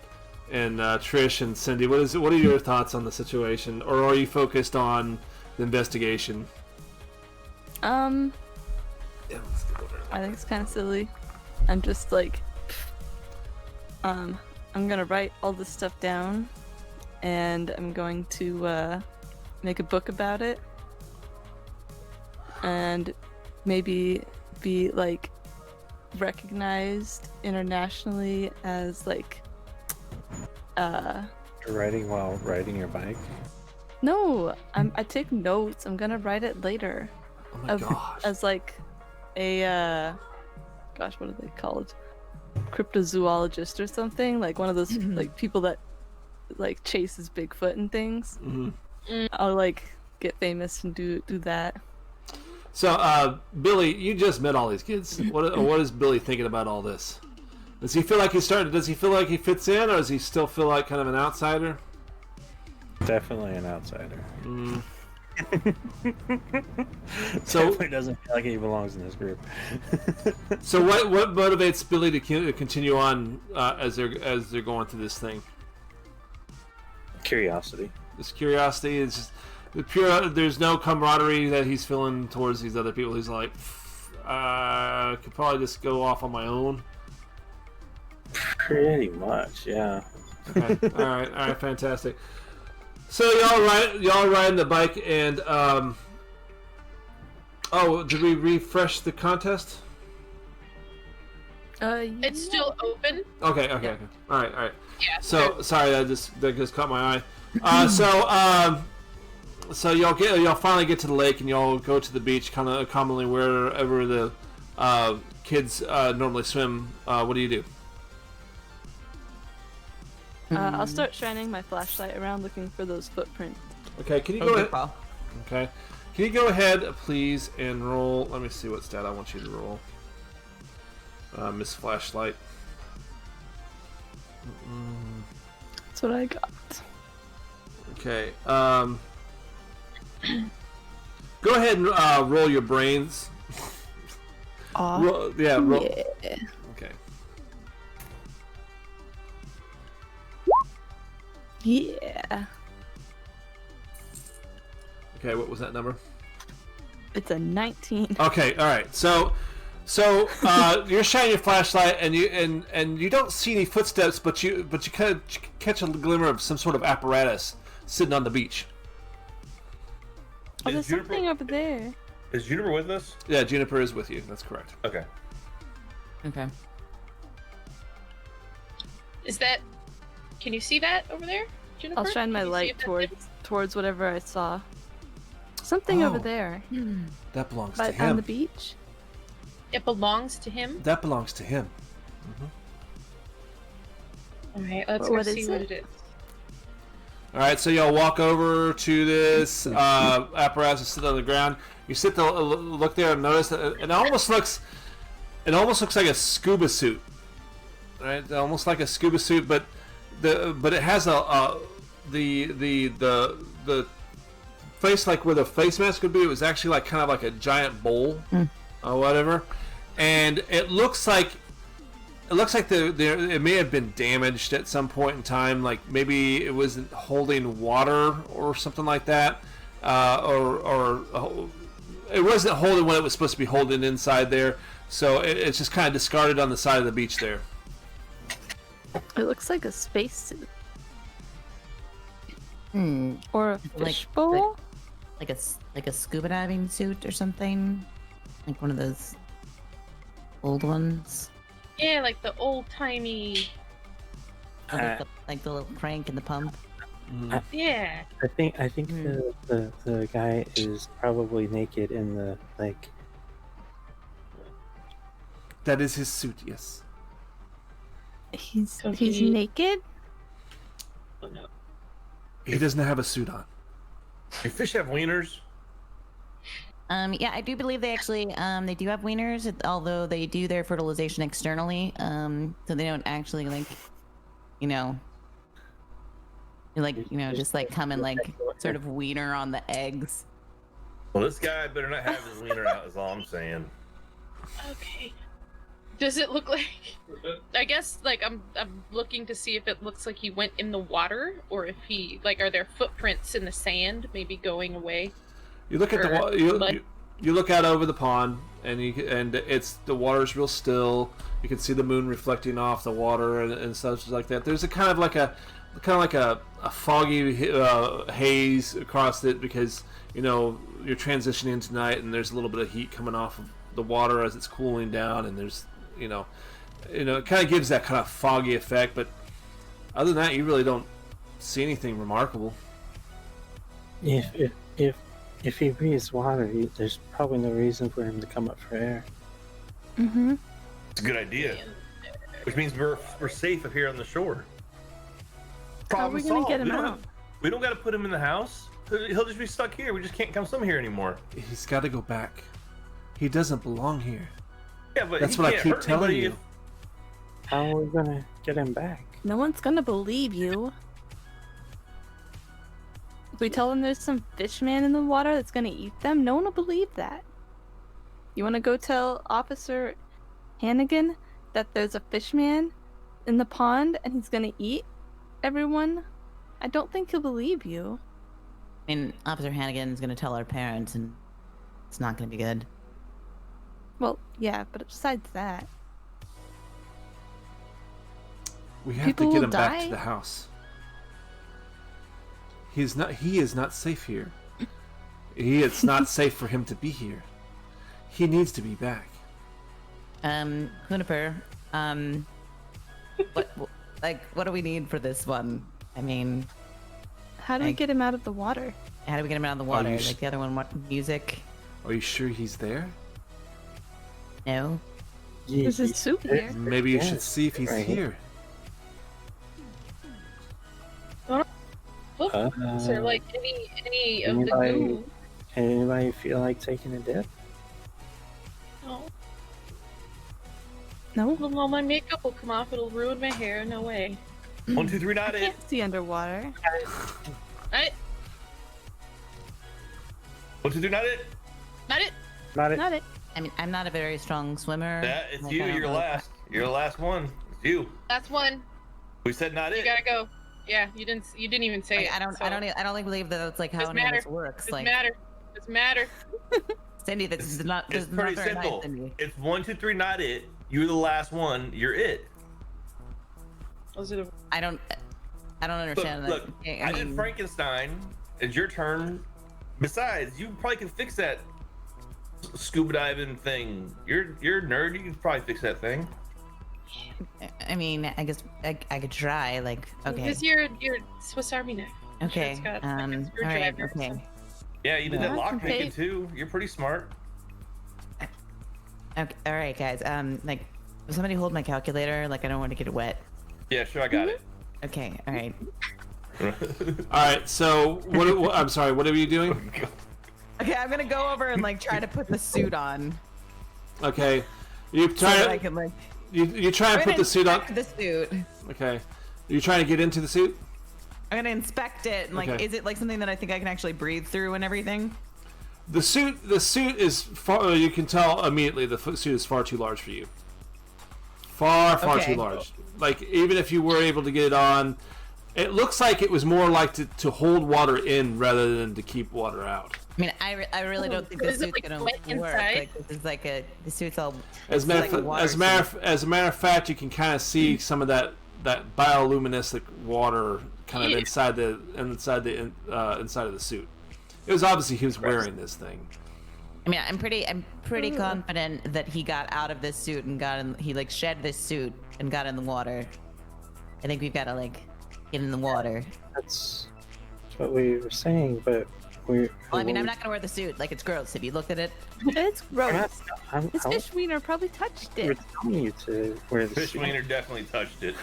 Trish and Cindy. What are your thoughts on the situation, or are you focused on the investigation? I think it's kind of silly. I'm just like, I'm gonna write all this stuff down, and I'm going to make a book about it, and maybe be like recognized internationally as like You're writing while riding your bike? no, I take notes. I'm gonna write it later. Oh my gosh! As like a gosh, what are they called? Cryptozoologist or something, like one of those like people that like chases Bigfoot and things. Mm-hmm. I'll like get famous and do that. So, Billy, you just met all these kids. What is Billy thinking about all this? Does he feel like Does he feel like he fits in, or does he still feel like kind of an outsider? Definitely an outsider. Mm. So Definitely doesn't feel like he belongs in this group. So what motivates Billy to continue on as they're going through this thing? Curiosity. This curiosity is just the pure. There's no camaraderie that he's feeling towards these other people. He's like, I could probably just go off on my own. Pretty much, yeah. Okay. all right, fantastic. So y'all riding the bike, and oh, did we refresh the contest? It's still open. Okay. All right. Yeah. So sorry, that just caught my eye. So y'all finally get to the lake, and y'all go to the beach, kind of commonly wherever the kids normally swim. What do you do? I'll start shining my flashlight around looking for those footprints. Okay, can you go ahead? Okay, can you go ahead, please, and roll? Let me see what stat I want you to roll. Miss Flashlight. That's what I got. Okay. Go ahead and roll your brains. Roll. Yeah. Okay. Yeah. Okay, what was that number? It's a 19. Okay, all right. So you're shining your flashlight, and you don't see any footsteps, but you kind of catch a glimmer of some sort of apparatus sitting on the beach. Oh, there's something over there. Is Juniper with us? Yeah, Juniper is with you. That's correct. Okay. Okay. Is that? Can you see that over there, Juniper? I'll shine my Can you see light if that's it? towards whatever I saw. Something over Oh. there. That belongs to But him. on the beach? It belongs to him. That belongs to him. All right, let's What go is see it? what it is. All right, so y'all walk over to this apparatus sitting on the ground. You sit there, look there, and notice that it almost looks like a scuba suit. Right, almost like a scuba suit, but it has the face like where the face mask would be. It was actually like kind of like a giant bowl or whatever, and it looks like it may have been damaged at some point in time. Like maybe it wasn't holding water or something like that, or it wasn't holding what it was supposed to be holding inside there. So it's just kind of discarded on the side of the beach there. It looks like a spacesuit. Or a Like- fishbowl? like a scuba diving suit or something, like one of those old ones, Yeah, like the old timey. like the little crank in the pump. Yeah. I think the guy is probably naked in the like. That is his suit, yes. He's So he's he- naked? He doesn't have a suit on. Do fish have wieners? Yeah, I do believe they actually they do have wieners, although they do their fertilization externally, so they don't actually just like come and like sort of wiener on the eggs. Well, this guy better not have his wiener out. Is all I'm saying. Okay. Does it look like? I guess like I'm looking to see if it looks like he went in the water, or if he like are there footprints in the sand, maybe going away. You look at the Or you look out over the pond, and it's the water's real still. You can see the moon reflecting off the water and such like that. There's a kind of like a foggy haze across it because you're transitioning tonight, and there's a little bit of heat coming off of the water as it's cooling down, and there's it kind of gives that kind of foggy effect. But other than that, you really don't see anything remarkable. If he breathes water, there's probably no reason for him to come up for air. Mm-hmm. It's a good idea. Which means we're safe up here on the shore. How are we gonna get him out? We don't got to put him in the house. He'll just be stuck here. We just can't come swim here anymore. He's got to go back. He doesn't belong here. Yeah, but That's he what I can't keep hurt telling anybody you. How are we gonna get him back? No one's gonna believe you. If we tell them there's some fish man in the water that's gonna eat them, no one will believe that. You wanna go tell Officer Hannigan that there's a fish man in the pond and he's gonna eat everyone? I don't think he'll believe you. I mean, Officer Hannigan is going to tell our parents, and it's not going to be good. Well, yeah, but besides that, We have People to get will him back to die. the house. He is not safe here. It's not safe for him to be here. He needs to be back. Juniper, what do we need for this one? I mean, how do we get him out of the water? how do we get him out of the water? you Like the other one, what music? Are you sure he's there? No. There's his suit here. Maybe you should see if he's Right. here. Look, is there like any of the anybody- goo? Anybody feel like taking a dip? No. No? Well, all my makeup will come off. It'll ruin my hair. No way. 1, 2, 3, I not it. can't see underwater. I, 1, 2, 3, not it. not it. Not it. Not it. I mean, I'm not a very strong swimmer. Yeah, it's Like, you. I don't You're know. last. You're the last one. It's you. That's one. We said not You it. gotta go. Yeah, you didn't even say Like, it. I don't like believe that that's like how Doesn't any of matter. this works. Doesn't Like, matter. Doesn't matter. Cindy, this is not. It's This is not pretty very simple. Nice, Cindy. It's 1, 2, 3, not it. You're the last one. You're it. Those are the. I don't understand Look, that. I did Frankenstein. It's your turn. Besides, you probably can fix that scuba diving thing. You're a nerd. You can probably fix that thing. I mean, I guess I could try. Like, okay, This is your Swiss Army knife. I'm sure okay, it's got, like, a all right, screwdriver or okay. something. Yeah, you did that Yeah, lock okay. picking too. You're pretty smart. Okay, all right, guys. Like, will somebody hold my calculator? Like, I don't want to get it wet. Yeah, sure, I got it. Okay, all right. All right. So what? I'm sorry. What are you doing? Okay, I'm gonna go over and like try to put the suit on Okay. You so that I try can like. you try and I'm put gonna the suit on. inspect the suit. Okay. You trying to get into the suit? I'm gonna inspect it and like, Okay. is it like something that I think I can actually breathe through and everything? The suit is far. You can tell immediately the suit is far too large for you. Far Okay. too large. Like even if you were able to get it on, it looks like it was more like to hold water in rather than to keep water out. I mean, I really don't think the Is it, suit's like, gonna wet work. inside? Like, this is like the suit's all. As a like a matter water as a matter of fact, you can kind of see some of that that bioluminescent water kind of inside of the suit. It was obviously he was wearing this thing. I mean, I'm pretty confident that he got out of this suit and he like shed this suit and got in the water. I think we've got to like get in the water. That's what we were saying, but we. Well, I mean, I'm not gonna wear the suit. Like, it's gross. Have you looked at it? It's gross. His I fish wiener probably touched we're it. telling you to wear the Fish suit. Wiener definitely touched it.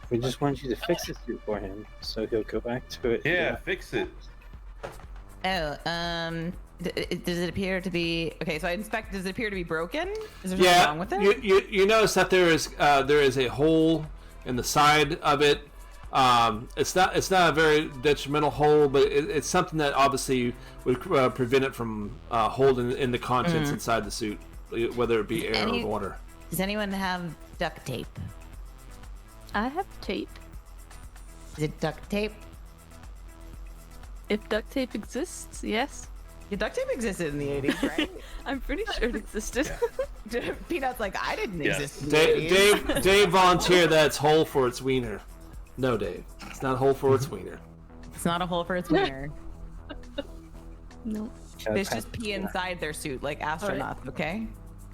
We just want you to fix the suit for him, so he'll go back to it. Yeah, fix it. Oh, does it appear to be okay? So I inspect. Does it appear to be broken? Is there something Yeah, wrong with it? you notice that there is a hole in the side of it. It's not a very detrimental hole, but it's something that obviously would prevent it from holding in the contents inside the suit, whether it be air or water. Does anyone have duct tape? I have tape. Is it duct tape? If duct tape exists, yes. Yeah, duct tape existed in the 80s, right? I'm pretty sure it existed. Peanut's like, I didn't Yes. exist in the 80s. Dave volunteered that it's hole for its wiener. No, Dave, it's not a hole for its wiener. It's not a hole for its wiener. No. Fish just pee inside their suit like astronauts, okay?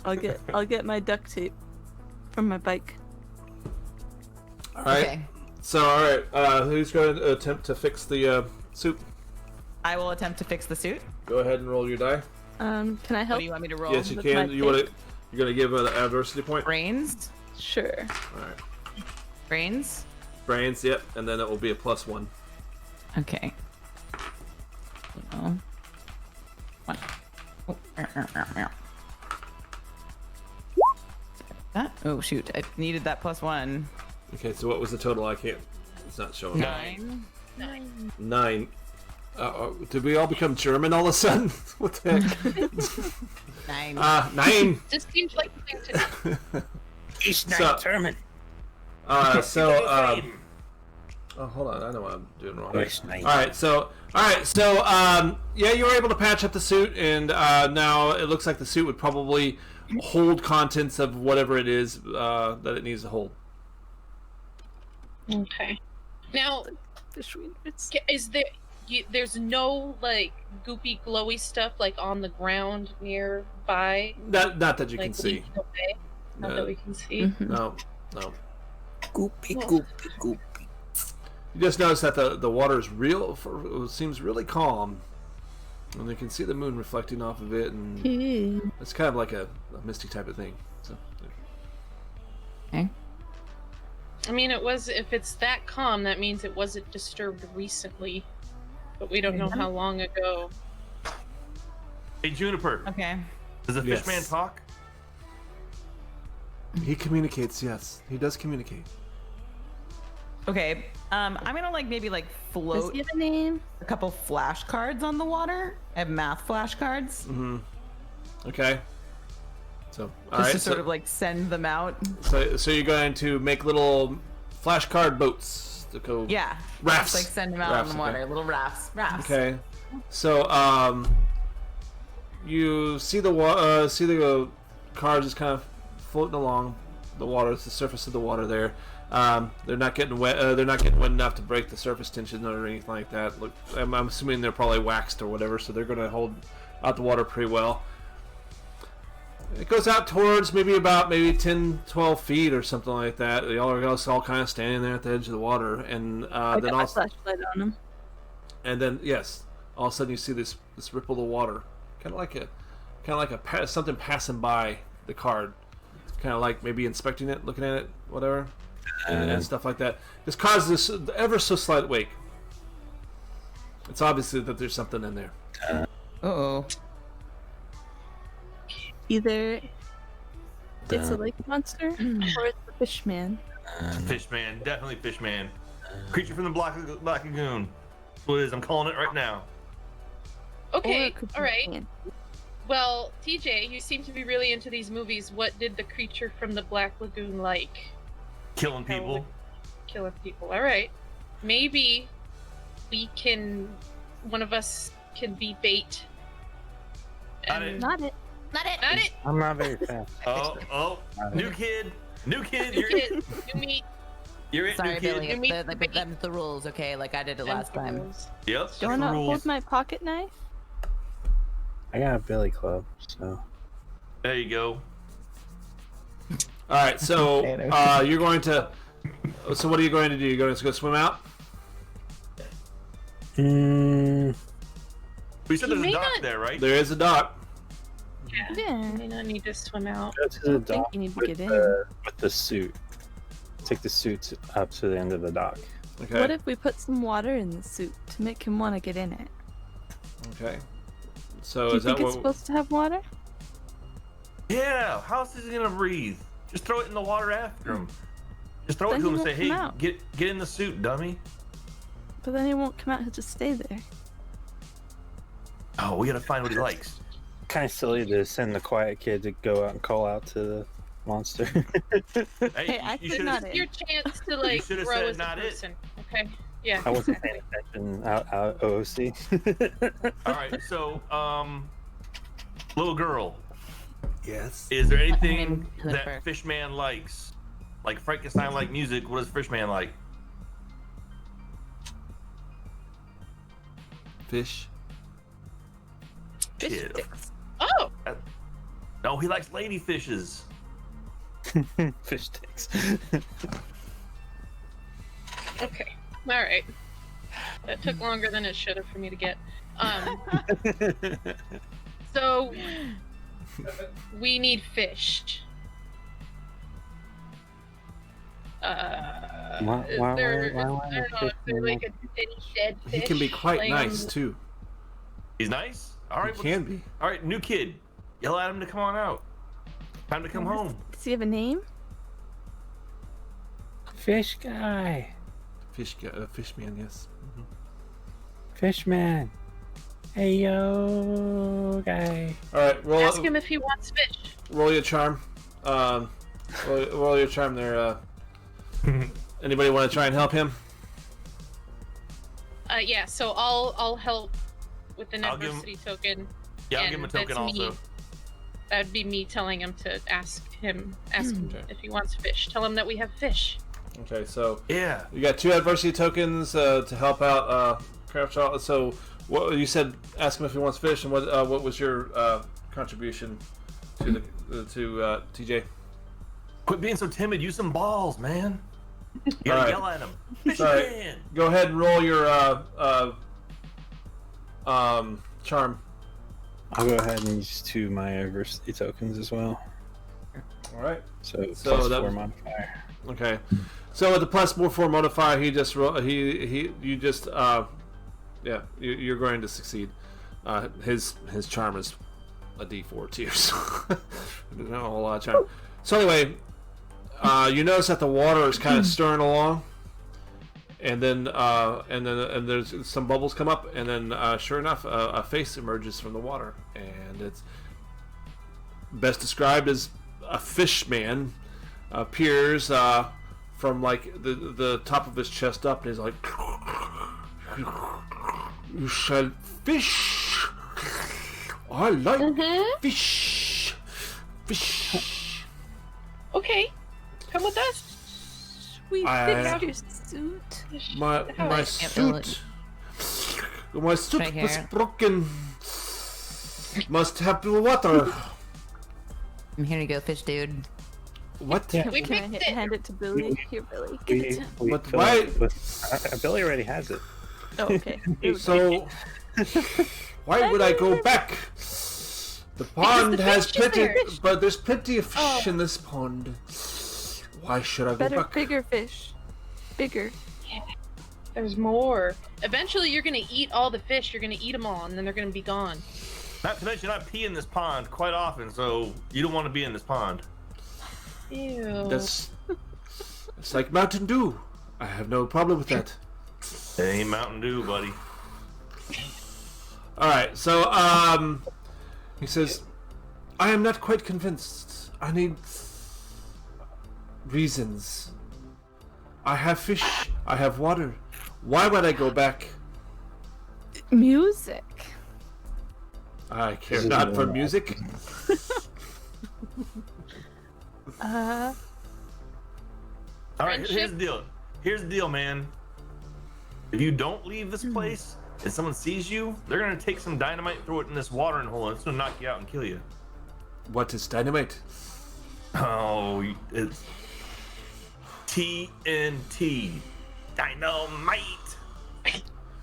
I'll get my duct tape from my bike. All right. Okay. So, all right. Who's going to attempt to fix the suit? I will attempt to fix the suit. Go ahead and roll your die. Can I What help? do you want me to roll? Yes, you with can. my You want to? tape? You're going to give an adversity point. Brains? Sure. All right. Brains? Brains. Yep. And then it will be a +1. Okay. Oh. One. Oh. That? Oh, shoot. I needed that +1. Okay. So what was the total? I can't. It's not showing. 9. 9. Did we all become German all of a sudden? What the heck? 9. 9. Just seems like the thing to do. He's So- not German. Oh, hold on. I know what I'm doing wrong. Nice, nice. All right. So, yeah, you were able to patch up the suit, and now it looks like the suit would probably hold contents of whatever it is that it needs to hold. Okay. Now, Fish wiener. It's is there? There's no like goopy, glowy stuff like on the ground nearby. Not that you can Like see. leading away? Not No. that we can see. Mhm. No. Goopy, Well- goopy, goopy. You just notice that the water is it seems really calm, and you can see the moon reflecting off of it, and Ew. it's kind of like a misty type of thing. So, Okay. I mean, if it's that calm, that means it wasn't disturbed recently, but we don't know how long ago. Hey, Juniper, Okay. does the Yes. fish man talk? he communicates. Yes, he does communicate. Okay. I'm gonna maybe Does float he have a name? a couple flashcards on the water. I have math flashcards. Mm-hmm. Okay. So, all Just right. to sort of send them out. So you're going to make little flashcard boats to go. Yeah. Rafts. Just send them out Rafts, on the water. okay. Little rafts. Rafts. Okay. So you see the cars just kind of floating along the water. It's the surface of the water there. They're not getting wet. They're not getting wet enough to break the surface tension or anything like that. Look, I'm assuming they're probably waxed or whatever, so they're going to hold out the water pretty well. It goes out towards maybe 10, 12 feet or something like that. Y'all are all kind of standing there at the edge of the water, and I then got my also, flashlight on him. and then yes, all of a sudden you see this ripple of water, kind of like something passing by the card, kind of like maybe inspecting it, looking at it, whatever, and stuff like that. This causes this ever so slight wake. It's obviously that there's something in there. Uh-oh. Either it's a lake monster or it's a fish man. Fish man, definitely fish man. Creature from the Black Lagoon. That's what it is. I'm calling it right now. Or Okay, it could be all right. man. Well, TJ, you seem to be really into these movies. What did the creature from the Black Lagoon like? Killing people. Killing people. All right. Maybe one of us can be bait. Got it. And Not it. Not it. Not it. I'm not very fast. Oh, new kid. New kid. New meat. You're it, Sorry, new kid. Billy. You mean- Them's the rules, okay? Like I did it last time. Yep. Do you want to hold my pocket knife? I got a billy club, so. There you go. All right, so you're going to. So what are you going to do? You're going to go swim out? Mm, We said You there's a may dock not- there, right? There is a dock. Yeah. You may not need to swim out. go to the I don't think dock you need to with get in. with the suit. Take the suit up to the end of the dock. Okay. What if we put some water in the suit to make him want to get in it? Okay. So Do you is think that it's what? supposed to have water? Yeah. How else is he gonna breathe? Just throw it in the water after him. Just throw it Then to he him and say, won't "Hey, come out. get in the suit, dummy." But then he won't come out. He'll just stay there. Oh, we gotta find what he likes. Kind of silly to send the quiet kid to go out and call out to the monster. Hey, I you said should've- not It's it. your chance to like should've grow said as a not it. person. Okay. Yeah. I wasn't paying attention out OOC. All right, so little girl, Yes. is there anything named Jennifer. that Fishman likes? Like Frankenstein-like music. What does Fishman like? Fish. Fish Shit. sticks. Oh. No, he likes lady fishes. Fish sticks. Okay. All right. That took longer than it should have for me to get. So we need fish. Why- Is why- there, why- why I don't know, fish is there like any dead fish? He can be quite laying on nice the- too. He's nice. All right, He can be. All right, new kid. Yell at him to come on out. Time to come home. Does he have a name? Fish guy. Fish man. Yes. Mhm. Fishman. Hey yo, guy. All right. Ask him if he wants fish. Roll your charm. Roll your charm there. Anybody want to try and help him? Yeah. So I'll help with the I'll give him- adversity token. Yeah, I'll And give him a token that's me. also. That'd be me telling him to ask him Okay. if he wants fish. Tell him that we have fish. Okay. So Yeah. you got 2 adversity tokens to help out Craft. So what you said? Ask him if he wants fish, and what was your contribution to the TJ? Quit being so timid. Use some balls, man. You gotta All right. yell at him. Sorry. Fishman. Go ahead and roll your charm. I'll go ahead and use 2 of my adversity tokens as well. All right. So, So plus that 4 was- modifier. Okay. So with the plus 4 modifier, he just you just yeah, you're going to succeed. His charm is a D4 too. So there's not a whole lot of charm. So anyway, you notice that the water is kind of stirring along, and then there's some bubbles come up, and then sure enough, a face emerges from the water, and it's best described as a fish man appears from like the top of his chest up, and he's like, "You shall fish. I like fish. Fish." Okay. Come with us. We I- fixed your suit. My suit. My suit Right was here. broken. Must have the water. I'm here to go fish, dude. What? We Can fixed I it. hand it to Billy? Here, Billy. Give it to him. But fill why- it with- Billy already has it. Oh, okay. Here we go. So, why would I go back? The pond the has fish is plenty, there. but there's plenty of fish in this pond. Why should I go Better, back? bigger fish. Bigger. There's more. Eventually, you're gonna eat all the fish. You're gonna eat them all, and then they're gonna be gone. Not to mention, I pee in this pond quite often, so you don't want to be in this pond. Ew. That's it's like Mountain Dew. I have no problem with that. It ain't Mountain Dew, buddy. All right, so he says, "I am not quite convinced. I need reasons. I have fish. I have water. Why would I go back?" Music. I care is not for more music. All right, here's Friendship? the deal. Here's the deal, man. If you don't leave this place and someone sees you, they're gonna take some dynamite, throw it in this watering hole, and it's gonna knock you out and kill you. What is dynamite? Oh, it's TNT. Dynamite.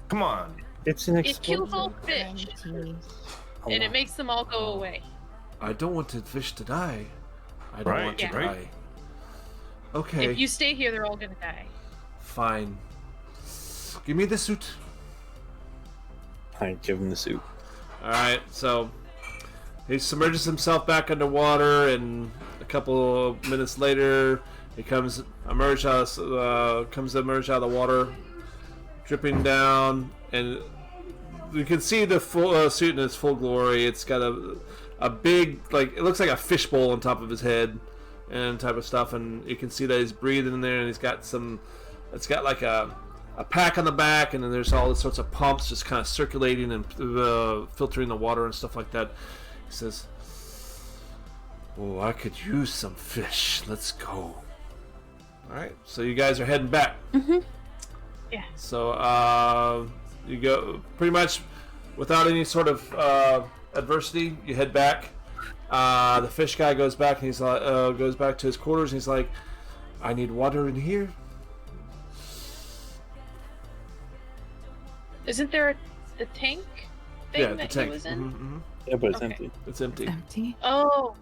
Come on. It's an It kills all explosion. fish, and it makes them all go away. I don't want the fish to die. I don't Right, want to yeah. die. right. Okay, If you stay here, they're all gonna die. fine. Give me the suit. I give him the suit. Alright, so he submerges himself back underwater, and a couple of minutes later, he comes emerge out of the water, dripping down, and you can see the full suit in its full glory. It's got a big, like, it looks like a fishbowl on top of his head, and type of stuff, and you can see that he's breathing in there, and he's got some. It's got like a pack on the back, and then there's all sorts of pumps just kind of circulating and filtering the water and stuff like that. He says, "Oh, I could use some fish. Let's go." All right, so you guys are heading back. Yeah. So you go pretty much without any sort of adversity. You head back. The fish guy goes back and he's like, goes back to his quarters and he's like, "I need water in here." Isn't there the tank thing Yeah, the that tank. he was in? Mhm. Yeah, but it's Okay. empty. It's empty. Empty. Oh,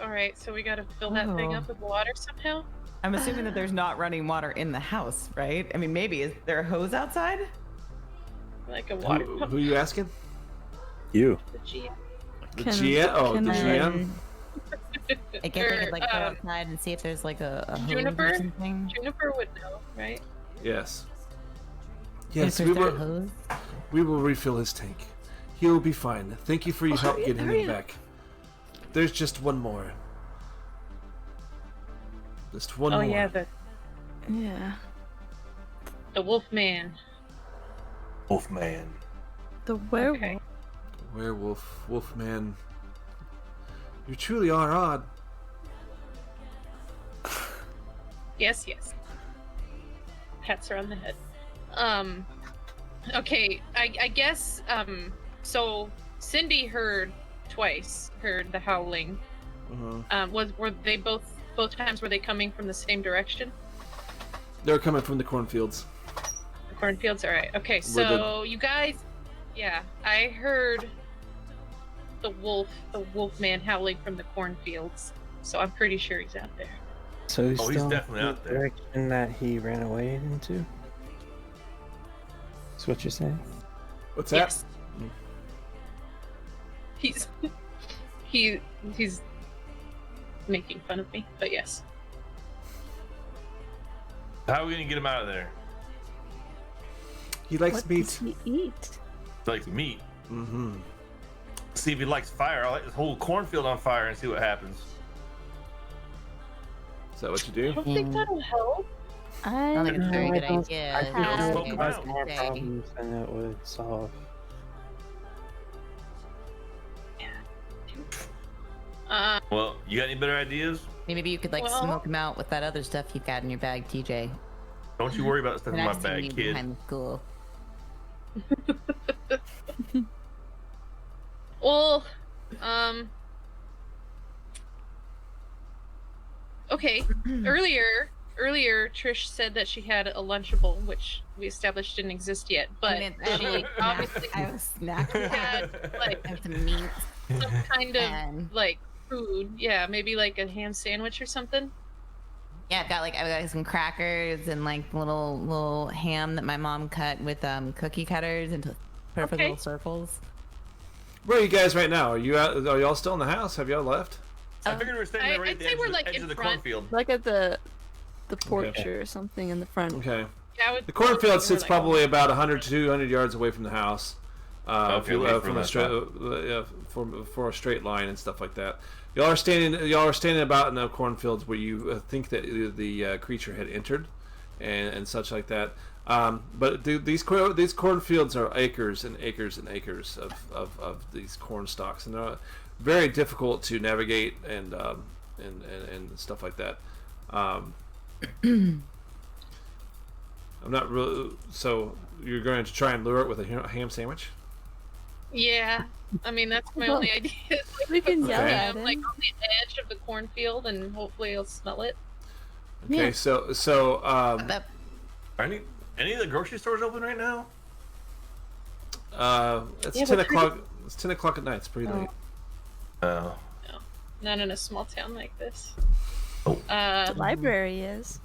all right. So we gotta fill that thing Oh. up with water somehow. I'm assuming that there's not running water in the house, right? I mean, maybe is there a hose outside? Like a water Who pump. are you asking? You. The G- The Can- GM? Oh, can the I- GM? I guess I could like go Or, outside and see if there's like a hose Juniper? or something. Juniper would know, right? Yes. If Yes, there's we there a will. hose. We will refill his tank. He'll be fine. Thank you for your help getting hurry him up. back. There's just one more. Just one Oh more. yeah, Yeah. the Wolf Man. Wolfman. The werewolf. Okay. Werewolf, Wolfman. You truly are odd. Yes, yes. Pats her on the head. Okay, I guess, so Cindy heard twice, heard the howling. Were they both times were they coming from the same direction? They're coming from the cornfields. The cornfields, alright. Okay, Were the- so you guys, yeah, I heard the wolf man howling from the cornfields. So I'm pretty sure he's out there. So he's Oh, he's still definitely in out the there. direction that he ran away into? That's what you're saying? What's that? Yes. He's making fun of me, but yes. How are we gonna get him out of there? He likes What meat. does he eat? He likes meat. Mm-hmm. See if he likes fire. I'll light this whole cornfield on fire and see what happens. Is that what you I do? don't think that'll help. I don't think it's a very good idea. I think Yeah. it Smoke would 'em cause out. more Say. problems than it would solve. Well, you got any better ideas? Maybe you could like Well- smoke him out with that other stuff you've got in your bag, TJ. Don't you worry about stuff The in my next time bag, you kid. behind the school. Well, okay. Earlier, Trish said that she had a Lunchable, which we established didn't exist yet, but she obviously I have a snack. had like I have some meat some kind of and like food. Yeah, maybe like a ham sandwich or something. yeah, I've got some crackers and like little ham that my mom cut with cookie cutters into perfect Okay. little circles. Where are you guys right now? Are you out? Are y'all still in the house? Have y'all left? I figured we were standing there right I'd at the say edge, we're, of, like, edge in of the front. cornfield. Like at the porch or something in the front. Okay. Yeah, I would, The cornfield we're, sits like, probably about 100 to 200 yards away from the house. Okay, away from from a that straight, for a straight line and stuff like that. Y'all are standing about in the cornfields where you think that the creature had entered, and such like that. But these cornfields are acres and acres and acres of these corn stalks, and they're very difficult to navigate and stuff like that. I'm not really. So you're going to try and lure it with a ham sandwich? Yeah, I mean that's my Well, only idea. we can yell Okay. at him. Like on the edge of the cornfield, and hopefully he'll smell it. Okay, Yeah. so That- Are any of the grocery stores open right now? it's Yeah, 10 but o'clock. It's 10 o'clock at night. It's pretty late. Oh. Not in a small town like this. Oh. The library is.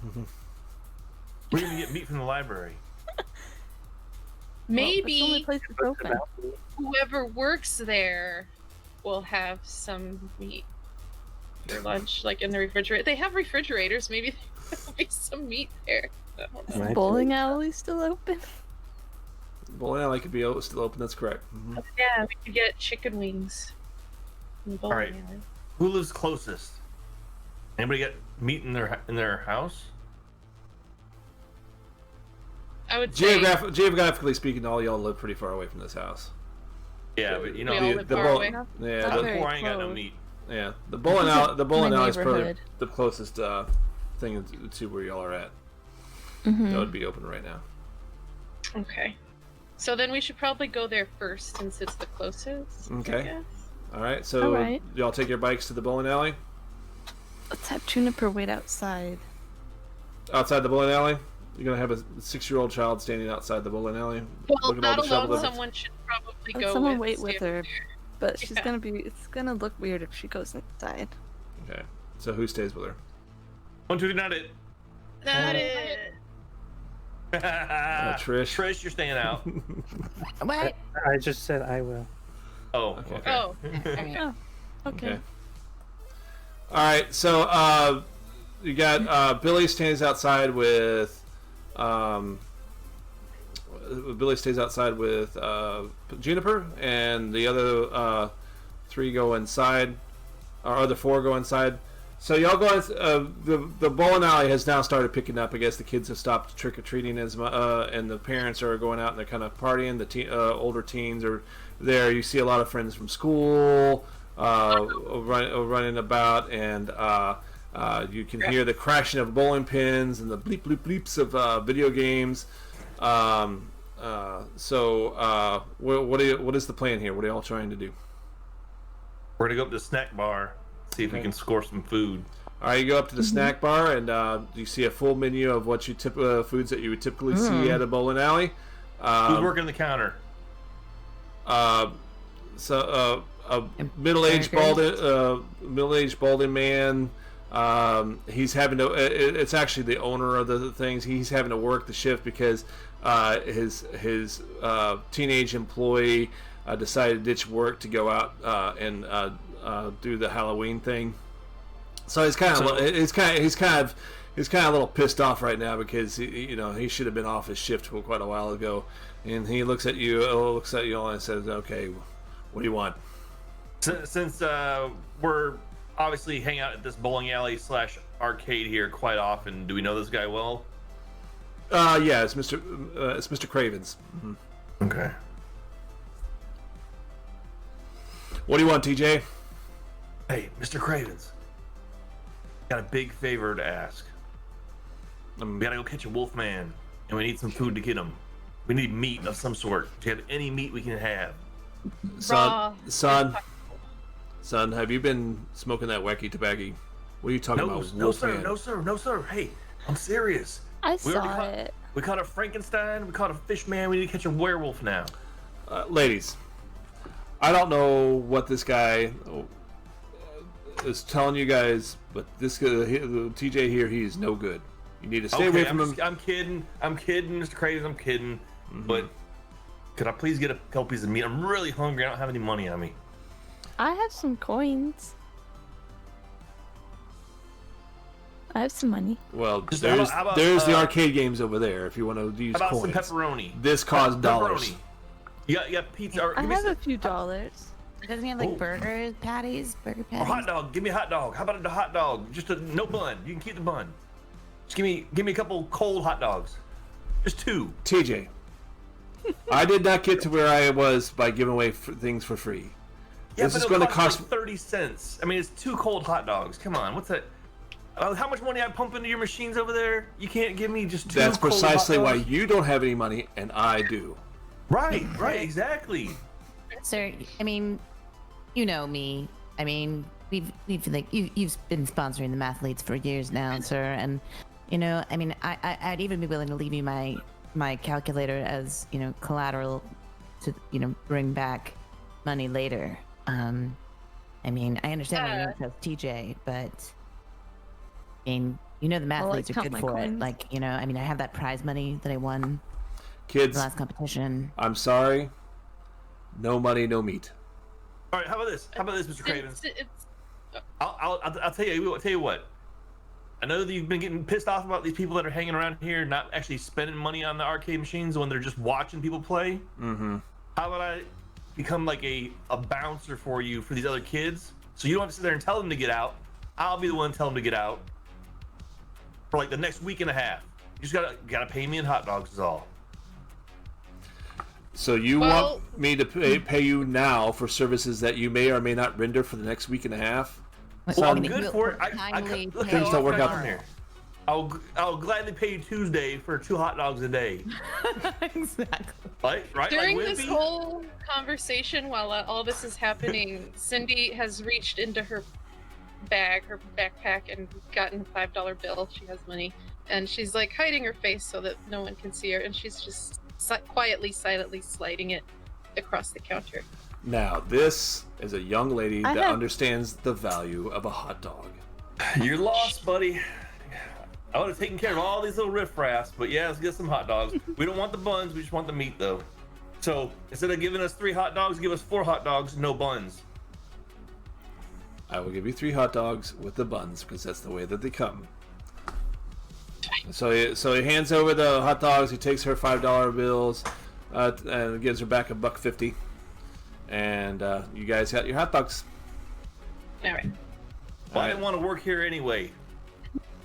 We're gonna get meat from the library. Well, that's the only Maybe place it's open. whoever works there will have some meat for lunch, like in the refrigerator. They have refrigerators. Maybe there'll be some meat there. I don't know. Right. Bowling alley still open? Bowling alley could be still open. That's correct. Yeah, we could get chicken wings. in the bowling All right. alley. Who lives closest? Anybody got meat in their house? I would say Geographically speaking, all y'all live pretty far away from this house. Yeah, but you We all know, live far away. yeah, Not the, very I ain't got no close. meat. yeah, the bowling alley is probably neighborhood. the closest thing to where y'all are at. Mhm. That would be open right now. Okay. So then we should probably go there first since it's the closest. I Okay. guess. All right, so Alright. y'all take your bikes to the bowling alley. Let's have Juniper wait outside. Outside the bowling alley, you're gonna have a 6-year-old child standing outside the bowling alley. Well, looking at all that the shovel alone, lifters. someone should probably Let go. someone wait with stand her. there. But she's Yeah. gonna be. It's gonna look weird if she goes inside. Okay, so who stays with her? 1, 2, 3, not it. Not it. Trish. Trish, you're staying out. What? I just said I will. Oh, Okay. okay. Oh, Okay. Okay. All right, so you got Billy stays outside with Juniper, and the other 3 go inside, or other 4 go inside. So y'all go. The bowling alley has now started picking up. I guess the kids have stopped trick or treating and the parents are going out and they're kind of partying. The older teens are there. You see a lot of friends from school running about, and you can hear the crashing of bowling pins and the bleep bleep bleeps of video games. What is the plan here? What are y'all trying to do? We're gonna go up to the snack bar, see if we Okay. can score some food. All right, you go up to the snack bar and you see a full menu of what you foods that you would typically see at a bowling alley. Who's working the counter? So a middle-aged balding man. He's having to. It's actually the owner of the things. He's having to work the shift because his teenage employee decided to ditch work to go out and do the Halloween thing. So he's kind of a little pissed off right now because he should have been off his shift quite a while ago. And he looks at you all and says, "Okay, what do you want?" Since we're obviously hang out at this bowling alley / arcade here quite often, do we know this guy well? Yeah, it's Mr. Cravens. Mhm. Okay. What do you want, TJ? Hey, Mr. Cravens. Got a big favor to ask. We gotta go catch a wolf man, and we need some food to get him. We need meat of some sort. Do you have any meat we can have? Raw. Son, have you been smoking that wacky tobacco? What are you talking No, about, no, sir, Wolfman? no, sir, no, sir. Hey, I'm serious. I We already saw caught- it. We caught a Frankenstein. We caught a fish man. We need to catch a werewolf now. Ladies, I don't know what this guy is telling you guys, but this guy, the TJ here, he is no good. You need to stay away from him. I'm kidding. I'm kidding, Mr. Cravens. I'm kidding. But could I please get a couple pieces of meat? I'm really hungry. I don't have any money on me. I have some coins. I have some money. Well, Just there's how about, the arcade games over there if you want to use How about coins. some pepperoni? This costs dollars. Pepperoni. You got pizza or I give me have a some, few dollars. Doesn't he have like Oh. burger patties? Burger or patties? hot dog. Give me a hot dog. How about a hot dog? Just no bun. You can keep the bun. Just give me a couple cold hot dogs. Just 2. TJ, I did not get to where I was by giving away things for free. Yeah, This but is it'll going to cost cost. like 30 cents. I mean, it's 2 cold hot dogs. Come on, what's that? How much money I pump into your machines over there? You can't give me just 2 That's cold precisely hot why dogs? you don't have any money and I do. Right, exactly. Sir, I mean, you know me. I mean, we've like you've been sponsoring the Mathletes for years now, sir, and you know, I mean, I'd even be willing to leave you my calculator as, you know, collateral to, you know, bring back money later. I mean, I understand why you don't trust TJ, but I mean, you know, the I'll, like, Mathletes are count good my for it. coins. Like, you know, I mean, I have that prize money that I won in Kids, the last competition. I'm sorry. No money, no meat. All right, how about this? Mr. Cravens? I'll tell you what. I know that you've been getting pissed off about these people that are hanging around here, not actually spending money on the arcade machines when they're just watching people play. Mm-hmm. How about I become like a bouncer for you for these other kids, so you don't have to sit there and tell them to get out. I'll be the one to tell them to get out for like the next week and a half. You just gotta pay me in hot dogs is all. So you want me to pay you now for services that you may or may not render for the next week and a half? Well, I'm mean, good we'll for it. kindly Look pay Things don't work out from here. I'll gladly pay you Tuesday for 2 hot dogs a day. Exactly. Right? During like this Wimpy? whole conversation, while all this is happening, Cindy has reached into her backpack, and gotten a $5 bill. She has money, and she's like hiding her face so that no one can see her, and she's just quietly, silently sliding it across the counter. Now, this is a young lady that have- understands the value of a hot dog. You're lost, buddy. I would have taken care of all these little riffraffs, but yeah, let's get some hot dogs. We don't want the buns, we just want the meat, though. So instead of giving us 3 hot dogs, give us 4 hot dogs, no buns. I will give you 3 hot dogs with the buns because that's the way that they come. So he hands over the hot dogs. He takes her $5 bills and gives her back $1.50. And you guys got your hot dogs. All right. Well, I didn't want to work here anyway.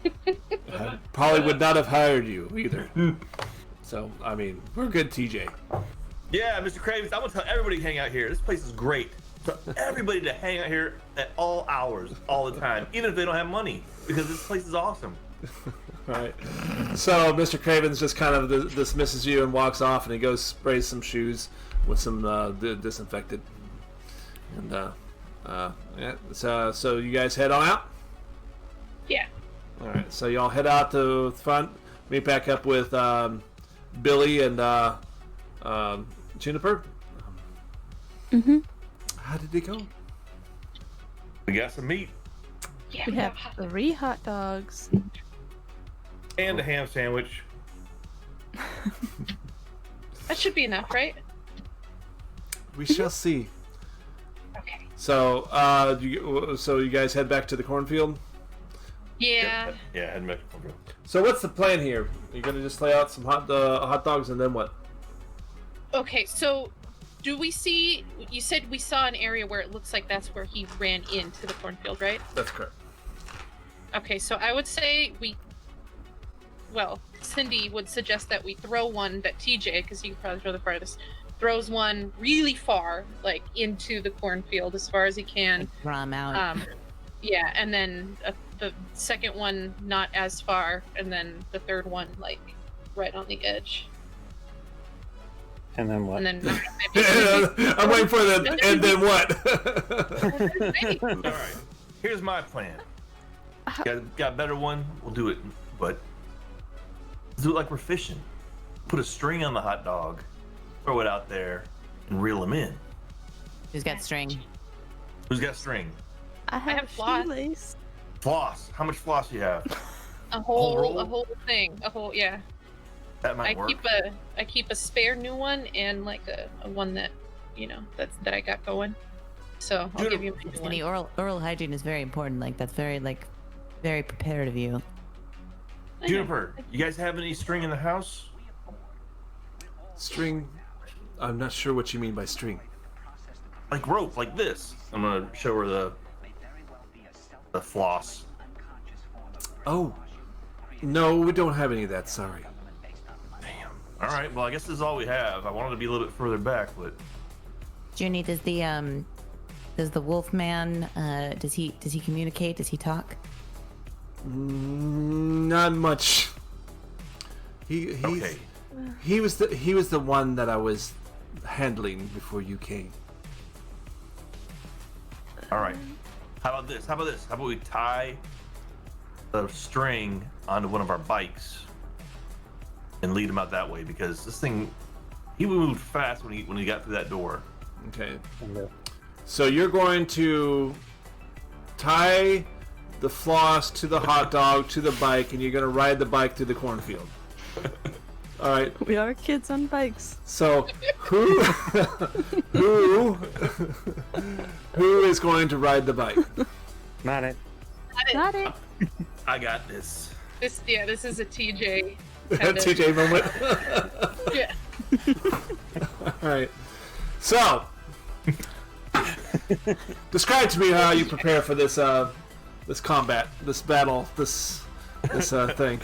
I probably would not have hired you either. So I mean, we're good, TJ. Yeah, Mr. Cravens, I'm gonna tell everybody to hang out here. This place is great. So everybody to hang out here at all hours, all the time, even if they don't have money, because this place is awesome. Right. So Mr. Cravens just kind of dismisses you and walks off, and he goes sprays some shoes with some disinfectant. And yeah. So you guys head on out. Yeah. All right. So y'all head out to the front. Meet back up with Billy and Juniper. Mm-hmm. How did it go? We got some meat Yeah. We have 3 hot dogs. and a ham sandwich. That should be enough, right? We shall see. Okay. So, you guys head back to the cornfield. Yeah. Yeah, head back. So, what's the plan here? You're gonna just lay out some hot dogs, and then what? Okay, so do we see? You said we saw an area where it looks like that's where he ran into the cornfield, right? That's correct. Okay, so I would say Cindy would suggest that we throw one that TJ, because he can probably throw the farthest, throws one really far, like into the cornfield as far as he can. Draw 'em out. Yeah, and then the second one not as far, and then the third one like right on the edge, And then what? and then I'm waiting for the and then what? maybe. All right. Here's my plan. Got a better one? We'll do it, but let's do it like we're fishing. Put a string on the hot dog, throw it out there, and reel them in. Who's got string? Who's got string? I have have floss. shoelace. Floss. How much floss do you have? A roll? whole thing, yeah. That might I work. keep a spare new one and like a one that that I got going. So I'll give you my new Any one. oral hygiene is very important. Like that's very very prepared of you. Juniper, you guys have any string in the house? String. I'm not sure what you mean by string. Like rope, like this. I'm gonna show her the floss. Oh, No, we don't have any of that. Sorry. Damn. All right. Well, I guess this is all we have. I wanted to be a little bit further back, but Junie, does the wolf man does he communicate? Does he talk? Not much. okay. He was the one that I was handling before you came. All right. How about this? How about we tie the string onto one of our bikes and lead him out that way? Because this thing, he moved fast when he got through that door. Okay. Okay. So you're going to tie the floss to the hot dog to the bike, and you're going to ride the bike through the cornfield. All right. We are kids on bikes. So who is going to ride the bike? Not it. Got it. I got this. This is a TJ. kind of- TJ moment. Yeah. All right. So, describe to me how you prepare for this this combat, this battle, this thing.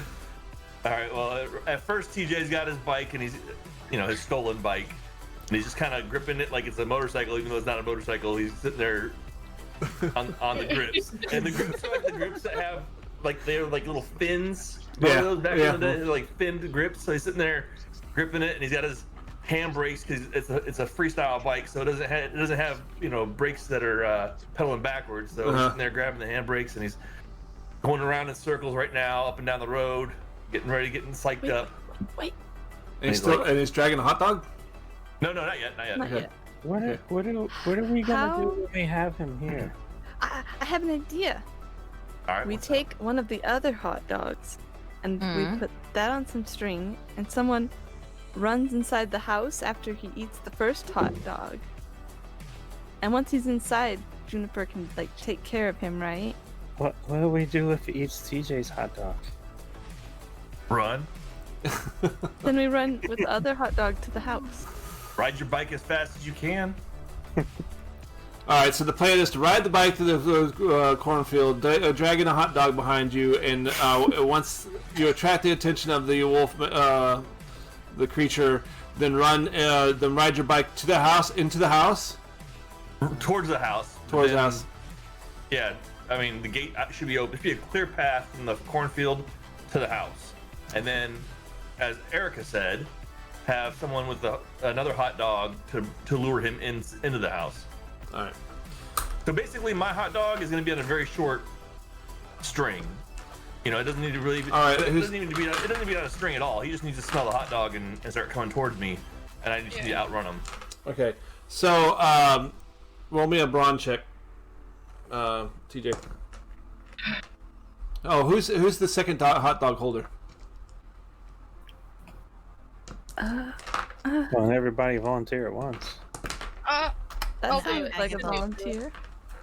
All right. Well, at first TJ's got his bike, and he's, his stolen bike, and he's just kind of gripping it like it's a motorcycle, even though it's not a motorcycle. He's sitting there on the grips, and the grips are like the grips that have they're like little fins. Yeah, Those back yeah. in the day, they're like finned grips. So he's sitting there gripping it, and he's got his handbrakes because it's a freestyle bike, so it doesn't have brakes that are pedaling backwards. So he's sitting there grabbing the handbrakes, and he's going around in circles right now, up and down the road, getting psyched up. Wait. And he's dragging a hot dog. No, not yet. Not Okay. yet. What are we gonna How- do when we have him here? I have an idea. All right. We what's take one of the other hot dogs and we put that on some string, and someone runs inside the house after he eats the first hot dog. And once he's inside, Juniper can take care of him, right? What do we do if he eats TJ's hot dog? that? Run. Then we run with the other hot dog to the house. Ride your bike as fast as you can. All right. So the plan is to ride the bike to the cornfield, dragging a hot dog behind you, and once you attract the attention of the wolf, the creature, then ride your bike to the house, into the house, Towards the house. towards the Then- house. Yeah, I mean the gate should be open. It should be a clear path from the cornfield to the house, and then, as Erica said, have someone with another hot dog to lure him into the house. All right. So basically, my hot dog is going to be on a very short string. It doesn't need to really. All right, It doesn't need to be. It doesn't need to be on a string at all. He just needs to smell the hot dog and start coming towards me, and I just need to outrun him. Okay. So roll me a brawn check, TJ. Oh, who's the second hot dog holder? Well, everybody volunteer at once. I'll That do sounds it. like a I can do it. volunteer.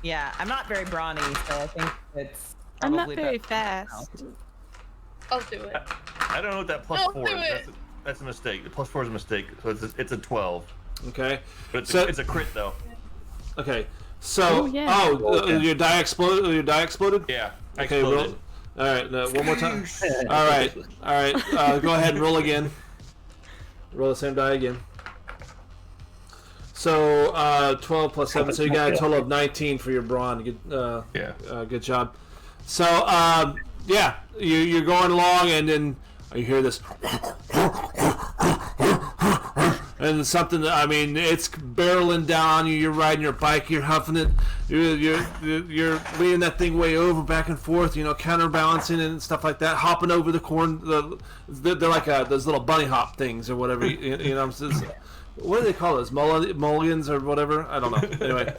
Yeah, I'm not very brawny, so I think it's I'm probably not very better. fast. I'll do it. I don't know what that plus I'll 4 do is. it. That's a mistake. The plus 4 is a mistake. So it's a 12. Okay. But So- it's a crit though. Okay. So, Oh, yeah. your die exploded. Your die exploded. Yeah. I Okay. Roll. exploded. All right. One more time. All right. Go ahead and roll again. Roll the same die again. So 12 plus 7, so you got a total of 19 for your brawn. Good, Yeah. good job. So yeah, you're going along, and then you hear this, and something. I mean, it's barreling down on you. You're riding your bike. You're huffing it. You're leaning that thing way over, back and forth. Counterbalancing and stuff like that. Hopping over the corn. They're like those little bunny hop things or whatever. What do they call those? Mulligans or whatever? I don't know. Anyway,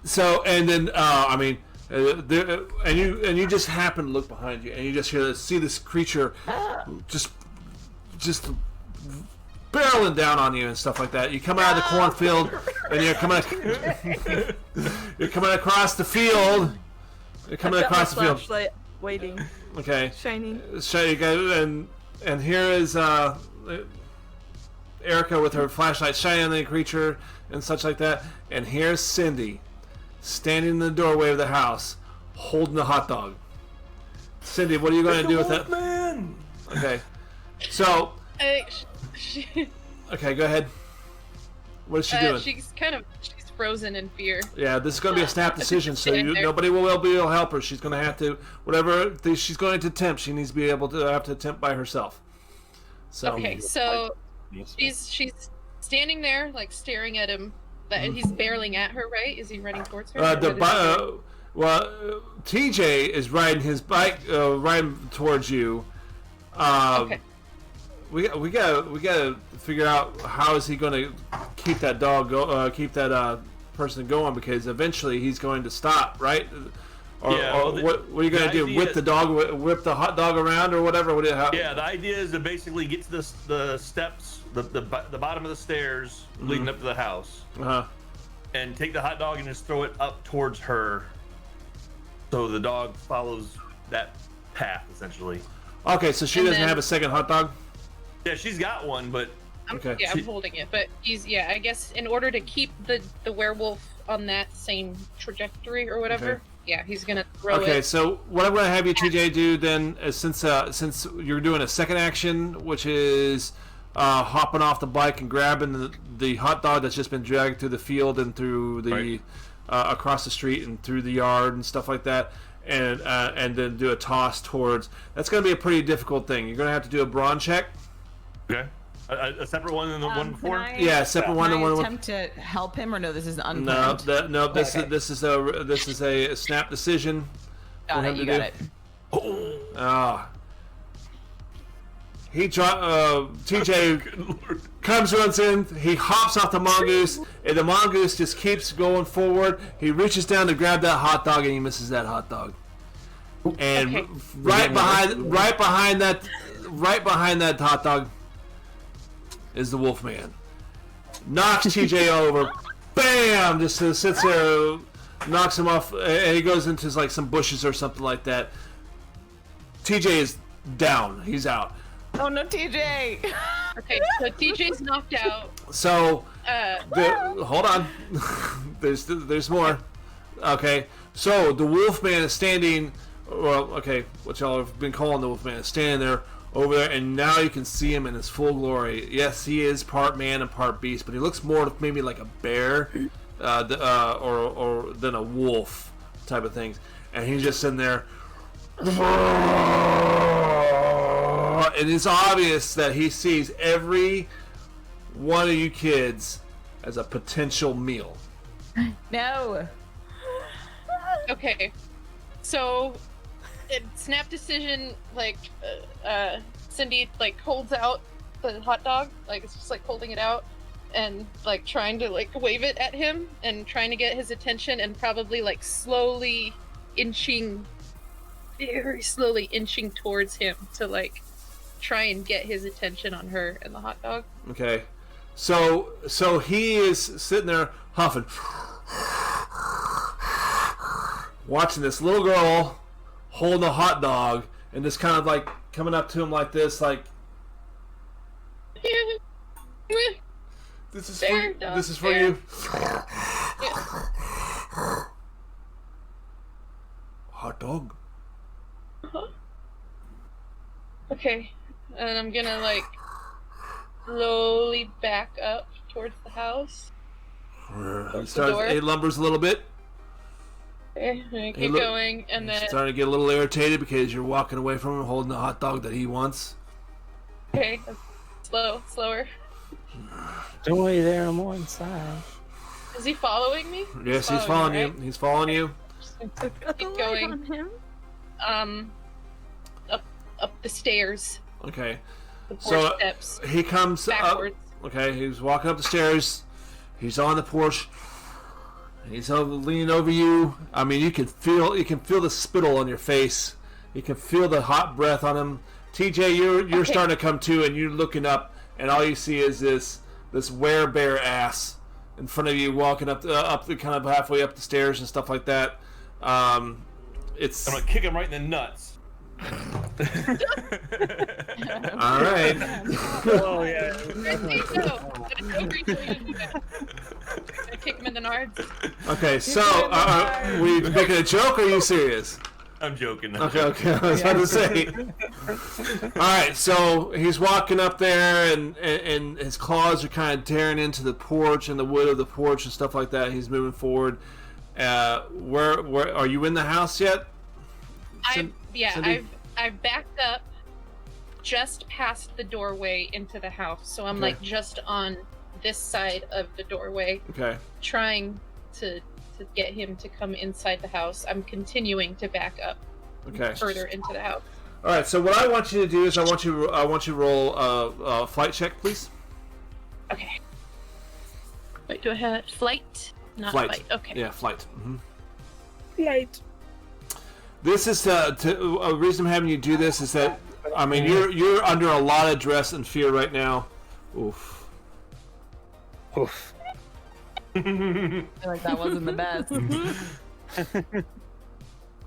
so and then and you just happen to look behind you, and you just see this creature just barreling down on you and stuff like that. You come out of the cornfield, and you're coming across the field. You're coming I've got my across the field. flashlight waiting, Okay. shining. So you go, and here is Erica with her flashlight shining on the creature and such like that. And here's Cindy standing in the doorway of the house, holding the hot dog. Cindy, what are you going to do with that? Man. Okay. So, She, okay, go ahead. What is she doing? she's frozen in fear. Yeah, this is going to be a snap decision, so Stand there. nobody will be able to help her. She's going to have to, whatever she's going to attempt, she needs to be able to have to attempt by herself. So, Okay, so she's standing there, like staring at him. But he's barreling at her, right? Is he running towards her? TJ is riding his bike, riding towards you. Okay. We gotta figure out how is he going to keep that keep that person going, because eventually he's going to stop, right? Or what are you going to do? Whip the hot dog around or whatever? Yeah, the idea is to basically get to the steps, the bottom of the stairs leading up to the house, and take the hot dog and just throw it up towards her, so the dog follows that path essentially. Okay, so she doesn't have a second hot dog? Yeah, she's got one, but I'm holding it. But I guess in order to keep the werewolf on that same trajectory or whatever, he's gonna throw it. Okay, so what I'm gonna have you, TJ, do then is since you're doing a second action, which is hopping off the bike and grabbing the hot dog that's just been dragged through the field and through the across the street and through the yard and stuff like that. And then do a toss towards. That's going to be a pretty difficult thing. You're going to have to do a brawn check. Okay. A separate one than the one before. Yeah, separate one than one. Attempt to help him, or no? This is unplanned. No. This is a snap decision. Got it. You got it. TJ runs in, he hops off the mongoose, and the mongoose just keeps going forward. He reaches down to grab that hot dog, and he misses that hot dog. And right behind that hot dog is the wolf man. Knocks TJ over, bam! Just sits there, knocks him off, and he goes into like some bushes or something like that. TJ is down. He's out. Oh no, TJ! Okay, so TJ's knocked out. So, hold on. there's more. Okay, so the Wolfman is standing. Well, okay, what y'all have been calling the Wolfman is standing there over there, and now you can see him in his full glory. Yes, he is part man and part beast, but he looks more maybe like a bear, or than a wolf type of things. And he's just sitting there. And it's obvious that he sees every one of you kids as a potential meal. No. Okay, so snap decision, like Cindy like holds out the hot dog, like it's just like holding it out and like trying to like wave it at him and trying to get his attention, and probably like very slowly inching towards him to like try and get his attention on her and the hot dog. Okay, so he is sitting there huffing, watching this little girl holding a hot dog, and just kind of like coming up to him like this, like, this is for you. Hot dog. Okay, and I'm gonna like slowly back up towards the house. It lumbers a little bit. Okay, I keep going, and then starting to get a little irritated because you're walking away from him holding the hot dog that he wants. Okay, slower. Don't wait there, I'm more inside. Is he following me? Yes, he's following you. Right? He's following you. Keep going. On him. Up the stairs. Okay. The porch steps. He comes backwards. up. Okay, he's walking up the stairs. He's on the porch. He's leaning over you. I mean, you can feel the spittle on your face. You can feel the hot breath on him. TJ, you're starting to come to, and you're looking up, and all you see is this werebear ass in front of you, walking up the kind of halfway up the stairs and stuff like that. I'm gonna kick him right in the nuts. All right. Oh yeah. I kick him in the nards. Okay, so were you making a joke or are you serious? I'm joking. Okay. I was about to say. All right, so he's walking up there, and his claws are kind of tearing into the porch and the wood of the porch and stuff like that. He's moving forward. Where are you in the house yet? Cindy? I've backed up just past the doorway into the house, so I'm like just on this side of the doorway. Okay. Trying to get him to come inside the house. I'm continuing to back up further into the house. All right. So what I want you to do is I want you to roll a flight check, please. Okay. Wait, do I have flight? Not flight. Okay. Yeah, flight. Mm-hmm. Flight. This is a reason I'm having you do this is that I mean you're under a lot of stress and fear right now. Oof. I feel like that wasn't the best.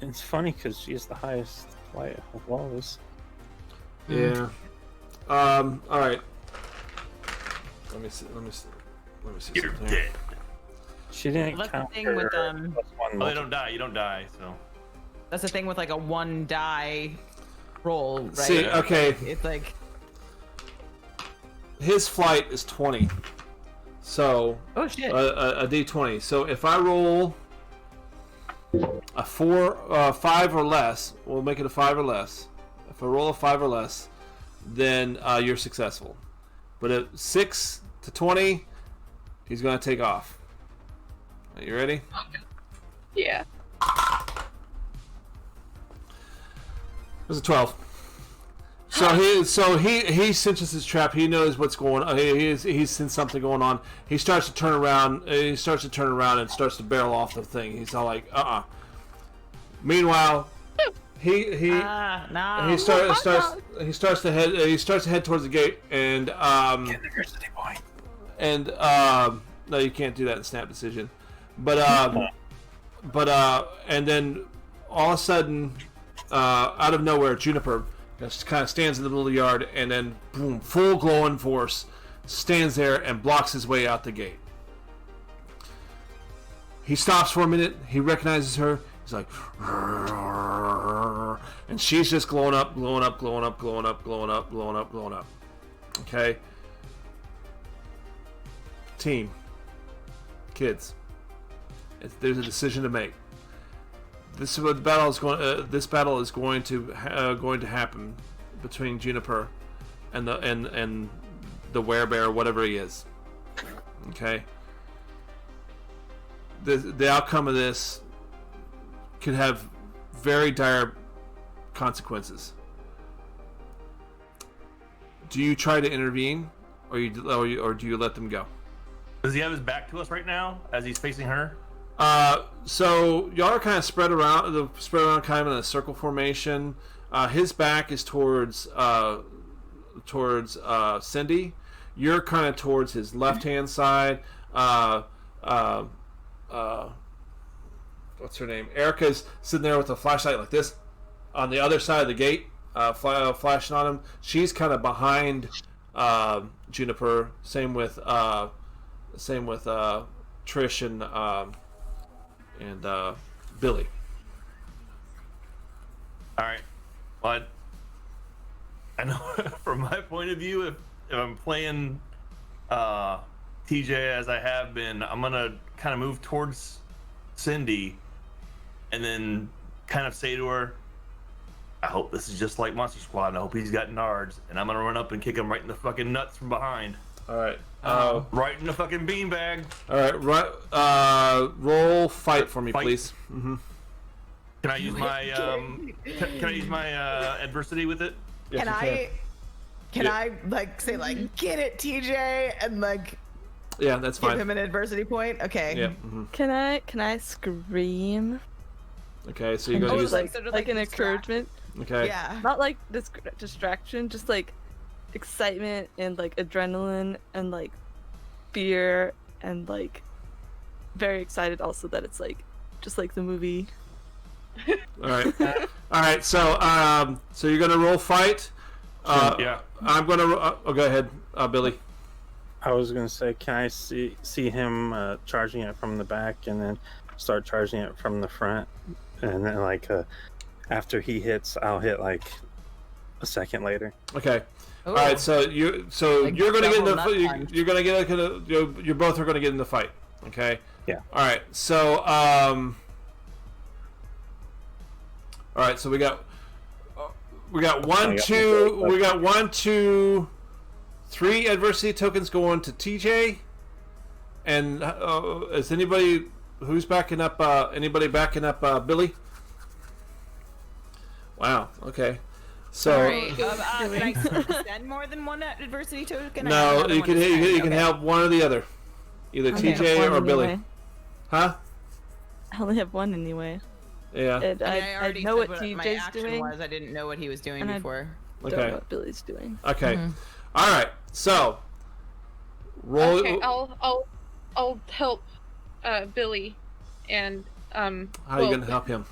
It's funny because she's the highest flight of all of us. Yeah. All right. Let me see. You're something. dead. She didn't That's the count thing her with, Oh, they don't die. You don't die. So That's the thing with like a one die roll, right? See, okay. It's like His flight is 20. So oh shit. a d20. So if I roll a 5 or less, we'll make it a 5 or less. If I roll a 5 or less, then you're successful. But at 6 to 20, he's going to take off. Are you ready? Yeah. It was a 12. So he senses his trap. He knows what's going on. He's sensed something going on. He starts to turn around. And starts to barrel off the thing. He's all like, Meanwhile, he starts to head towards the gate and University boy. and no, you can't do that in snap decision. But and then all of a sudden, out of nowhere, Juniper just kind of stands in the middle of the yard, and then boom, full glowing force stands there and blocks his way out the gate. He stops for a minute. He recognizes her. He's like, and she's just glowing up. Okay. Team. Kids. There's a decision to make. This is what the battle is going. This battle is going to happen between Juniper and the werebear, whatever he is. Okay. The outcome of this could have very dire consequences. Do you try to intervene, or do you let them go? Does he have his back to us right now as he's facing her? So y'all are kind of spread around kind of in a circle formation. His back is towards Cindy. You're kind of towards his left hand side. What's her name? Erica's sitting there with a flashlight like this on the other side of the gate, flashing on him. She's kind of behind Juniper. Same with Trish and Billy. All right, but I know from my point of view, if I'm playing TJ as I have been, I'm gonna kind of move towards Cindy, and then kind of say to her, "I hope this is just like Monster Squad, and I hope he's got nards." And I'm gonna run up and kick him right in the fucking nuts from behind. All right. Right in the fucking beanbag. All right. Roll fight for me, Fight. please. Mm-hmm. Can I use my can I use my adversity with it? Yes, Can I like say like get it TJ and like Yeah, that's give fine. him an adversity point? Okay. Yeah. Mm-hmm. Can I scream? Okay, so you're gonna use like sort of like an distract. encouragement, okay. Yeah. not like distraction, just like excitement and like adrenaline and like fear and like very excited also that it's like just like the movie. All right. All right. So so you're gonna roll fight. Yeah. I'm gonna. Go ahead, Billy. I was gonna say, can I see him charging it from the back and then start charging it from the front, and then like after he hits, I'll hit like a second later. Okay. Ooh. All right. So you're Like gonna get in double nut the punch. you're gonna get you both are gonna get in the fight. Okay. Yeah. All right. So all right. So we got one, two. We got 1, 2, 3 adversity tokens going to TJ. And is anybody who's backing up? Anybody backing up Billy? Wow. Okay. So Sorry. Can I send more than one adversity token? I have no, another you one can to send. you can Okay. help one or the other, either I only have TJ one or Billy. anyway. Huh? I only have one anyway. Yeah. And I, mean, I already know said what my TJ's action doing. was. I didn't know what he was doing And I- before. Don't know Okay. what Billy's doing. Okay. Mhm. All right. So roll. Okay, I'll help Billy, and How are you well, gonna help him?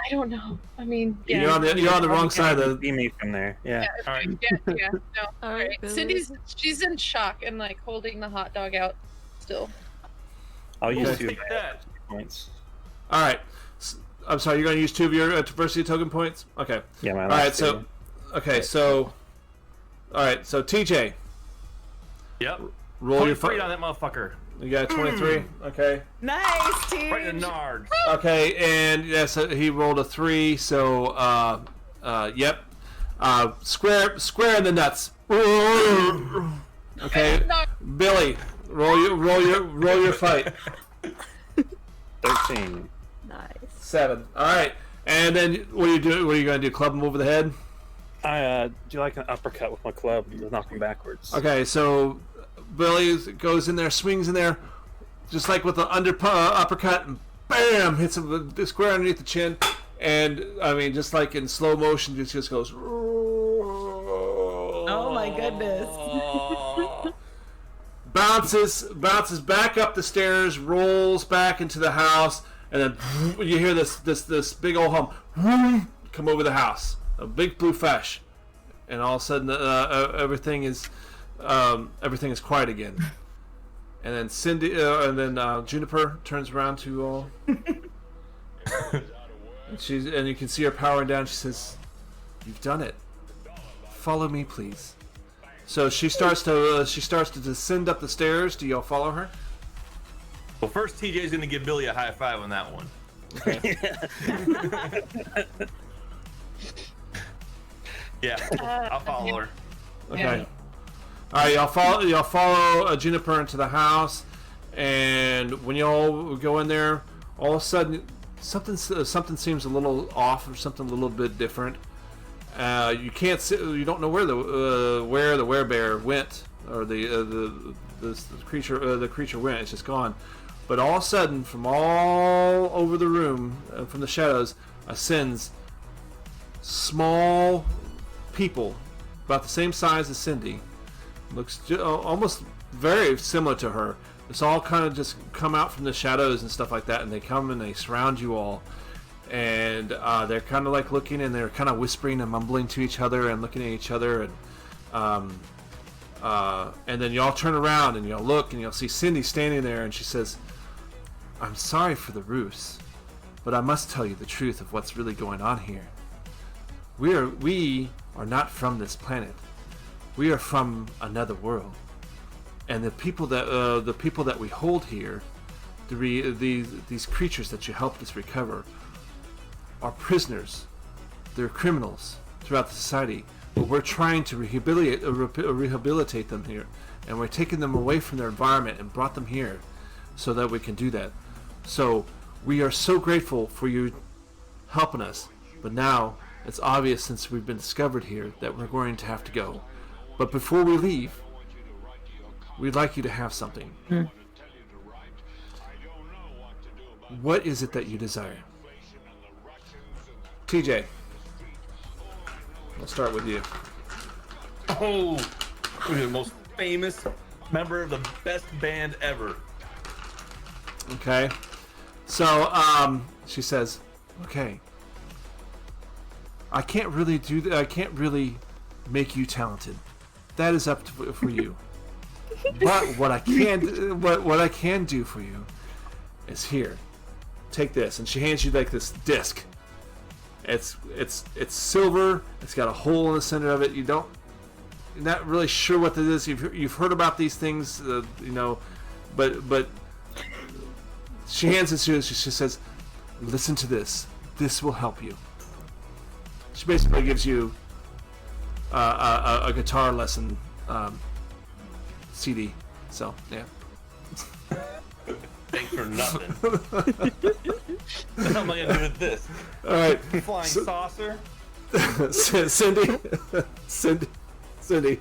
I don't know. I mean, yeah. You're on the wrong side of the. See me from there. Yeah. All right. Yeah, no. All right, Billy. She's in shock and like holding the hot dog out still. I'll use Okay. 2 Take that. points. All right. I'm sorry. You're gonna use 2 of your adversity token points. Okay. Yeah, my All last right. So. two. Okay. So. All right. So TJ, Yep. roll your 23 on that motherfucker. You got 23. Okay. Nice, team. Right in the nards. Okay, and yes, he rolled a 3. So, yep. Square in the nuts. Okay, No, Billy, roll your fight. 13. Nice. 7. All right, and then what are you doing? What are you gonna do? Club him over the head? I do like an uppercut with my club, knock him backwards. Okay, so Billy goes in there, swings in there, just like with the uppercut, and bam, hits him with the square underneath the chin, and I mean, just like in slow motion, just goes. Oh my goodness. bounces back up the stairs, rolls back into the house, and then you hear this big old hum come over the house, a big blue flash, and all of a sudden everything is quiet again. And then Juniper turns around to and you can see her powering down. She says, "You've done it. Follow me, please." So she starts to descend up the stairs. Do y'all follow her? Well, first TJ's gonna give Billy a high five on that one. Yeah, I'll follow her. Okay. Yeah. All right, y'all follow Juniper into the house, and when y'all go in there, all of a sudden something seems a little off, or something a little bit different. You can't see, you don't know where the werebear went, or the creature went. It's just gone. But all of a sudden, from all over the room, from the shadows, ascends small people, about the same size as Cindy. Looks almost very similar to her. It's all kind of just come out from the shadows and stuff like that, and they come and they surround you all. And they're kind of like looking, and they're kind of whispering and mumbling to each other and looking at each other, and then y'all turn around and y'all look and y'all see Cindy standing there, and she says, "I'm sorry for the ruse, but I must tell you the truth of what's really going on here. We are not from this planet. We are from another world, and the people that we hold here, these creatures that you helped us recover, are prisoners. They're criminals throughout the society, but we're trying to rehabilitate them here, and we're taking them away from their environment and brought them here so that we can do that. So we are so grateful for you helping us, but now it's obvious, since we've been discovered here, that we're going to have to go. But before we leave, we'd like you to have something." What is it that you desire? TJ, I'll start with you. Oh, we're the most famous member of the best band ever. Okay. So, she says, "Okay, I can't really do that. I can't really make you talented. That is up for you. But what I can do for you is here. Take this." And she hands you like this disc. It's silver. It's got a hole in the center of it. You're not really sure what it is. You've heard about these things, but she hands it to you. She says, "Listen to this. This will help you." She basically gives you a guitar lesson CD. So yeah. Thanks for nothing. What the hell am I gonna do with this? All right, Flying saucer? Cindy,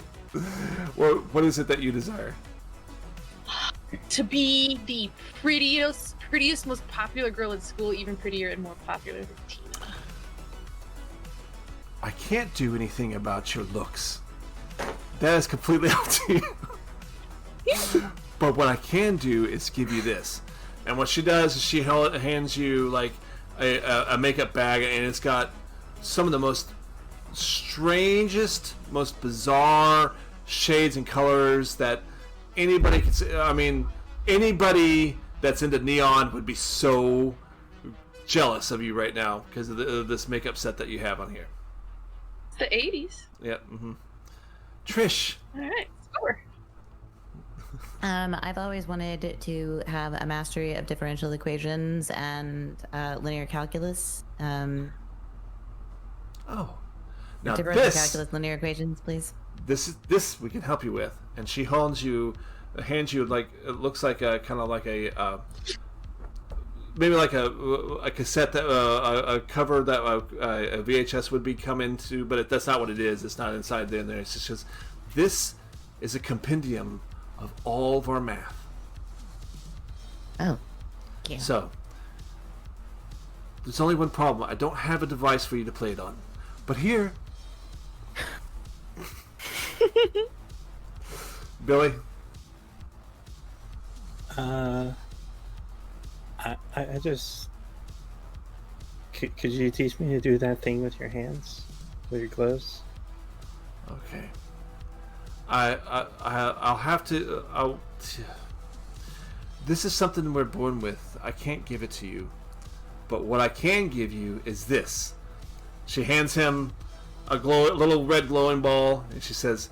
what is it that you desire? To be the prettiest, most popular girl in school, even prettier and more popular than Tina. I can't do anything about your looks. That is completely up to you. But what I can do is give you this. And what she does is she hands you like a makeup bag, and it's got some of the most strangest, most bizarre shades and colors that anybody could see. I mean, anybody that's into neon would be so jealous of you right now because of this makeup set that you have on here. It's the 80s. Yep. Trish. All right, score. I've always wanted to have a mastery of differential equations and linear calculus. Oh. Now Differential calculus, linear equations, please. This we can help you with. And she hands you like, it looks like a kind of like a maybe like a cassette that a cover that a VHS would be come into, but that's not what it is. It's not inside there. It's just this is a compendium of all of our math. Oh, yeah. So there's only one problem. I don't have a device for you to play it on, but here, Billy. I just could you teach me to do that thing with your hands, with your gloves? Okay. I'll have to. This is something we're born with. I can't give it to you, but what I can give you is this. She hands him a little red glowing ball, and she says,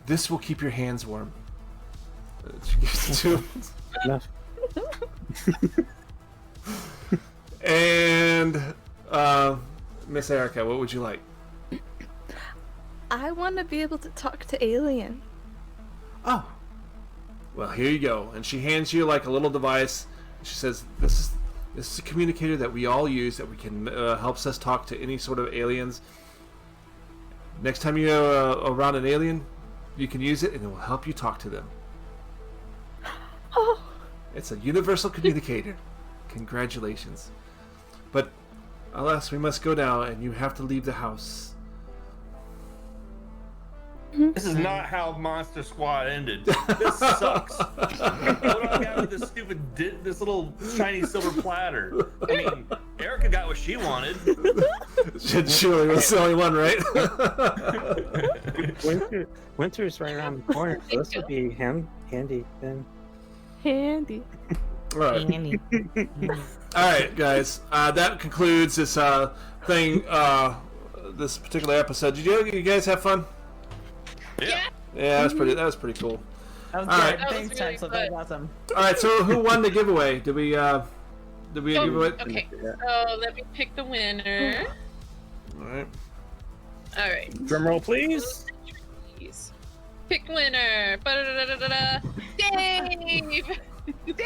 "This will keep your hands warm." She gives it to him. Enough. And Miss Erica, what would you like? I want to be able to talk to alien. Oh, well, here you go. And she hands you like a little device. She says, "This is a communicator that we all use that we can helps us talk to any sort of aliens. Next time you're around an alien, you can use it, and it will help you talk to them." Oh, It's a universal communicator. Congratulations. But alas, we must go now, and you have to leave the house. This is not how Monster Squad ended. This sucks. What do I got with this stupid, this little shiny silver platter? I mean, Erica got what she wanted. She only was the only one, right? Winter's right around the corner, so this would be handy then. handy. All right. All right, guys. That concludes this thing. This particular episode. Did you guys have fun? Yeah. Yeah, that was pretty cool. That was All good. right. That was Thanks, really Texel. good. That was awesome. All right. So who won the giveaway? Did we give away? Okay, so let me pick the winner. All right. All right. Drum roll, please. Please. Pick winner. Ba-da-da-da-da-da. Dave! Dave!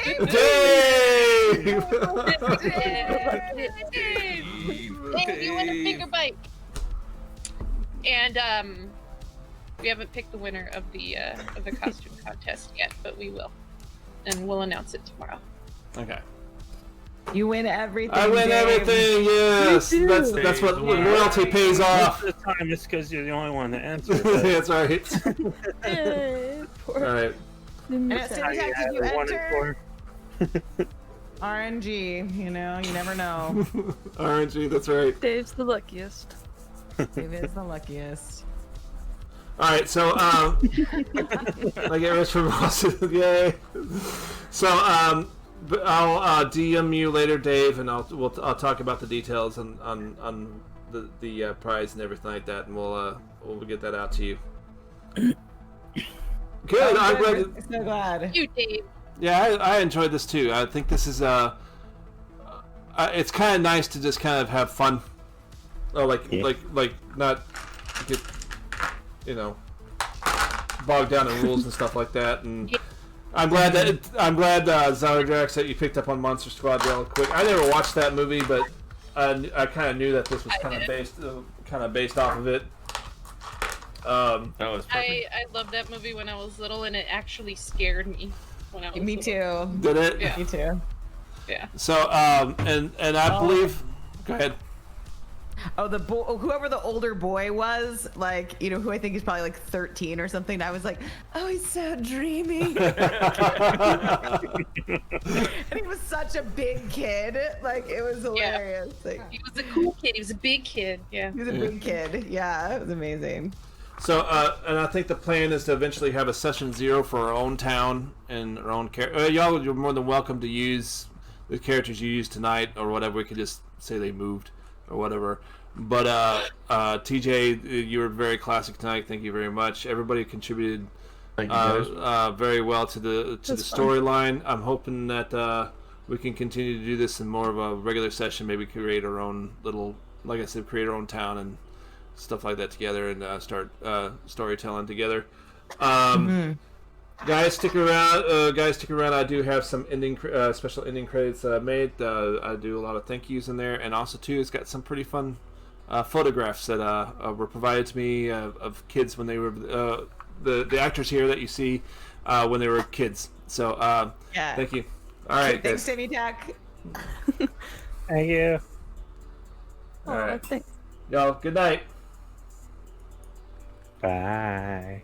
Dave, you win a finger bite. And we haven't picked the winner of the costume contest yet, but we will, and we'll announce it tomorrow. Okay. You win everything. I win Dave. everything. Yes, You do. that's what Dave's the winner. loyalty pays Most off. of the time, it's because you're the only one to answer. But That's right. Hey, All poor right. And as soon as yeah, you 1 and enter 4. RNG, you never know. RNG. That's right. Dave's the luckiest. Dave is the luckiest. All right, so I get rich from Boston, yay! So But I'll DM you later, Dave, and I'll talk about the details on the prize and everything like that, and we'll get that out to you. Good. Oh, I'm glad. we're so glad. You, Dave. Yeah, I enjoyed this too. I think this is it's kind of nice to just kind of have fun. Oh, like not get bogged down in rules and stuff like that. And I'm glad Zyradrax, that you picked up on Monster Squad real quick. I never watched that movie, but I kind of knew that this was kind of based off of it. That was perfect. I loved that movie when I was little, and it actually scared me when I was Me little. too. Did it? Yeah. Me too. Yeah. So and I believe. Go ahead. Oh, the boy, whoever the older boy was, like, who I think is probably like 13 or something. I was like, oh, he's so dreamy. And he was such a big kid. Like, it was hilarious. Like, He was a cool kid. He was a big kid. Yeah. he was a big kid. Yeah, it was amazing. So, and I think the plan is to eventually have a session 0 for our own town and our own character. Y'all, you're more than welcome to use the characters you used tonight or whatever. We could just say they moved or whatever. But TJ, you were very classic tonight. Thank you very much. Everybody contributed Thank you, guys. very well to the storyline. I'm hoping that we can continue to do this in more of a regular session. Maybe create our own little, like I said, create our own town and stuff like that together, and start storytelling together. Guys, stick around. I do have some special ending credits that I made. I do a lot of thank yous in there, and also too, it's got some pretty fun photographs that were provided to me of kids when they were the actors here that you see when they were kids. So thank you. All right, Thanks, guys. Timmy Tack. Thank you. All right, Thanks. y'all. Good night. Bye.